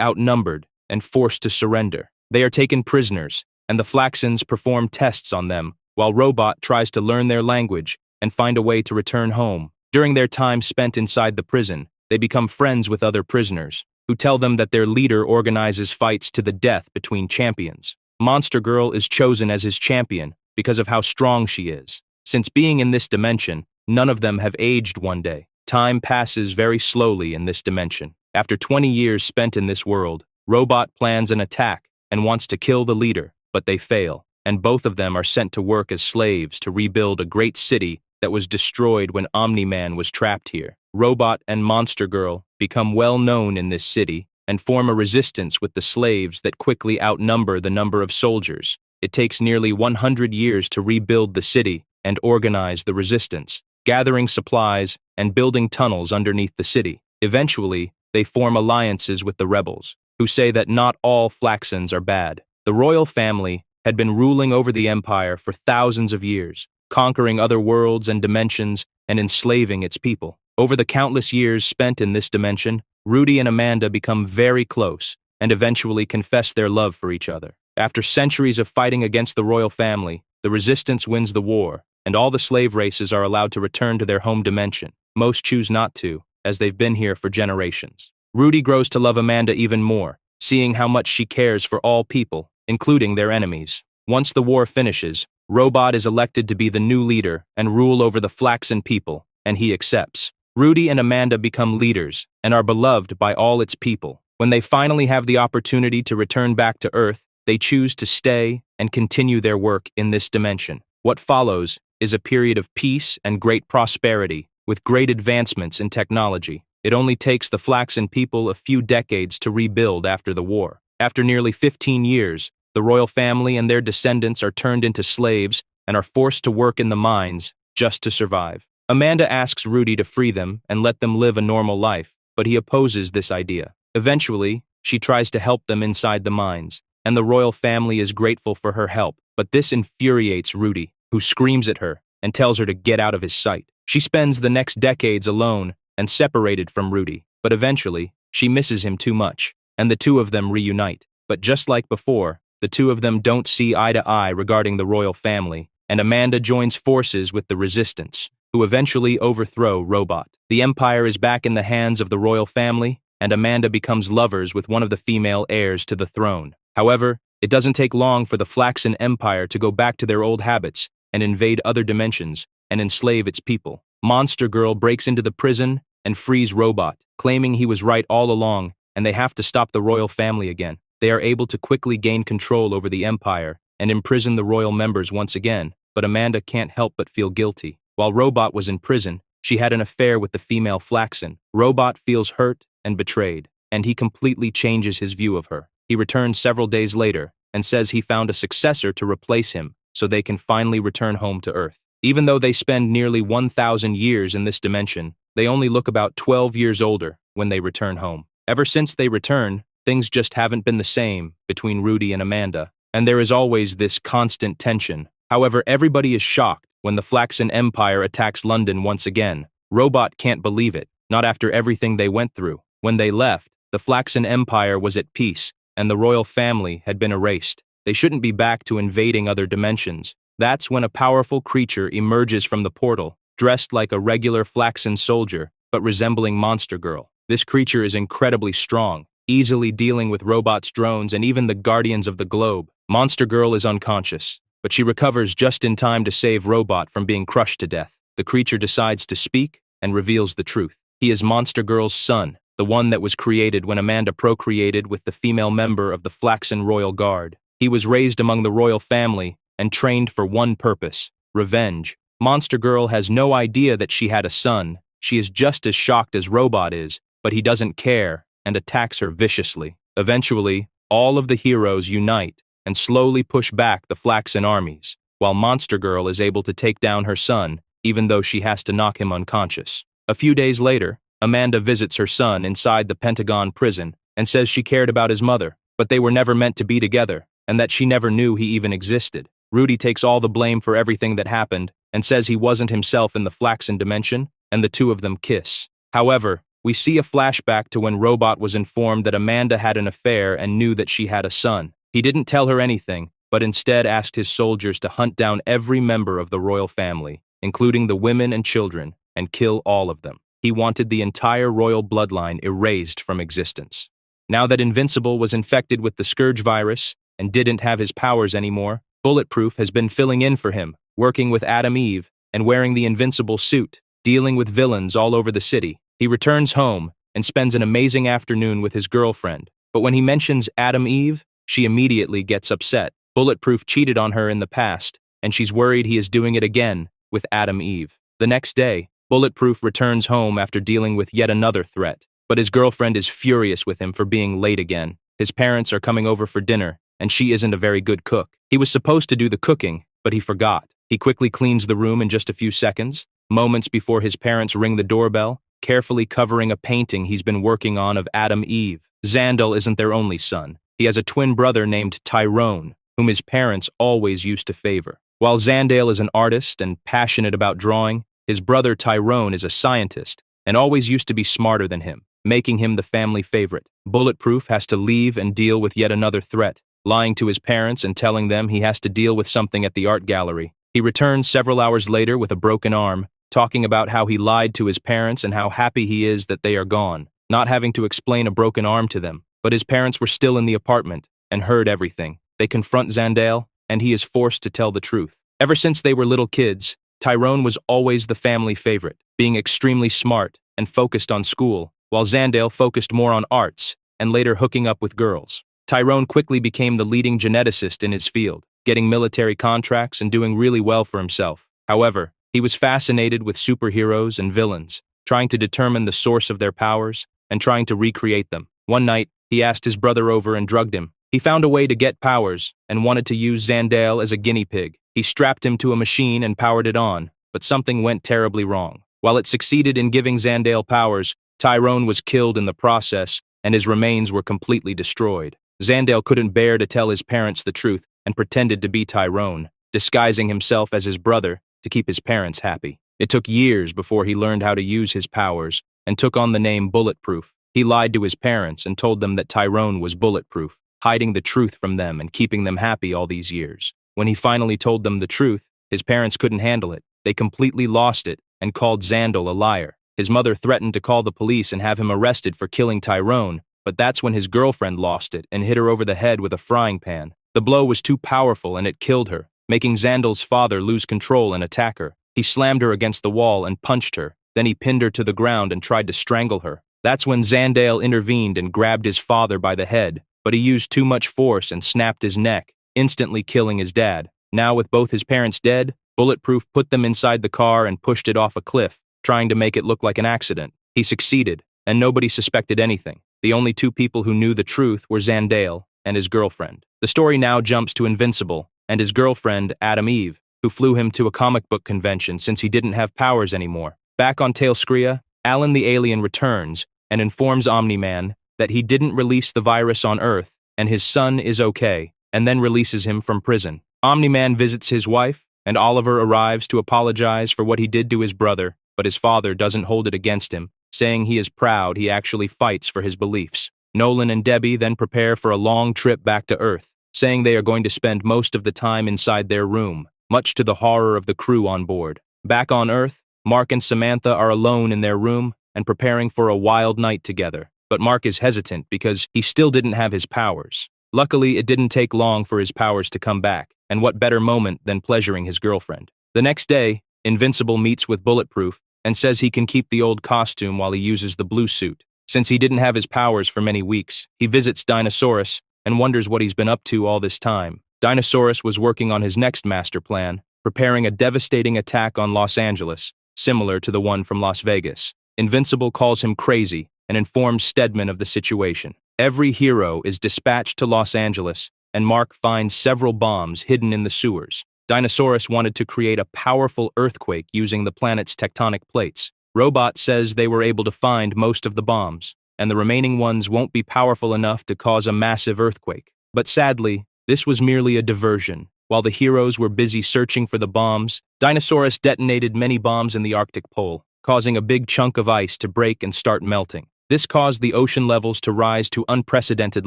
outnumbered and forced to surrender. They are taken prisoners, and the Flaxens perform tests on them, while Robot tries to learn their language and find a way to return home. During their time spent inside the prison, they become friends with other prisoners, who tell them that their leader organizes fights to the death between champions. Monster Girl is chosen as his champion because of how strong she is. Since being in this dimension, none of them have aged one day. Time passes very slowly in this dimension. After 20 years spent in this world, Robot plans an attack and wants to kill the leader, but they fail, and both of them are sent to work as slaves to rebuild a great city that was destroyed when Omni-Man was trapped here. Robot and Monster Girl become well known in this city and form a resistance with the slaves that quickly outnumber the number of soldiers. It takes nearly 100 years to rebuild the city and organize the resistance, gathering supplies and building tunnels underneath the city. Eventually, they form alliances with the rebels, who say that not all Flaxens are bad. The royal family had been ruling over the empire for thousands of years, conquering other worlds and dimensions and enslaving its people. Over the countless years spent in this dimension, Rudy and Amanda become very close and eventually confess their love for each other. After centuries of fighting against the royal family, the resistance wins the war, and all the slave races are allowed to return to their home dimension. Most choose not to, as they've been here for generations. Rudy grows to love Amanda even more, seeing how much she cares for all people, including their enemies. Once the war finishes, Robot is elected to be the new leader and rule over the Flaxen people, and he accepts. Rudy and Amanda become leaders and are beloved by all its people. When they finally have the opportunity to return back to Earth, they choose to stay and continue their work in this dimension. What follows is a period of peace and great prosperity, with great advancements in technology. It only takes the Flaxen people a few decades to rebuild after the war. After nearly 15 years, the royal family and their descendants are turned into slaves and are forced to work in the mines just to survive. Amanda asks Rudy to free them and let them live a normal life, but he opposes this idea. Eventually, she tries to help them inside the mines, and the royal family is grateful for her help, but this infuriates Rudy, who screams at her and tells her to get out of his sight. She spends the next decades alone and separated from Rudy, but eventually, she misses him too much, and the two of them reunite. But just like before, the two of them don't see eye to eye regarding the royal family, and Amanda joins forces with the resistance, who eventually overthrow Robot. The empire is back in the hands of the royal family, and Amanda becomes lovers with one of the female heirs to the throne. However, it doesn't take long for the Flaxen Empire to go back to their old habits and invade other dimensions and enslave its people. Monster Girl breaks into the prison and frees Robot, claiming he was right all along, and they have to stop the royal family again. They are able to quickly gain control over the empire and imprison the royal members once again, but Amanda can't help but feel guilty. While Robot was in prison, she had an affair with the female Flaxen. Robot feels hurt and betrayed, and he completely changes his view of her. He returns several days later and says he found a successor to replace him so they can finally return home to Earth. Even though they spend nearly 1,000 years in this dimension, they only look about 12 years older when they return home. Ever since they return, things just haven't been the same between Rudy and Amanda, and there is always this constant tension. However, everybody is shocked when the Flaxen Empire attacks London once again. Robot can't believe it, not after everything they went through. When they left, the Flaxen Empire was at peace, and the royal family had been erased. They shouldn't be back to invading other dimensions. That's when a powerful creature emerges from the portal, dressed like a regular Flaxen soldier, but resembling Monster Girl. This creature is incredibly strong, easily dealing with Robot's drones and even the Guardians of the Globe. Monster Girl is unconscious, but she recovers just in time to save Robot from being crushed to death. The creature decides to speak and reveals the truth. He is Monster Girl's son, the one that was created when Amanda procreated with the female member of the Flaxen Royal Guard. He was raised among the royal family and trained for one purpose: revenge. Monster Girl has no idea that she had a son. She is just as shocked as Robot is, but he doesn't care and attacks her viciously. Eventually, all of the heroes unite and slowly push back the Flaxen armies. while Monster Girl is able to take down her son, even though she has to knock him unconscious. A few days later, Amanda visits her son inside the Pentagon prison and says she cared about his mother, but they were never meant to be together, and that she never knew he even existed. Rudy takes all the blame for everything that happened and says he wasn't himself in the Flaxen dimension, and the two of them kiss. However, we see a flashback to when Robot was informed that Amanda had an affair and knew that she had a son. He didn't tell her anything, but instead asked his soldiers to hunt down every member of the royal family, including the women and children, and kill all of them. He wanted the entire royal bloodline erased from existence. Now that Invincible was infected with the Scourge virus and didn't have his powers anymore, Bulletproof has been filling in for him, working with Adam Eve and wearing the Invincible suit, dealing with villains all over the city. He returns home and spends an amazing afternoon with his girlfriend, but when he mentions Adam Eve, she immediately gets upset. Bulletproof cheated on her in the past, and she's worried he is doing it again with Adam Eve. The next day, Bulletproof returns home after dealing with yet another threat, but his girlfriend is furious with him for being late again. His parents are coming over for dinner, and she isn't a very good cook. He was supposed to do the cooking, but he forgot. He quickly cleans the room in just a few seconds, moments before his parents ring the doorbell, carefully covering a painting he's been working on of Adam Eve. Xandal isn't their only son. He has a twin brother named Tyrone, whom his parents always used to favor. While Xandal is an artist and passionate about drawing, his brother Tyrone is a scientist and always used to be smarter than him, making him the family favorite. Bulletproof has to leave and deal with yet another threat, lying to his parents and telling them he has to deal with something at the art gallery. He returns several hours later with a broken arm, talking about how he lied to his parents and how happy he is that they are gone, not having to explain a broken arm to them. But his parents were still in the apartment and heard everything. They confront Xandal, and he is forced to tell the truth. Ever since they were little kids, Tyrone was always the family favorite, being extremely smart and focused on school, while Xandal focused more on arts and later hooking up with girls. Tyrone quickly became the leading geneticist in his field, getting military contracts and doing really well for himself. However, he was fascinated with superheroes and villains, trying to determine the source of their powers and trying to recreate them. One night, he asked his brother over and drugged him. He found a way to get powers and wanted to use Xandal as a guinea pig. He strapped him to a machine and powered it on, but something went terribly wrong. While it succeeded in giving Xandal powers, Tyrone was killed in the process, and his remains were completely destroyed. Xandal couldn't bear to tell his parents the truth and pretended to be Tyrone, disguising himself as his brother to keep his parents happy. It took years before he learned how to use his powers and took on the name Bulletproof. He lied to his parents and told them that Tyrone was bulletproof, hiding the truth from them and keeping them happy all these years. When he finally told them the truth, his parents couldn't handle it. They completely lost it and called Xandal a liar. His mother threatened to call the police and have him arrested for killing Tyrone, but that's when his girlfriend lost it and hit her over the head with a frying pan. The blow was too powerful and it killed her, making Xandal's father lose control and attack her. He slammed her against the wall and punched her. Then he pinned her to the ground and tried to strangle her. That's when Xandal intervened and grabbed his father by the head, but he used too much force and snapped his neck, instantly killing his dad. Now with both his parents dead, Bulletproof put them inside the car and pushed it off a cliff, trying to make it look like an accident. He succeeded, and nobody suspected anything. The only two people who knew the truth were Xandal and his girlfriend. The story now jumps to Invincible and his girlfriend, Adam Eve, who flew him to a comic book convention since he didn't have powers anymore. Back on Talescria, Alan the alien returns and informs Omni-Man that he didn't release the virus on Earth and his son is okay, and then releases him from prison. Omni-Man visits his wife, and Oliver arrives to apologize for what he did to his brother, but his father doesn't hold it against him, saying he is proud he actually fights for his beliefs. Nolan and Debbie then prepare for a long trip back to Earth, saying they are going to spend most of the time inside their room, much to the horror of the crew on board. Back on Earth, Mark and Samantha are alone in their room and preparing for a wild night together, but Mark is hesitant because he still didn't have his powers. Luckily, it didn't take long for his powers to come back, and what better moment than pleasuring his girlfriend. The next day, Invincible meets with Bulletproof and says he can keep the old costume while he uses the blue suit. Since he didn't have his powers for many weeks, he visits Dinosaurus and wonders what he's been up to all this time. Dinosaurus was working on his next master plan, preparing a devastating attack on Los Angeles, similar to the one from Las Vegas. Invincible calls him crazy and informs Stedman of the situation. Every hero is dispatched to Los Angeles, and Mark finds several bombs hidden in the sewers. Dinosaurus wanted to create a powerful earthquake using the planet's tectonic plates. Robot says they were able to find most of the bombs, and the remaining ones won't be powerful enough to cause a massive earthquake. But sadly, this was merely a diversion. While the heroes were busy searching for the bombs, Dinosaurus detonated many bombs in the Arctic Pole, causing a big chunk of ice to break and start melting. This caused the ocean levels to rise to unprecedented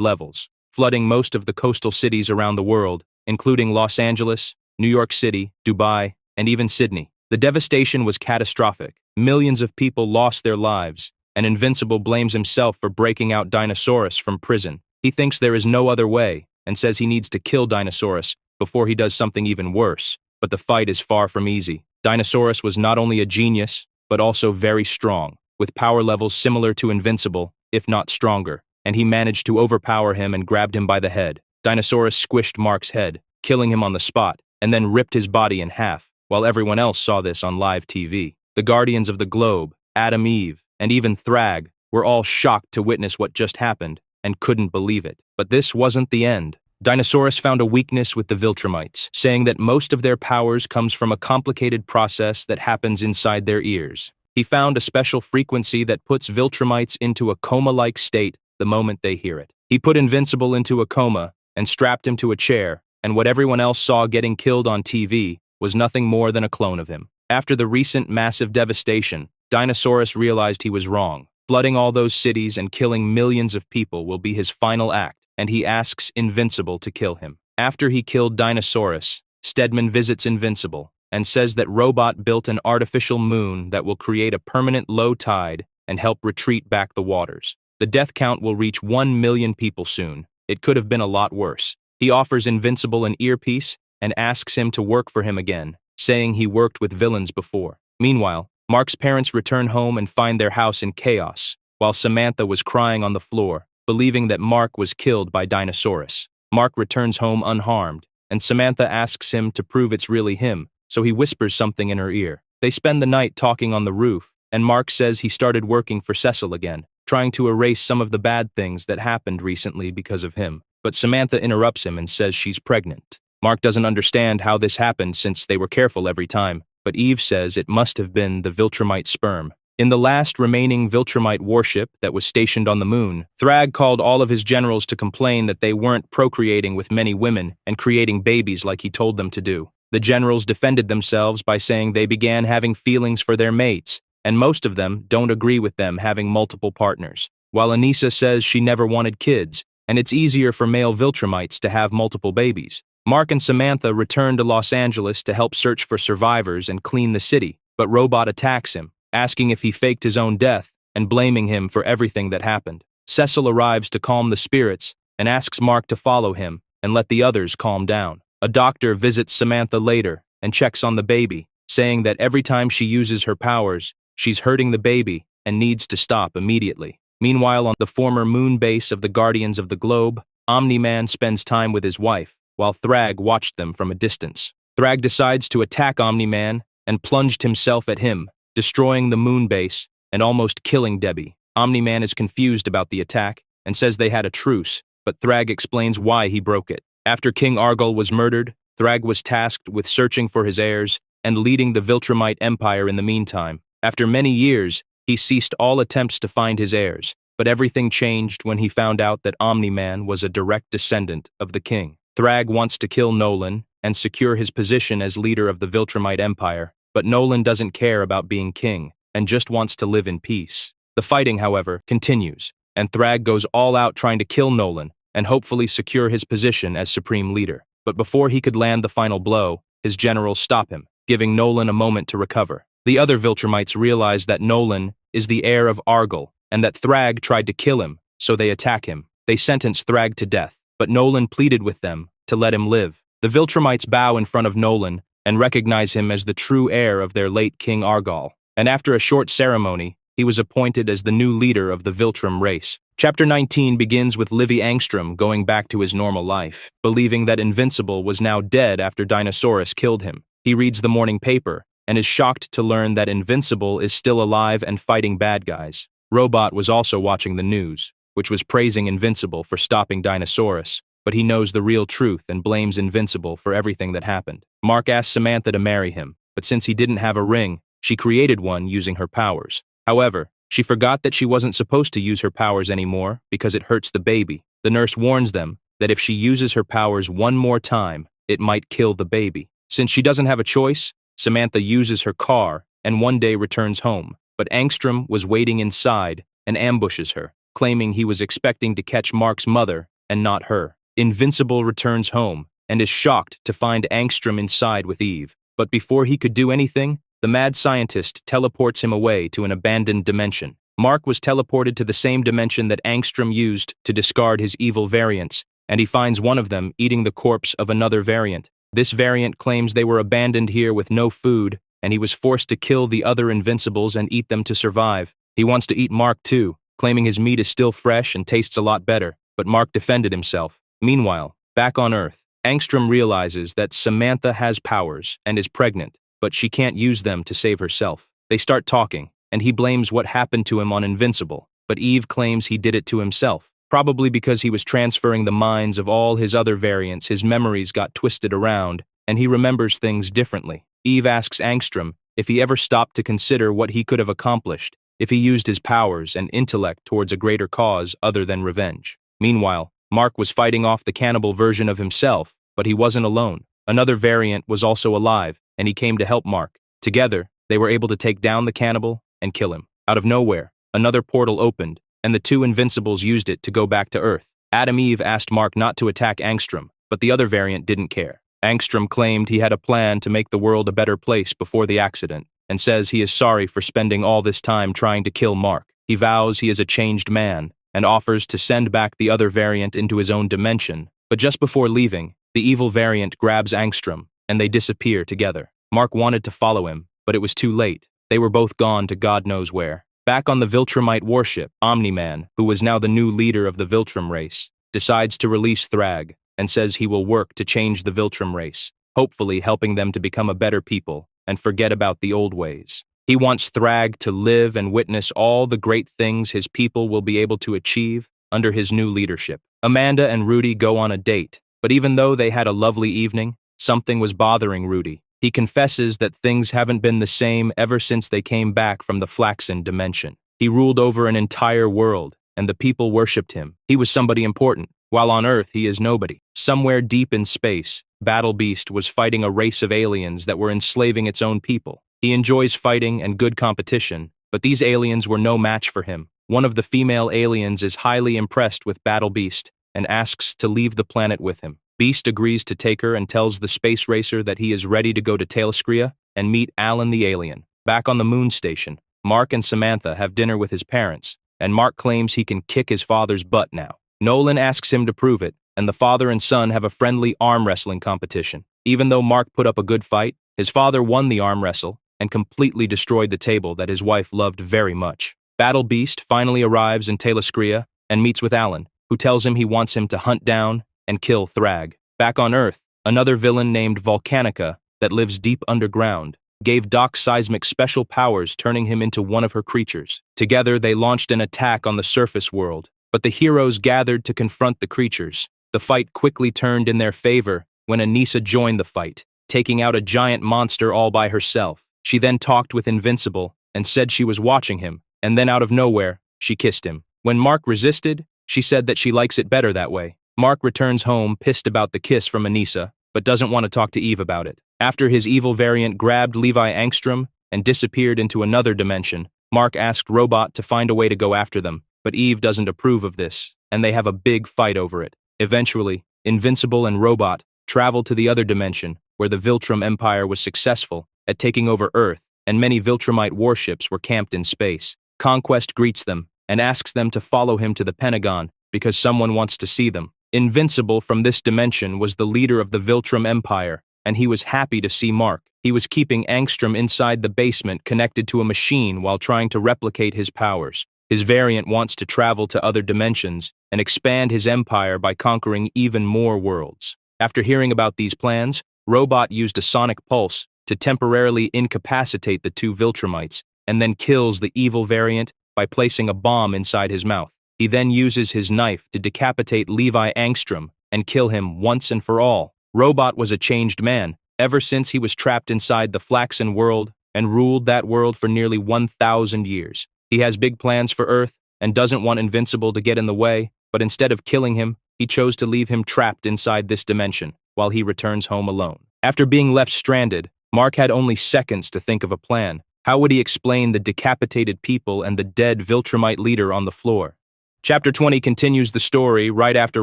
levels, flooding most of the coastal cities around the world, including Los Angeles, New York City, Dubai, and even Sydney. The devastation was catastrophic. Millions of people lost their lives, and Invincible blames himself for breaking out Dinosaurus from prison. He thinks there is no other way, and says he needs to kill Dinosaurus before he does something even worse. But the fight is far from easy. Dinosaurus was not only a genius, but also very strong, with power levels similar to Invincible, if not stronger, and he managed to overpower him and grabbed him by the head. Dinosaurus squished Mark's head, killing him on the spot, and then ripped his body in half, while everyone else saw this on live TV. The Guardians of the Globe, Adam Eve, and even Thrag were all shocked to witness what just happened and couldn't believe it. But this wasn't the end. Dinosaurus found a weakness with the Viltrumites, saying that most of their powers comes from a complicated process that happens inside their ears. He found a special frequency that puts Viltrumites into a coma-like state the moment they hear it. He put Invincible into a coma and strapped him to a chair, and what everyone else saw getting killed on TV was nothing more than a clone of him. After the recent massive devastation, Dinosaurus realized he was wrong. Flooding all those cities and killing millions of people will be his final act, and he asks Invincible to kill him. After he killed Dinosaurus, Stedman visits Invincible and says that Robot built an artificial moon that will create a permanent low tide and help retreat back the waters. The death count will reach 1 million people soon. It could have been a lot worse. He offers Invincible an earpiece and asks him to work for him again, saying he worked with villains before. Meanwhile, Mark's parents return home and find their house in chaos, while Samantha was crying on the floor, believing that Mark was killed by Dinosaurus. Mark returns home unharmed, and Samantha asks him to prove it's really him, so he whispers something in her ear. They spend the night talking on the roof, and Mark says he started working for Cecil again, trying to erase some of the bad things that happened recently because of him. But Samantha interrupts him and says she's pregnant. Mark doesn't understand how this happened since they were careful every time, but Eve says it must have been the Viltrumite sperm. In the last remaining Viltrumite warship that was stationed on the moon, Thrag called all of his generals to complain that they weren't procreating with many women and creating babies like he told them to do. The generals defended themselves by saying they began having feelings for their mates, and most of them don't agree with them having multiple partners. While Anissa says she never wanted kids, and it's easier for male Viltrumites to have multiple babies. Mark and Samantha return to Los Angeles to help search for survivors and clean the city, but Robot attacks him, asking if he faked his own death and blaming him for everything that happened. Cecil arrives to calm the spirits and asks Mark to follow him and let the others calm down. A doctor visits Samantha later and checks on the baby, saying that every time she uses her powers, she's hurting the baby and needs to stop immediately. Meanwhile, on the former moon base of the Guardians of the Globe, Omni-Man spends time with his wife, while Thrag watched them from a distance. Thrag decides to attack Omni-Man and plunged himself at him, destroying the moon base and almost killing Debbie. Omni-Man is confused about the attack and says they had a truce, but Thrag explains why he broke it. After King Argol was murdered, Thrag was tasked with searching for his heirs and leading the Viltrumite Empire in the meantime. After many years, he ceased all attempts to find his heirs, but everything changed when he found out that Omni-Man was a direct descendant of the king. Thrag wants to kill Nolan and secure his position as leader of the Viltrumite Empire, but Nolan doesn't care about being king and just wants to live in peace. The fighting, however, continues, and Thrag goes all out trying to kill Nolan and hopefully secure his position as supreme leader. But before he could land the final blow, his generals stop him, giving Nolan a moment to recover. The other Viltrumites realize that Nolan is the heir of Argol and that Thrag tried to kill him, so they attack him. They sentence Thrag to death, but Nolan pleaded with them to let him live. The Viltrumites bow in front of Nolan and recognize him as the true heir of their late King Argol, and after a short ceremony, he was appointed as the new leader of the Viltrum race. Chapter 19 begins with Livy Angstrom going back to his normal life, believing that Invincible was now dead after Dinosaurus killed him. He reads the morning paper and is shocked to learn that Invincible is still alive and fighting bad guys. Robot was also watching the news, which was praising Invincible for stopping Dinosaurus, but he knows the real truth and blames Invincible for everything that happened. Mark asks Samantha to marry him, but since he didn't have a ring, she created one using her powers. However, she forgot that she wasn't supposed to use her powers anymore because it hurts the baby. The nurse warns them that if she uses her powers one more time, it might kill the baby. Since she doesn't have a choice, Samantha uses her car and one day returns home. But Angstrom was waiting inside and ambushes her, claiming he was expecting to catch Mark's mother and not her. Invincible returns home and is shocked to find Angstrom inside with Eve. But before he could do anything, the mad scientist teleports him away to an abandoned dimension. Mark was teleported to the same dimension that Angstrom used to discard his evil variants, and he finds one of them eating the corpse of another variant. This variant claims they were abandoned here with no food, and he was forced to kill the other Invincibles and eat them to survive. He wants to eat Mark too, claiming his meat is still fresh and tastes a lot better, but Mark defended himself. Meanwhile, back on Earth, Angstrom realizes that Samantha has powers and is pregnant, but she can't use them to save herself. They start talking, and he blames what happened to him on Invincible, but Eve claims he did it to himself. Probably because he was transferring the minds of all his other variants, his memories got twisted around, and he remembers things differently. Eve asks Angstrom if he ever stopped to consider what he could have accomplished, if he used his powers and intellect towards a greater cause other than revenge. Meanwhile, Mark was fighting off the cannibal version of himself, but he wasn't alone. Another variant was also alive, and he came to help Mark. Together, they were able to take down the cannibal and kill him. Out of nowhere, another portal opened, and the two Invincibles used it to go back to Earth. Adam Eve asked Mark not to attack Angstrom, but the other variant didn't care. Angstrom claimed he had a plan to make the world a better place before the accident, and says he is sorry for spending all this time trying to kill Mark. He vows he is a changed man, and offers to send back the other variant into his own dimension. But just before leaving, the evil variant grabs Angstrom, and they disappear together. Mark wanted to follow him, but it was too late. They were both gone to God knows where. Back on the Viltrumite warship, Omni-Man, who was now the new leader of the Viltrume race, decides to release Thrag, and says he will work to change the Viltrume race, hopefully helping them to become a better people and forget about the old ways. He wants Thrag to live and witness all the great things his people will be able to achieve under his new leadership. Amanda and Rudy go on a date, but even though they had a lovely evening, something was bothering Rudy. He confesses that things haven't been the same ever since they came back from the Flaxen dimension. He ruled over an entire world, and the people worshipped him. He was somebody important, while on Earth he is nobody. Somewhere deep in space, Battle Beast was fighting a race of aliens that were enslaving its own people. He enjoys fighting and good competition, but these aliens were no match for him. One of the female aliens is highly impressed with Battle Beast and asks to leave the planet with him. Beast agrees to take her and tells the space racer that he is ready to go to Telescria and meet Alan the alien. Back on the moon station, Mark and Samantha have dinner with his parents, and Mark claims he can kick his father's butt now. Nolan asks him to prove it, and the father and son have a friendly arm wrestling competition. Even though Mark put up a good fight, his father won the arm wrestle and completely destroyed the table that his wife loved very much. Battle Beast finally arrives in Telescria and meets with Alan, who tells him he wants him to hunt down and kill Thrag. Back on Earth, another villain named Volcanica that lives deep underground gave Doc Seismic special powers, turning him into one of her creatures. Together, they launched an attack on the surface world, but the heroes gathered to confront the creatures. The fight quickly turned in their favor when Anissa joined the fight, taking out a giant monster all by herself. She then talked with Invincible and said she was watching him, and then out of nowhere, she kissed him. When Mark resisted, she said that she likes it better that way. Mark returns home pissed about the kiss from Anissa, but doesn't want to talk to Eve about it. After his evil variant grabbed Levi Angstrom and disappeared into another dimension, Mark asked Robot to find a way to go after them, but Eve doesn't approve of this, and they have a big fight over it. Eventually, Invincible and Robot travel to the other dimension, where the Viltrume Empire was successful at taking over Earth, and many Viltrumite warships were camped in space. Conquest greets them and asks them to follow him to the Pentagon because someone wants to see them. Invincible from this dimension was the leader of the Viltrume Empire, and he was happy to see Mark. He was keeping Angstrom inside the basement connected to a machine while trying to replicate his powers. His variant wants to travel to other dimensions and expand his empire by conquering even more worlds. After hearing about these plans, Robot used a sonic pulse to temporarily incapacitate the two Viltrumites and then kills the evil variant by placing a bomb inside his mouth. He then uses his knife to decapitate Levi Angstrom and kill him once and for all. Robot was a changed man, ever since he was trapped inside the Flaxen world and ruled that world for nearly 1,000 years. He has big plans for Earth and doesn't want Invincible to get in the way, but instead of killing him, he chose to leave him trapped inside this dimension while he returns home alone. After being left stranded, Mark had only seconds to think of a plan. How would he explain the decapitated people and the dead Viltrumite leader on the floor? Chapter 20 continues the story right after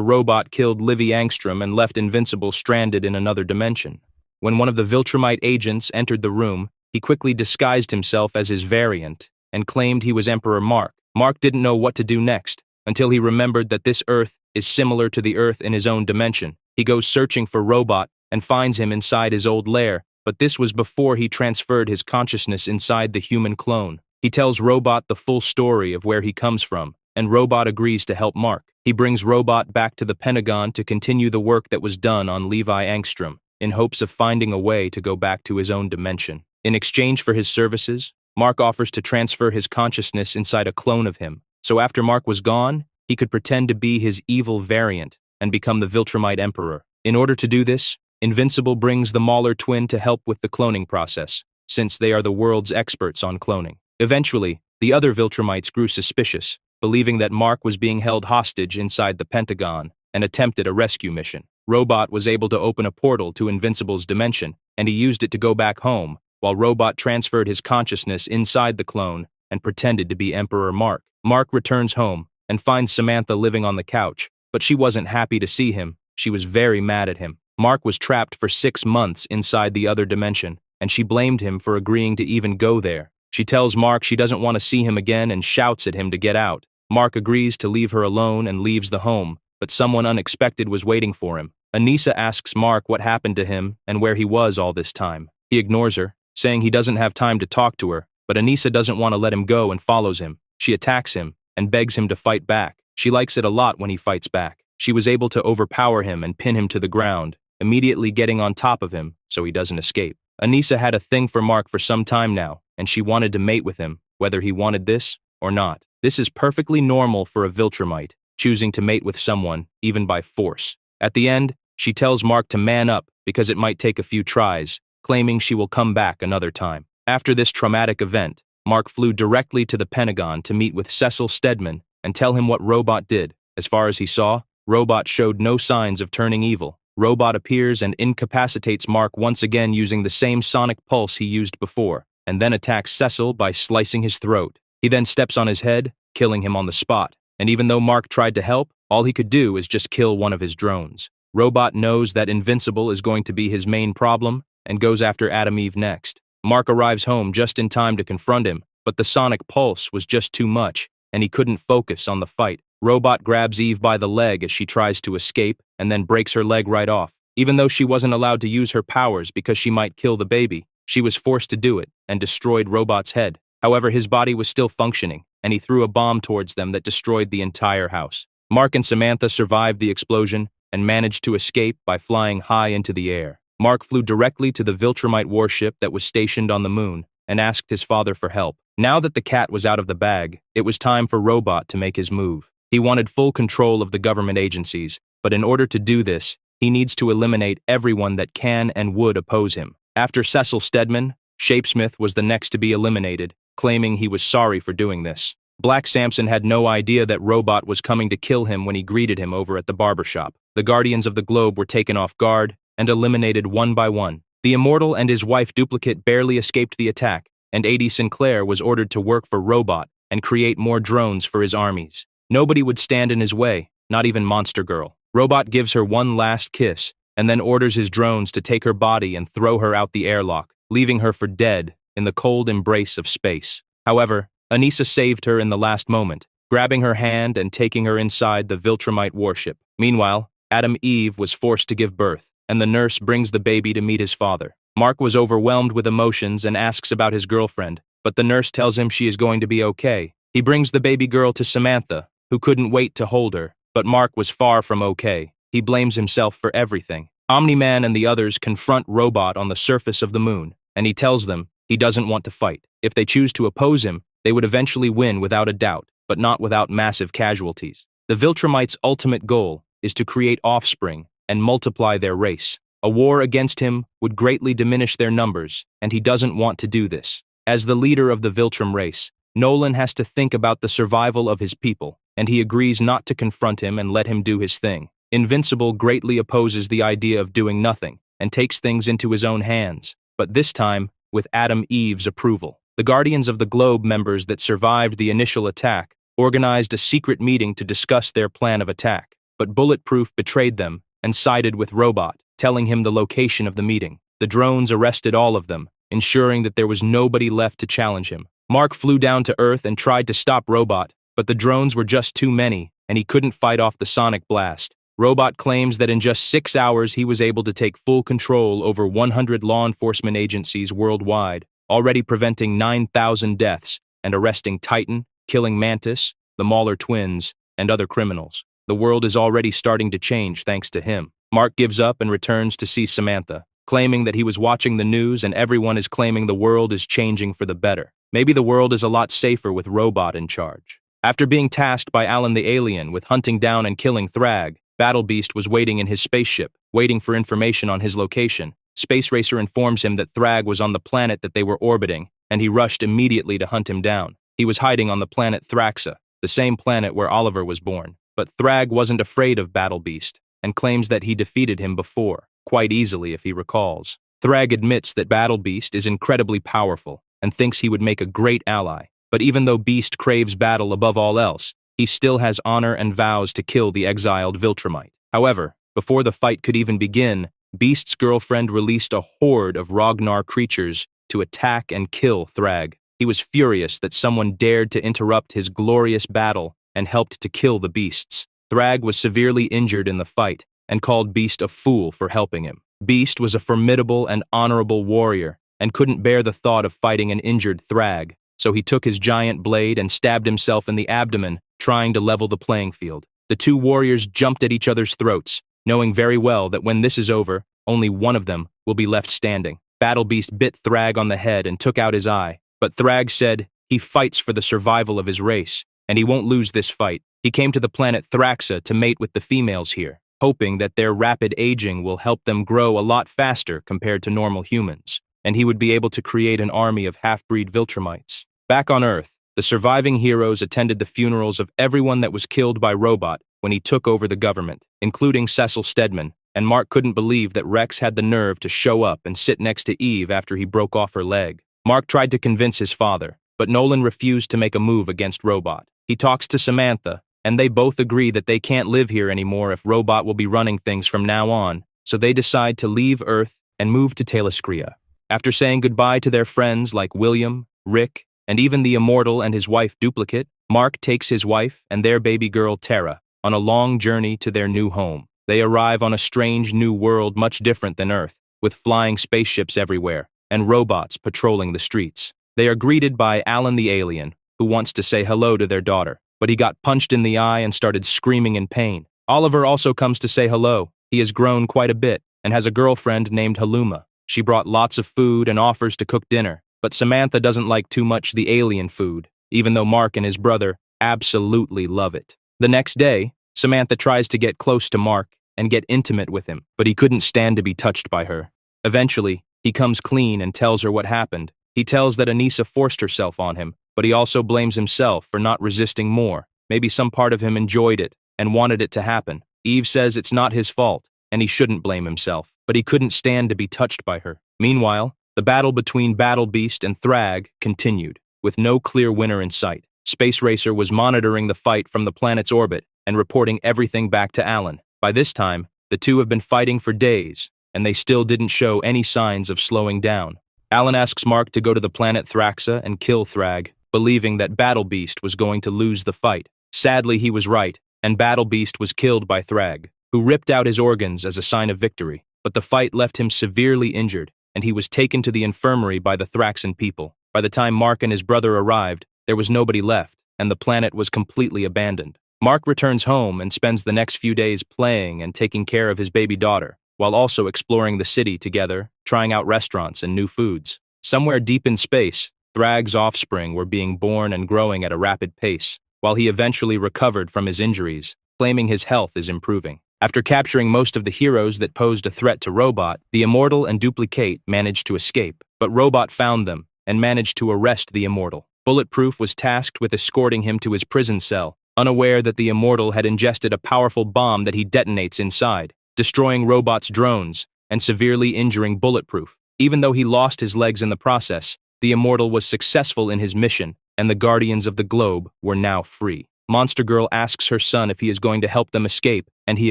Robot killed Livy Angstrom and left Invincible stranded in another dimension. When one of the Viltrumite agents entered the room, he quickly disguised himself as his variant and claimed he was Emperor Mark. Mark didn't know what to do next, until he remembered that this Earth is similar to the Earth in his own dimension. He goes searching for Robot and finds him inside his old lair, but this was before he transferred his consciousness inside the human clone. He tells Robot the full story of where he comes from, and Robot agrees to help Mark. He brings Robot back to the Pentagon to continue the work that was done on Levi Angstrom, in hopes of finding a way to go back to his own dimension. In exchange for his services, Mark offers to transfer his consciousness inside a clone of him, so after Mark was gone, he could pretend to be his evil variant and become the Viltrumite Emperor. In order to do this, Invincible brings the Mauler twin to help with the cloning process, since they are the world's experts on cloning. Eventually, the other Viltrumites grew suspicious, believing that Mark was being held hostage inside the Pentagon, and attempted a rescue mission. Robot was able to open a portal to Invincible's dimension, and he used it to go back home, while Robot transferred his consciousness inside the clone and pretended to be Emperor Mark. Mark returns home and finds Samantha living on the couch, but she wasn't happy to see him. She was very mad at him. Mark was trapped for 6 months inside the other dimension, and she blamed him for agreeing to even go there. She tells Mark she doesn't want to see him again and shouts at him to get out. Mark agrees to leave her alone and leaves the home, but someone unexpected was waiting for him. Anissa asks Mark what happened to him and where he was all this time. He ignores her, saying he doesn't have time to talk to her, but Anissa doesn't want to let him go and follows him. She attacks him and begs him to fight back. She likes it a lot when he fights back. She was able to overpower him and pin him to the ground, immediately getting on top of him so he doesn't escape. Anissa had a thing for Mark for some time now, and she wanted to mate with him, whether he wanted this or not. This is perfectly normal for a Viltrumite, choosing to mate with someone, even by force. At the end, she tells Mark to man up because it might take a few tries, claiming she will come back another time. After this traumatic event, Mark flew directly to the Pentagon to meet with Cecil Stedman and tell him what Robot did. As far as he saw, Robot showed no signs of turning evil. Robot appears and incapacitates Mark once again using the same sonic pulse he used before, and then attacks Cecil by slicing his throat. He then steps on his head, killing him on the spot, and even though Mark tried to help, all he could do is just kill one of his drones. Robot knows that Invincible is going to be his main problem and goes after Adam Eve next. Mark arrives home just in time to confront him, but the sonic pulse was just too much, and he couldn't focus on the fight. Robot grabs Eve by the leg as she tries to escape and then breaks her leg right off. Even though she wasn't allowed to use her powers because she might kill the baby, she was forced to do it and destroyed Robot's head. However, his body was still functioning, and he threw a bomb towards them that destroyed the entire house. Mark and Samantha survived the explosion and managed to escape by flying high into the air. Mark flew directly to the Viltrumite warship that was stationed on the moon and asked his father for help. Now that the cat was out of the bag, it was time for Robot to make his move. He wanted full control of the government agencies, but in order to do this, he needs to eliminate everyone that can and would oppose him. After Cecil Stedman, Shapesmith was the next to be eliminated, claiming he was sorry for doing this. Black Samson had no idea that Robot was coming to kill him when he greeted him over at the barbershop. The Guardians of the Globe were taken off guard and eliminated one by one. The Immortal and his wife Duplicate barely escaped the attack, and A.D. Sinclair was ordered to work for Robot and create more drones for his armies. Nobody would stand in his way, not even Monster Girl. Robot gives her one last kiss, and then orders his drones to take her body and throw her out the airlock, leaving her for dead in the cold embrace of space. However, Anissa saved her in the last moment, grabbing her hand and taking her inside the Viltrumite warship. Meanwhile, Adam Eve was forced to give birth, and the nurse brings the baby to meet his father. Mark was overwhelmed with emotions and asks about his girlfriend, but the nurse tells him she is going to be okay. He brings the baby girl to Samantha, who couldn't wait to hold her, but Mark was far from okay. He blames himself for everything. Omni-Man and the others confront Robot on the surface of the moon, and he tells them he doesn't want to fight. If they choose to oppose him, they would eventually win without a doubt, but not without massive casualties. The Viltrumites' ultimate goal is to create offspring and multiply their race. A war against him would greatly diminish their numbers, and he doesn't want to do this. As the leader of the Viltrume race, Nolan has to think about the survival of his people, and he agrees not to confront him and let him do his thing. Invincible greatly opposes the idea of doing nothing and takes things into his own hands, but this time with Adam Eve's approval. The Guardians of the Globe members that survived the initial attack organized a secret meeting to discuss their plan of attack, but Bulletproof betrayed them and sided with Robot, telling him the location of the meeting. The drones arrested all of them, ensuring that there was nobody left to challenge him. Mark flew down to Earth and tried to stop Robot, but the drones were just too many, and he couldn't fight off the sonic blast. Robot claims that in just 6 hours he was able to take full control over 100 law enforcement agencies worldwide, already preventing 9,000 deaths and arresting Titan, killing Mantis, the Mauler twins, and other criminals. The world is already starting to change thanks to him. Mark gives up and returns to see Samantha, claiming that he was watching the news and everyone is claiming the world is changing for the better. Maybe the world is a lot safer with Robot in charge. After being tasked by Alan the alien with hunting down and killing Thrag, Battle Beast was waiting in his spaceship, waiting for information on his location. Space Racer informs him that Thrag was on the planet that they were orbiting, and he rushed immediately to hunt him down. He was hiding on the planet Thraxa, the same planet where Oliver was born. But Thrag wasn't afraid of Battle Beast, and claims that he defeated him before, quite easily if he recalls. Thrag admits that Battle Beast is incredibly powerful, and thinks he would make a great ally. But even though Beast craves battle above all else, he still has honor and vows to kill the exiled Viltrumite. However, before the fight could even begin, Beast's girlfriend released a horde of Ragnar creatures to attack and kill Thrag. He was furious that someone dared to interrupt his glorious battle and helped to kill the beasts. Thrag was severely injured in the fight and called Beast a fool for helping him. Beast was a formidable and honorable warrior and couldn't bear the thought of fighting an injured Thrag, so he took his giant blade and stabbed himself in the abdomen, trying to level the playing field. The two warriors jumped at each other's throats, knowing very well that when this is over, only one of them will be left standing. Battle Beast bit Thrag on the head and took out his eye, but Thrag said he fights for the survival of his race, and he won't lose this fight. He came to the planet Thraxa to mate with the females here, hoping that their rapid aging will help them grow a lot faster compared to normal humans, and he would be able to create an army of half-breed Viltrumites. Back on Earth, the surviving heroes attended the funerals of everyone that was killed by Robot when he took over the government, including Cecil Stedman, and Mark couldn't believe that Rex had the nerve to show up and sit next to Eve after he broke off her leg. Mark tried to convince his father, but Nolan refused to make a move against Robot. He talks to Samantha, and they both agree that they can't live here anymore if Robot will be running things from now on, so they decide to leave Earth and move to Telescria. After saying goodbye to their friends like William, Rick, and even the Immortal and his wife Duplicate, Mark takes his wife and their baby girl Tara on a long journey to their new home. They arrive on a strange new world much different than Earth, with flying spaceships everywhere and robots patrolling the streets. They are greeted by Alan the alien, who wants to say hello to their daughter, but he got punched in the eye and started screaming in pain. Oliver also comes to say hello. He has grown quite a bit and has a girlfriend named Haluma. She brought lots of food and offers to cook dinner, but Samantha doesn't like too much the alien food, even though Mark and his brother absolutely love it. The next day, Samantha tries to get close to Mark and get intimate with him, but he couldn't stand to be touched by her. Eventually, he comes clean and tells her what happened. He tells that Anissa forced herself on him, but he also blames himself for not resisting more. Maybe some part of him enjoyed it and wanted it to happen. Eve says it's not his fault, and he shouldn't blame himself, but he couldn't stand to be touched by her. Meanwhile, the battle between Battle Beast and Thrag continued, with no clear winner in sight. Space Racer was monitoring the fight from the planet's orbit and reporting everything back to Alan. By this time, the two have been fighting for days, and they still didn't show any signs of slowing down. Alan asks Mark to go to the planet Thraxa and kill Thrag, believing that Battle Beast was going to lose the fight. Sadly, he was right, and Battle Beast was killed by Thrag, who ripped out his organs as a sign of victory. But the fight left him severely injured, and he was taken to the infirmary by the Thraxan people. By the time Mark and his brother arrived, there was nobody left, and the planet was completely abandoned. Mark returns home and spends the next few days playing and taking care of his baby daughter, while also exploring the city together, trying out restaurants and new foods. Somewhere deep in space, Thrag's offspring were being born and growing at a rapid pace, while he eventually recovered from his injuries, claiming his health is improving. After capturing most of the heroes that posed a threat to Robot, the Immortal and Duplicate managed to escape, but Robot found them and managed to arrest the Immortal. Bulletproof was tasked with escorting him to his prison cell, unaware that the Immortal had ingested a powerful bomb that he detonates inside, destroying Robot's drones and severely injuring Bulletproof. Even though he lost his legs in the process, the Immortal was successful in his mission, and the Guardians of the Globe were now free. Monster Girl asks her son if he is going to help them escape, and he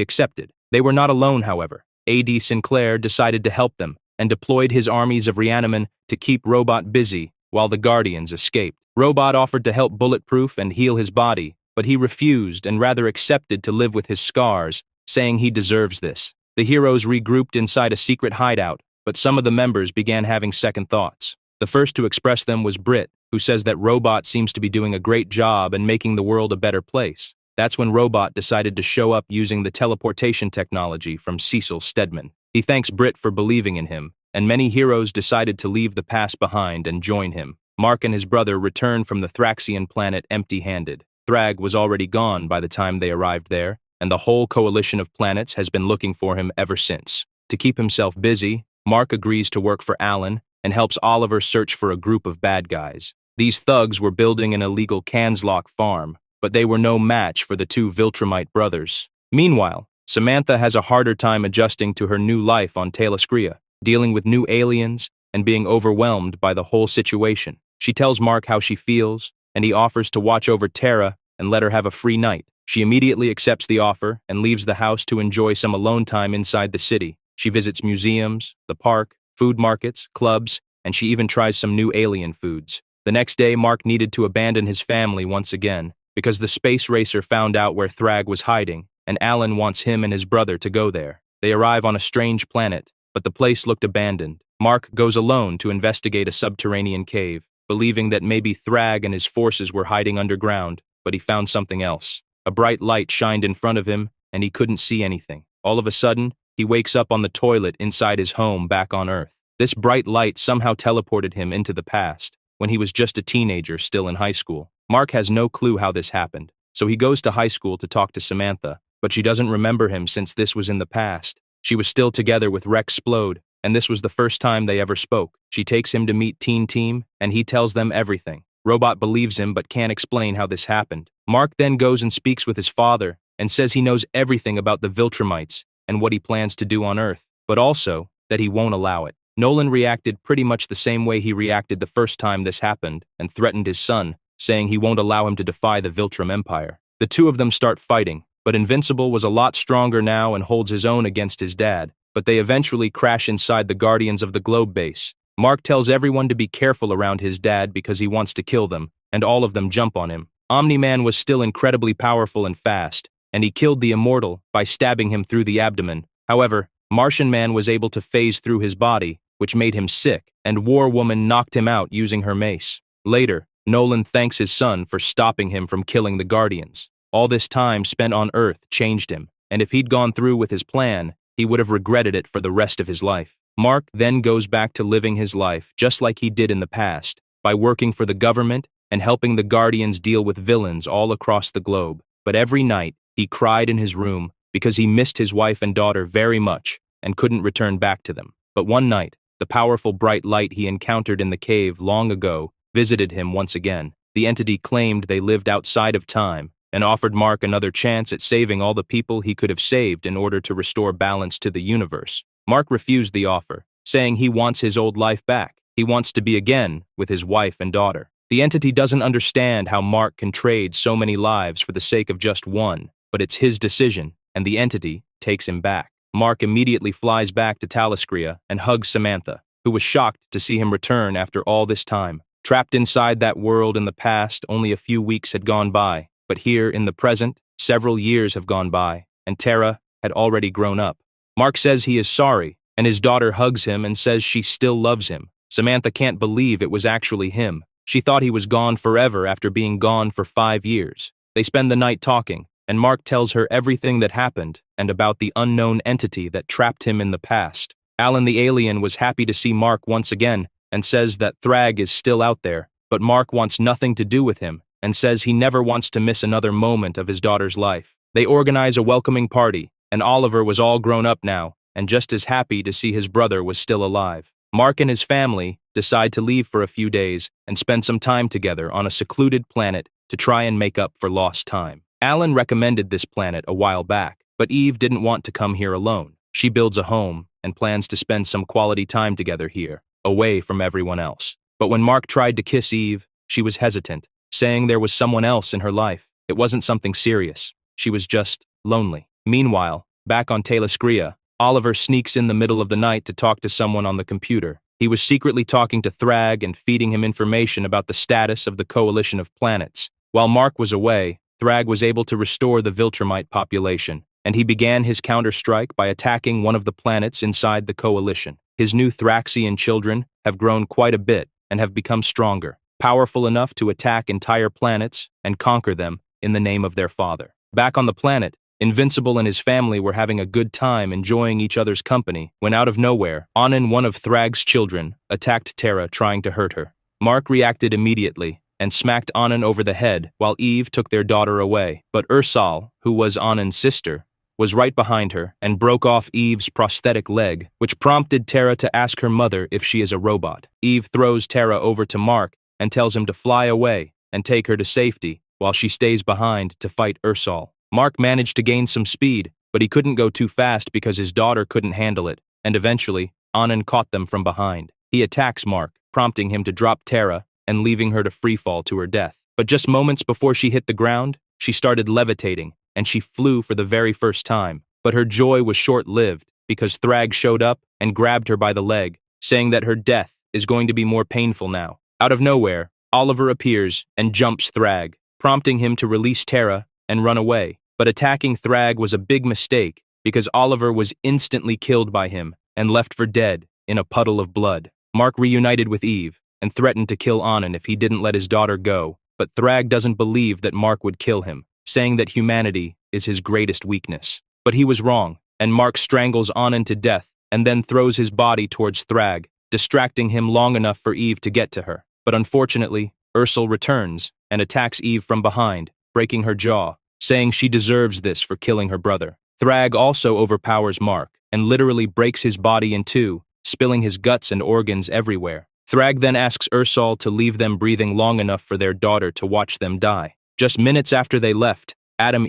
accepted. They were not alone, however. A.D. Sinclair decided to help them, and deployed his armies of Reanimen to keep Robot busy while the Guardians escaped. Robot offered to help Bulletproof and heal his body, but he refused and rather accepted to live with his scars, saying he deserves this. The heroes regrouped inside a secret hideout, but some of the members began having second thoughts. The first to express them was Britt, who says that Robot seems to be doing a great job and making the world a better place. That's when Robot decided to show up using the teleportation technology from Cecil Stedman. He thanks Britt for believing in him, and many heroes decided to leave the past behind and join him. Mark and his brother returned from the Thraxian planet empty-handed. Thrag was already gone by the time they arrived there, and the whole coalition of planets has been looking for him ever since. To keep himself busy, Mark agrees to work for Alan and helps Oliver search for a group of bad guys. These thugs were building an illegal Canslock farm, but they were no match for the two Viltrumite brothers. Meanwhile, Samantha has a harder time adjusting to her new life on Taliscria, dealing with new aliens and being overwhelmed by the whole situation. She tells Mark how she feels, and he offers to watch over Tara and let her have a free night. She immediately accepts the offer and leaves the house to enjoy some alone time inside the city. She visits museums, the park, food markets, clubs, and she even tries some new alien foods. The next day, Mark needed to abandon his family once again, because the space racer found out where Thrag was hiding, and Alan wants him and his brother to go there. They arrive on a strange planet, but the place looked abandoned. Mark goes alone to investigate a subterranean cave, believing that maybe Thrag and his forces were hiding underground, but he found something else. A bright light shined in front of him, and he couldn't see anything. All of a sudden, he wakes up on the toilet inside his home back on Earth. This bright light somehow teleported him into the past, when he was just a teenager still in high school. Mark has no clue how this happened, so he goes to high school to talk to Samantha, but she doesn't remember him since this was in the past. She was still together with Rex Splode, and this was the first time they ever spoke. She takes him to meet Teen Team, and he tells them everything. Robot believes him but can't explain how this happened. Mark then goes and speaks with his father, and says he knows everything about the Viltrumites and what he plans to do on Earth, but also that he won't allow it. Nolan reacted pretty much the same way he reacted the first time this happened, and threatened his son, saying he won't allow him to defy the Viltrum Empire. The two of them start fighting, but Invincible was a lot stronger now and holds his own against his dad, but they eventually crash inside the Guardians of the Globe base. Mark tells everyone to be careful around his dad because he wants to kill them, and all of them jump on him. Omni-Man was still incredibly powerful and fast, and he killed the Immortal by stabbing him through the abdomen. However, Martian Man was able to phase through his body, which made him sick, and War Woman knocked him out using her mace. Later, Nolan thanks his son for stopping him from killing the Guardians. All this time spent on Earth changed him, and if he'd gone through with his plan, he would have regretted it for the rest of his life. Mark then goes back to living his life just like he did in the past, by working for the government and helping the Guardians deal with villains all across the globe. But every night, he cried in his room because he missed his wife and daughter very much and couldn't return back to them. But one night, the powerful bright light he encountered in the cave long ago visited him once again. The entity claimed they lived outside of time and offered Mark another chance at saving all the people he could have saved in order to restore balance to the universe. Mark refused the offer, saying he wants his old life back. He wants to be again with his wife and daughter. The entity doesn't understand how Mark can trade so many lives for the sake of just one, but it's his decision, and the entity takes him back. Mark immediately flies back to Taliscria and hugs Samantha, who was shocked to see him return after all this time. Trapped inside that world in the past, only a few weeks had gone by, but here in the present, several years have gone by, and Tara had already grown up. Mark says he is sorry, and his daughter hugs him and says she still loves him. Samantha can't believe it was actually him. She thought he was gone forever after being gone for 5 years. They spend the night talking, and Mark tells her everything that happened and about the unknown entity that trapped him in the past. Alan the alien was happy to see Mark once again and says that Thrag is still out there, but Mark wants nothing to do with him and says he never wants to miss another moment of his daughter's life. They organize a welcoming party, and Oliver was all grown up now, and just as happy to see his brother was still alive. Mark and his family decide to leave for a few days and spend some time together on a secluded planet to try and make up for lost time. Alan recommended this planet a while back, but Eve didn't want to come here alone. She builds a home and plans to spend some quality time together here, away from everyone else. But when Mark tried to kiss Eve, she was hesitant, saying there was someone else in her life. It wasn't something serious. She was just lonely. Meanwhile, back on Telescria, Oliver sneaks in the middle of the night to talk to someone on the computer. He was secretly talking to Thrag and feeding him information about the status of the coalition of planets. While Mark was away, Thrag was able to restore the Viltrumite population, and he began his counter-strike by attacking one of the planets inside the coalition. His new Thraxian children have grown quite a bit and have become stronger, powerful enough to attack entire planets and conquer them in the name of their father. Back on the planet, Invincible and his family were having a good time enjoying each other's company when out of nowhere, Onan, one of Thrag's children, attacked Terra trying to hurt her. Mark reacted immediately and smacked Onan over the head while Eve took their daughter away. But Ursal, who was Onan's sister, was right behind her and broke off Eve's prosthetic leg, which prompted Terra to ask her mother if she is a robot. Eve throws Terra over to Mark and tells him to fly away and take her to safety while she stays behind to fight Ursal. Mark managed to gain some speed, but he couldn't go too fast because his daughter couldn't handle it, and eventually, Onan caught them from behind. He attacks Mark, prompting him to drop Terra and leaving her to freefall to her death. But just moments before she hit the ground, she started levitating, and she flew for the very first time. But her joy was short-lived because Thrag showed up and grabbed her by the leg, saying that her death is going to be more painful now. Out of nowhere, Oliver appears and jumps Thrag, prompting him to release Terra and run away. But attacking Thrag was a big mistake because Oliver was instantly killed by him and left for dead in a puddle of blood. Mark reunited with Eve and threatened to kill Onan if he didn't let his daughter go, but Thrag doesn't believe that Mark would kill him, saying that humanity is his greatest weakness. But he was wrong, and Mark strangles Onan to death and then throws his body towards Thrag, distracting him long enough for Eve to get to her. But unfortunately, Ursal returns and attacks Eve from behind, breaking her jaw, saying she deserves this for killing her brother. Thrag also overpowers Mark and literally breaks his body in two, spilling his guts and organs everywhere. Thrag then asks Ursal to leave them breathing long enough for their daughter to watch them die. Just minutes after they left,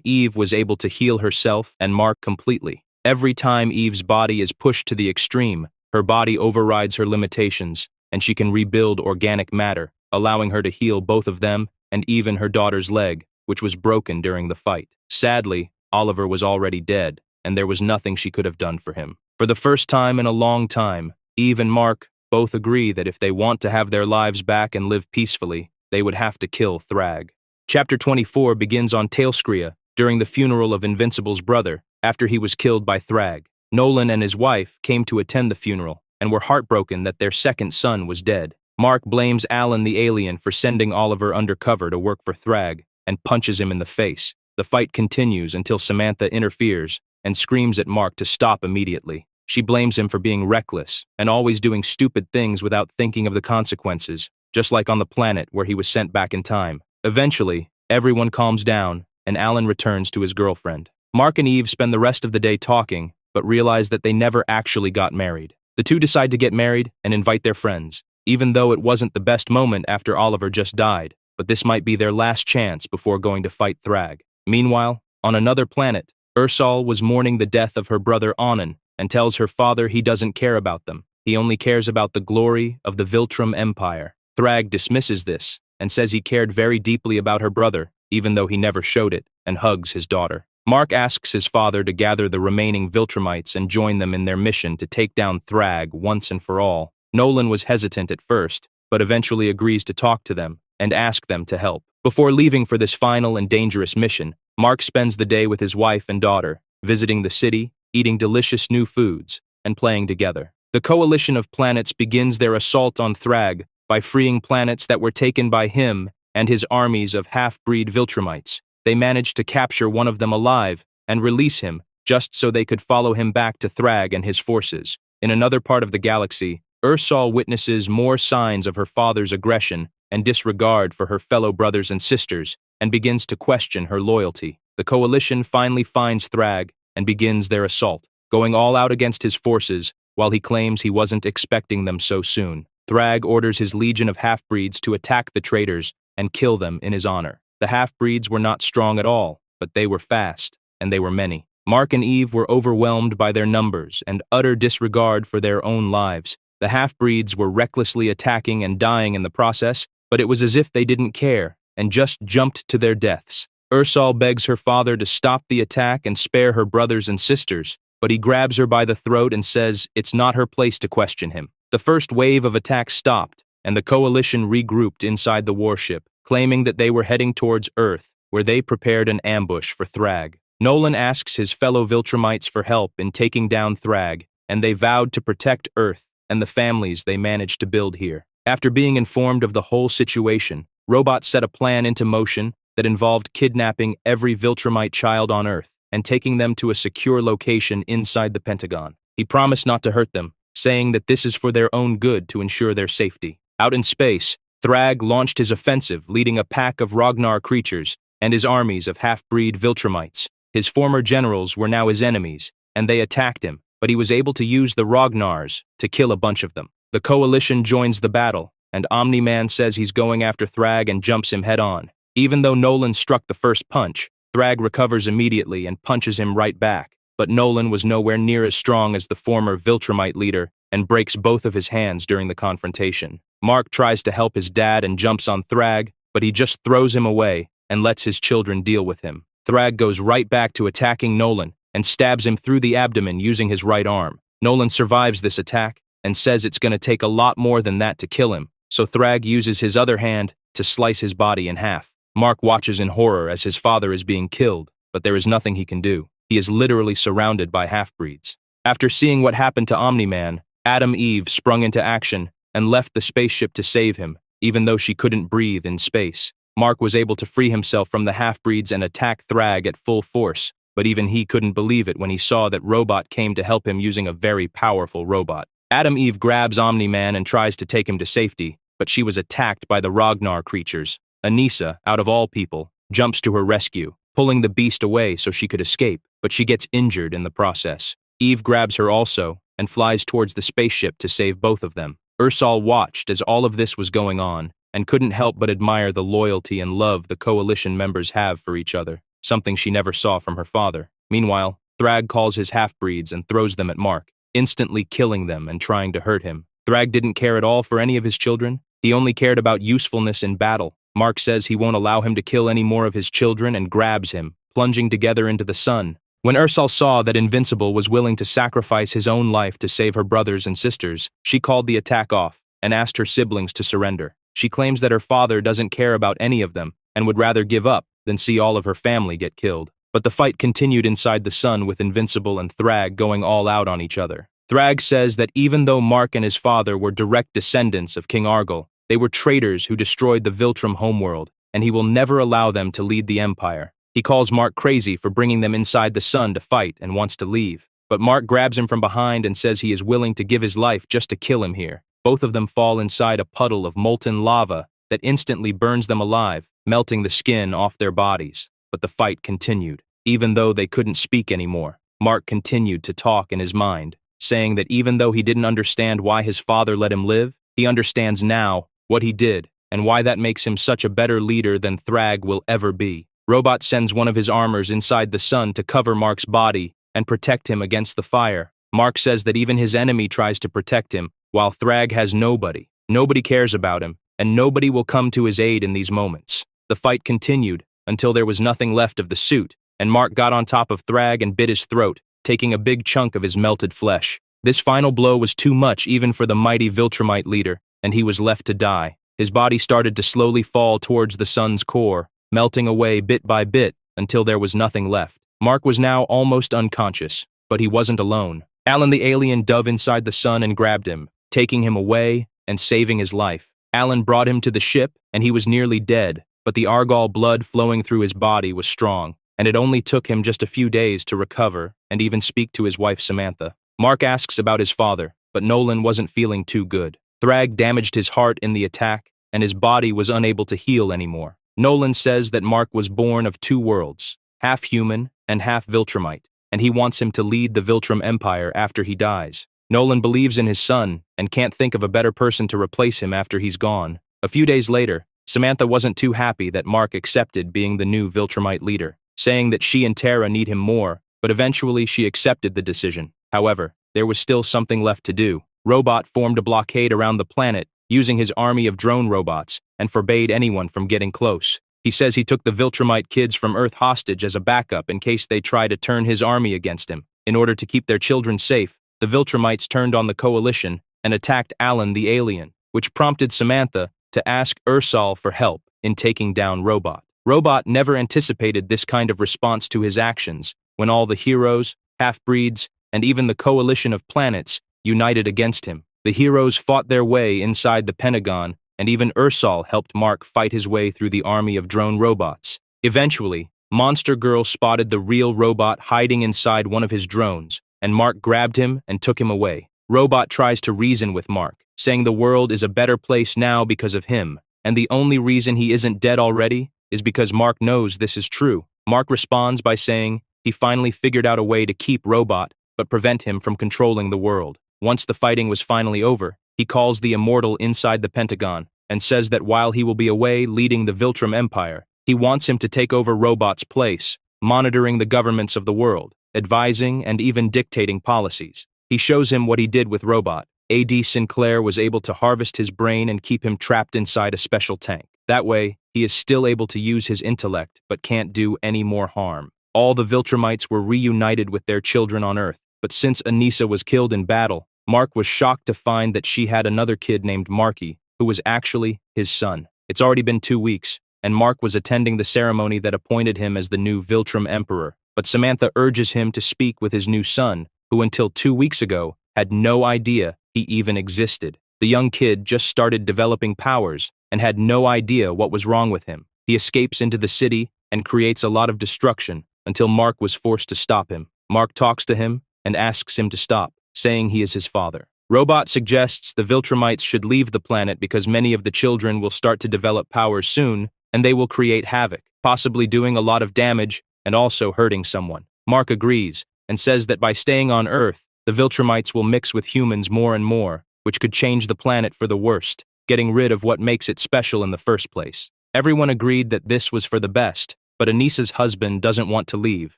Eve was able to heal herself and Mark completely. Every time Eve's body is pushed to the extreme, her body overrides her limitations, and she can rebuild organic matter, allowing her to heal both of them and even her daughter's leg, which was broken during the fight. Sadly, Oliver was already dead, and there was nothing she could have done for him. For the first time in a long time, Eve and Mark both agree that if they want to have their lives back and live peacefully, they would have to kill Thrag. Chapter 24 begins on Telescria during the funeral of Invincible's brother after he was killed by Thrag. Nolan and his wife came to attend the funeral and were heartbroken that their second son was dead. Mark blames Alan the alien for sending Oliver undercover to work for Thrag and punches him in the face. The fight continues until Samantha interferes and screams at Mark to stop immediately. She blames him for being reckless and always doing stupid things without thinking of the consequences, just like on the planet where he was sent back in time. Eventually, everyone calms down and Alan returns to his girlfriend. Mark and Eve spend the rest of the day talking, but realize that they never actually got married. The two decide to get married and invite their friends, even though it wasn't the best moment after Oliver just died, but this might be their last chance before going to fight Thrag. Meanwhile, on another planet, Ursal was mourning the death of her brother Onan and tells her father he doesn't care about them. He only cares about the glory of the Viltrume Empire. Thrag dismisses this and says he cared very deeply about her brother, even though he never showed it, and hugs his daughter. Mark asks his father to gather the remaining Viltrumites and join them in their mission to take down Thrag once and for all. Nolan was hesitant at first, but eventually agrees to talk to them and ask them to help. Before leaving for this final and dangerous mission, Mark spends the day with his wife and daughter, visiting the city, eating delicious new foods, and playing together. The coalition of planets begins their assault on Thrag by freeing planets that were taken by him and his armies of half-breed Viltrumites. They managed to capture one of them alive and release him just so they could follow him back to Thrag and his forces. In another part of the galaxy, Ursal witnesses more signs of her father's aggression and disregard for her fellow brothers and sisters and begins to question her loyalty. The coalition finally finds Thrag and begins their assault, going all out against his forces, while he claims he wasn't expecting them so soon. Thrag orders his legion of half-breeds to attack the traitors and kill them in his honor. The half-breeds were not strong at all, but they were fast, and they were many. Mark and Eve were overwhelmed by their numbers and utter disregard for their own lives. The half-breeds were recklessly attacking and dying in the process, but it was as if they didn't care and just jumped to their deaths. Ursal begs her father to stop the attack and spare her brothers and sisters, but he grabs her by the throat and says it's not her place to question him. The first wave of attacks stopped, and the coalition regrouped inside the warship, claiming that they were heading towards Earth, where they prepared an ambush for Thrag. Nolan asks his fellow Viltrumites for help in taking down Thrag, and they vowed to protect Earth and the families they managed to build here. After being informed of the whole situation, Robot set a plan into motion that involved kidnapping every Viltrumite child on Earth and taking them to a secure location inside the Pentagon. He promised not to hurt them, saying that this is for their own good to ensure their safety. Out in space, Thrag launched his offensive, leading a pack of Ragnar creatures and his armies of half-breed Viltrumites. His former generals were now his enemies, and they attacked him, but he was able to use the Ragnars to kill a bunch of them. The coalition joins the battle, and Omni-Man says he's going after Thrag and jumps him head-on. Even though Nolan struck the first punch, Thrag recovers immediately and punches him right back, but Nolan was nowhere near as strong as the former Viltrumite leader and breaks both of his hands during the confrontation. Mark tries to help his dad and jumps on Thrag, but he just throws him away and lets his children deal with him. Thrag goes right back to attacking Nolan and stabs him through the abdomen using his right arm. Nolan survives this attack and says it's going to take a lot more than that to kill him, so Thrag uses his other hand to slice his body in half. Mark watches in horror as his father is being killed, but there is nothing he can do. He is literally surrounded by half-breeds. After seeing what happened to Omni-Man, Adam Eve sprung into action and left the spaceship to save him, even though she couldn't breathe in space. Mark was able to free himself from the half-breeds and attack Thrag at full force, but even he couldn't believe it when he saw that Robot came to help him using a very powerful robot. Adam Eve grabs Omni-Man and tries to take him to safety, but she was attacked by the Ragnar creatures. Anissa, out of all people, jumps to her rescue, pulling the beast away so she could escape, but she gets injured in the process. Eve grabs her also and flies towards the spaceship to save both of them. Ursal watched as all of this was going on and couldn't help but admire the loyalty and love the coalition members have for each other, something she never saw from her father. Meanwhile, Thrag calls his half-breeds and throws them at Mark, instantly killing them and trying to hurt him. Thrag didn't care at all for any of his children. He only cared about usefulness in battle. Mark says he won't allow him to kill any more of his children and grabs him, plunging together into the sun. When Ursal saw that Invincible was willing to sacrifice his own life to save her brothers and sisters, she called the attack off and asked her siblings to surrender. She claims that her father doesn't care about any of them and would rather give up than see all of her family get killed. But the fight continued inside the sun with Invincible and Thrag going all out on each other. Thrag says that even though Mark and his father were direct descendants of King Argyll, they were traitors who destroyed the Viltrume homeworld, and he will never allow them to lead the Empire. He calls Mark crazy for bringing them inside the sun to fight and wants to leave. But Mark grabs him from behind and says he is willing to give his life just to kill him here. Both of them fall inside a puddle of molten lava that instantly burns them alive, melting the skin off their bodies. But the fight continued. Even though they couldn't speak anymore, Mark continued to talk in his mind, saying that even though he didn't understand why his father let him live, he understands now what he did and why that makes him such a better leader than Thrag will ever be. Robot sends one of his armors inside the sun to cover Mark's body and protect him against the fire. Mark says that even his enemy tries to protect him, while Thrag has nobody. Nobody cares about him, and nobody will come to his aid in these moments. The fight continued until there was nothing left of the suit, and Mark got on top of Thrag and bit his throat, taking a big chunk of his melted flesh. This final blow was too much even for the mighty Viltrumite leader, and he was left to die. His body started to slowly fall towards the sun's core, melting away bit by bit until there was nothing left. Mark was now almost unconscious, but he wasn't alone. Alan the alien dove inside the sun and grabbed him, taking him away and saving his life. Alan brought him to the ship, and he was nearly dead, but the Argyll blood flowing through his body was strong, and it only took him just a few days to recover and even speak to his wife Samantha. Mark asks about his father, but Nolan wasn't feeling too good. Thrag damaged his heart in the attack, and his body was unable to heal anymore. Nolan says that Mark was born of two worlds, half human and half Viltrumite, and he wants him to lead the Viltrume Empire after he dies. Nolan believes in his son and can't think of a better person to replace him after he's gone. A few days later, Samantha wasn't too happy that Mark accepted being the new Viltrumite leader, saying that she and Tara need him more, but eventually she accepted the decision. However, there was still something left to do. Robot formed a blockade around the planet, using his army of drone robots, and forbade anyone from getting close. He says he took the Viltrumite kids from Earth hostage as a backup in case they try to turn his army against him. In order to keep their children safe, the Viltrumites turned on the Coalition and attacked Alan the alien, which prompted Samantha to ask Ursal for help in taking down Robot. Robot never anticipated this kind of response to his actions when all the heroes, half-breeds, and even the coalition of planets united against him. The heroes fought their way inside the Pentagon, and even Ursal helped Mark fight his way through the army of drone robots. Eventually, Monster Girl spotted the real Robot hiding inside one of his drones, and Mark grabbed him and took him away. Robot tries to reason with Mark, saying the world is a better place now because of him, and the only reason he isn't dead already is because Mark knows this is true. Mark responds by saying he finally figured out a way to keep Robot, but prevent him from controlling the world. Once the fighting was finally over, he calls the Immortal inside the Pentagon and says that while he will be away leading the Viltrume Empire, he wants him to take over Robot's place, monitoring the governments of the world, advising and even dictating policies. He shows him what he did with Robot. A.D. Sinclair was able to harvest his brain and keep him trapped inside a special tank. That way, he is still able to use his intellect but can't do any more harm. All the Viltrumites were reunited with their children on Earth, but since Anissa was killed in battle, Mark was shocked to find that she had another kid named Marky, who was actually his son. It's already been 2 weeks, and Mark was attending the ceremony that appointed him as the new Viltrume Emperor, but Samantha urges him to speak with his new son, who until 2 weeks ago had no idea he even existed. The young kid just started developing powers and had no idea what was wrong with him. He escapes into the city and creates a lot of destruction until Mark was forced to stop him. Mark talks to him and asks him to stop, saying he is his father. Robot suggests the Viltrumites should leave the planet because many of the children will start to develop powers soon, and they will create havoc, possibly doing a lot of damage and also hurting someone. Mark agrees and says that by staying on Earth, the Viltrumites will mix with humans more and more, which could change the planet for the worst, getting rid of what makes it special in the first place. Everyone agreed that this was for the best, but Anissa's husband doesn't want to leave,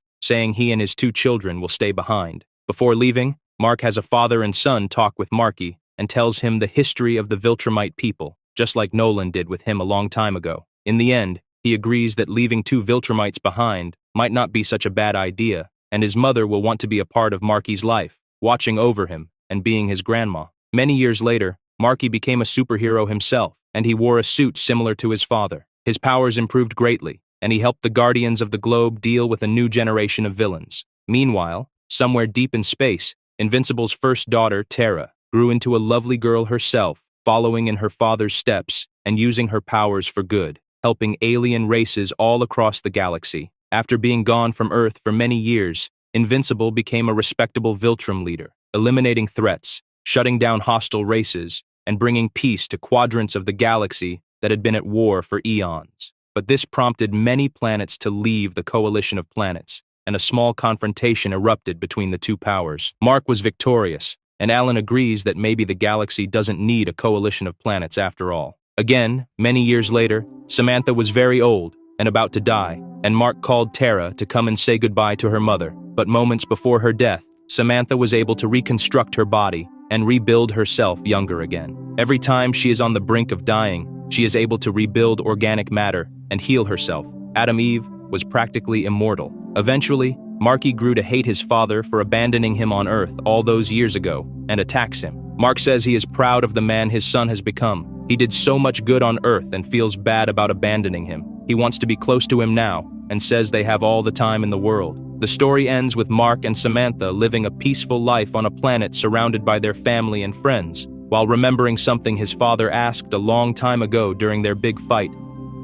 saying he and his 2 children will stay behind. Before leaving, Mark has a father and son talk with Marky and tells him the history of the Viltrumite people, just like Nolan did with him a long time ago. In the end, he agrees that leaving 2 Viltrumites behind might not be such a bad idea, and his mother will want to be a part of Marky's life, watching over him and being his grandma. Many years later, Marky became a superhero himself, and he wore a suit similar to his father. His powers improved greatly, and he helped the Guardians of the Globe deal with a new generation of villains. Meanwhile, somewhere deep in space, Invincible's first daughter, Tara, grew into a lovely girl herself, following in her father's steps and using her powers for good, helping alien races all across the galaxy. After being gone from Earth for many years, Invincible became a respectable Viltrume leader, eliminating threats, shutting down hostile races, and bringing peace to quadrants of the galaxy that had been at war for eons. But this prompted many planets to leave the coalition of planets, and a small confrontation erupted between the 2 powers. Mark was victorious, and Alan agrees that maybe the galaxy doesn't need a coalition of planets after all. Again, many years later, Samantha was very old and about to die, and Mark called Tara to come and say goodbye to her mother. But moments before her death, Samantha was able to reconstruct her body and rebuild herself younger again. Every time she is on the brink of dying, she is able to rebuild organic matter and heal herself. Adam Eve was practically immortal. Eventually, Marky grew to hate his father for abandoning him on Earth all those years ago and attacks him. Mark says he is proud of the man his son has become. He did so much good on Earth and feels bad about abandoning him. He wants to be close to him now and says they have all the time in the world. The story ends with Mark and Samantha living a peaceful life on a planet surrounded by their family and friends, while remembering something his father asked a long time ago during their big fight.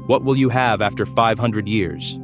What will you have after 500 years?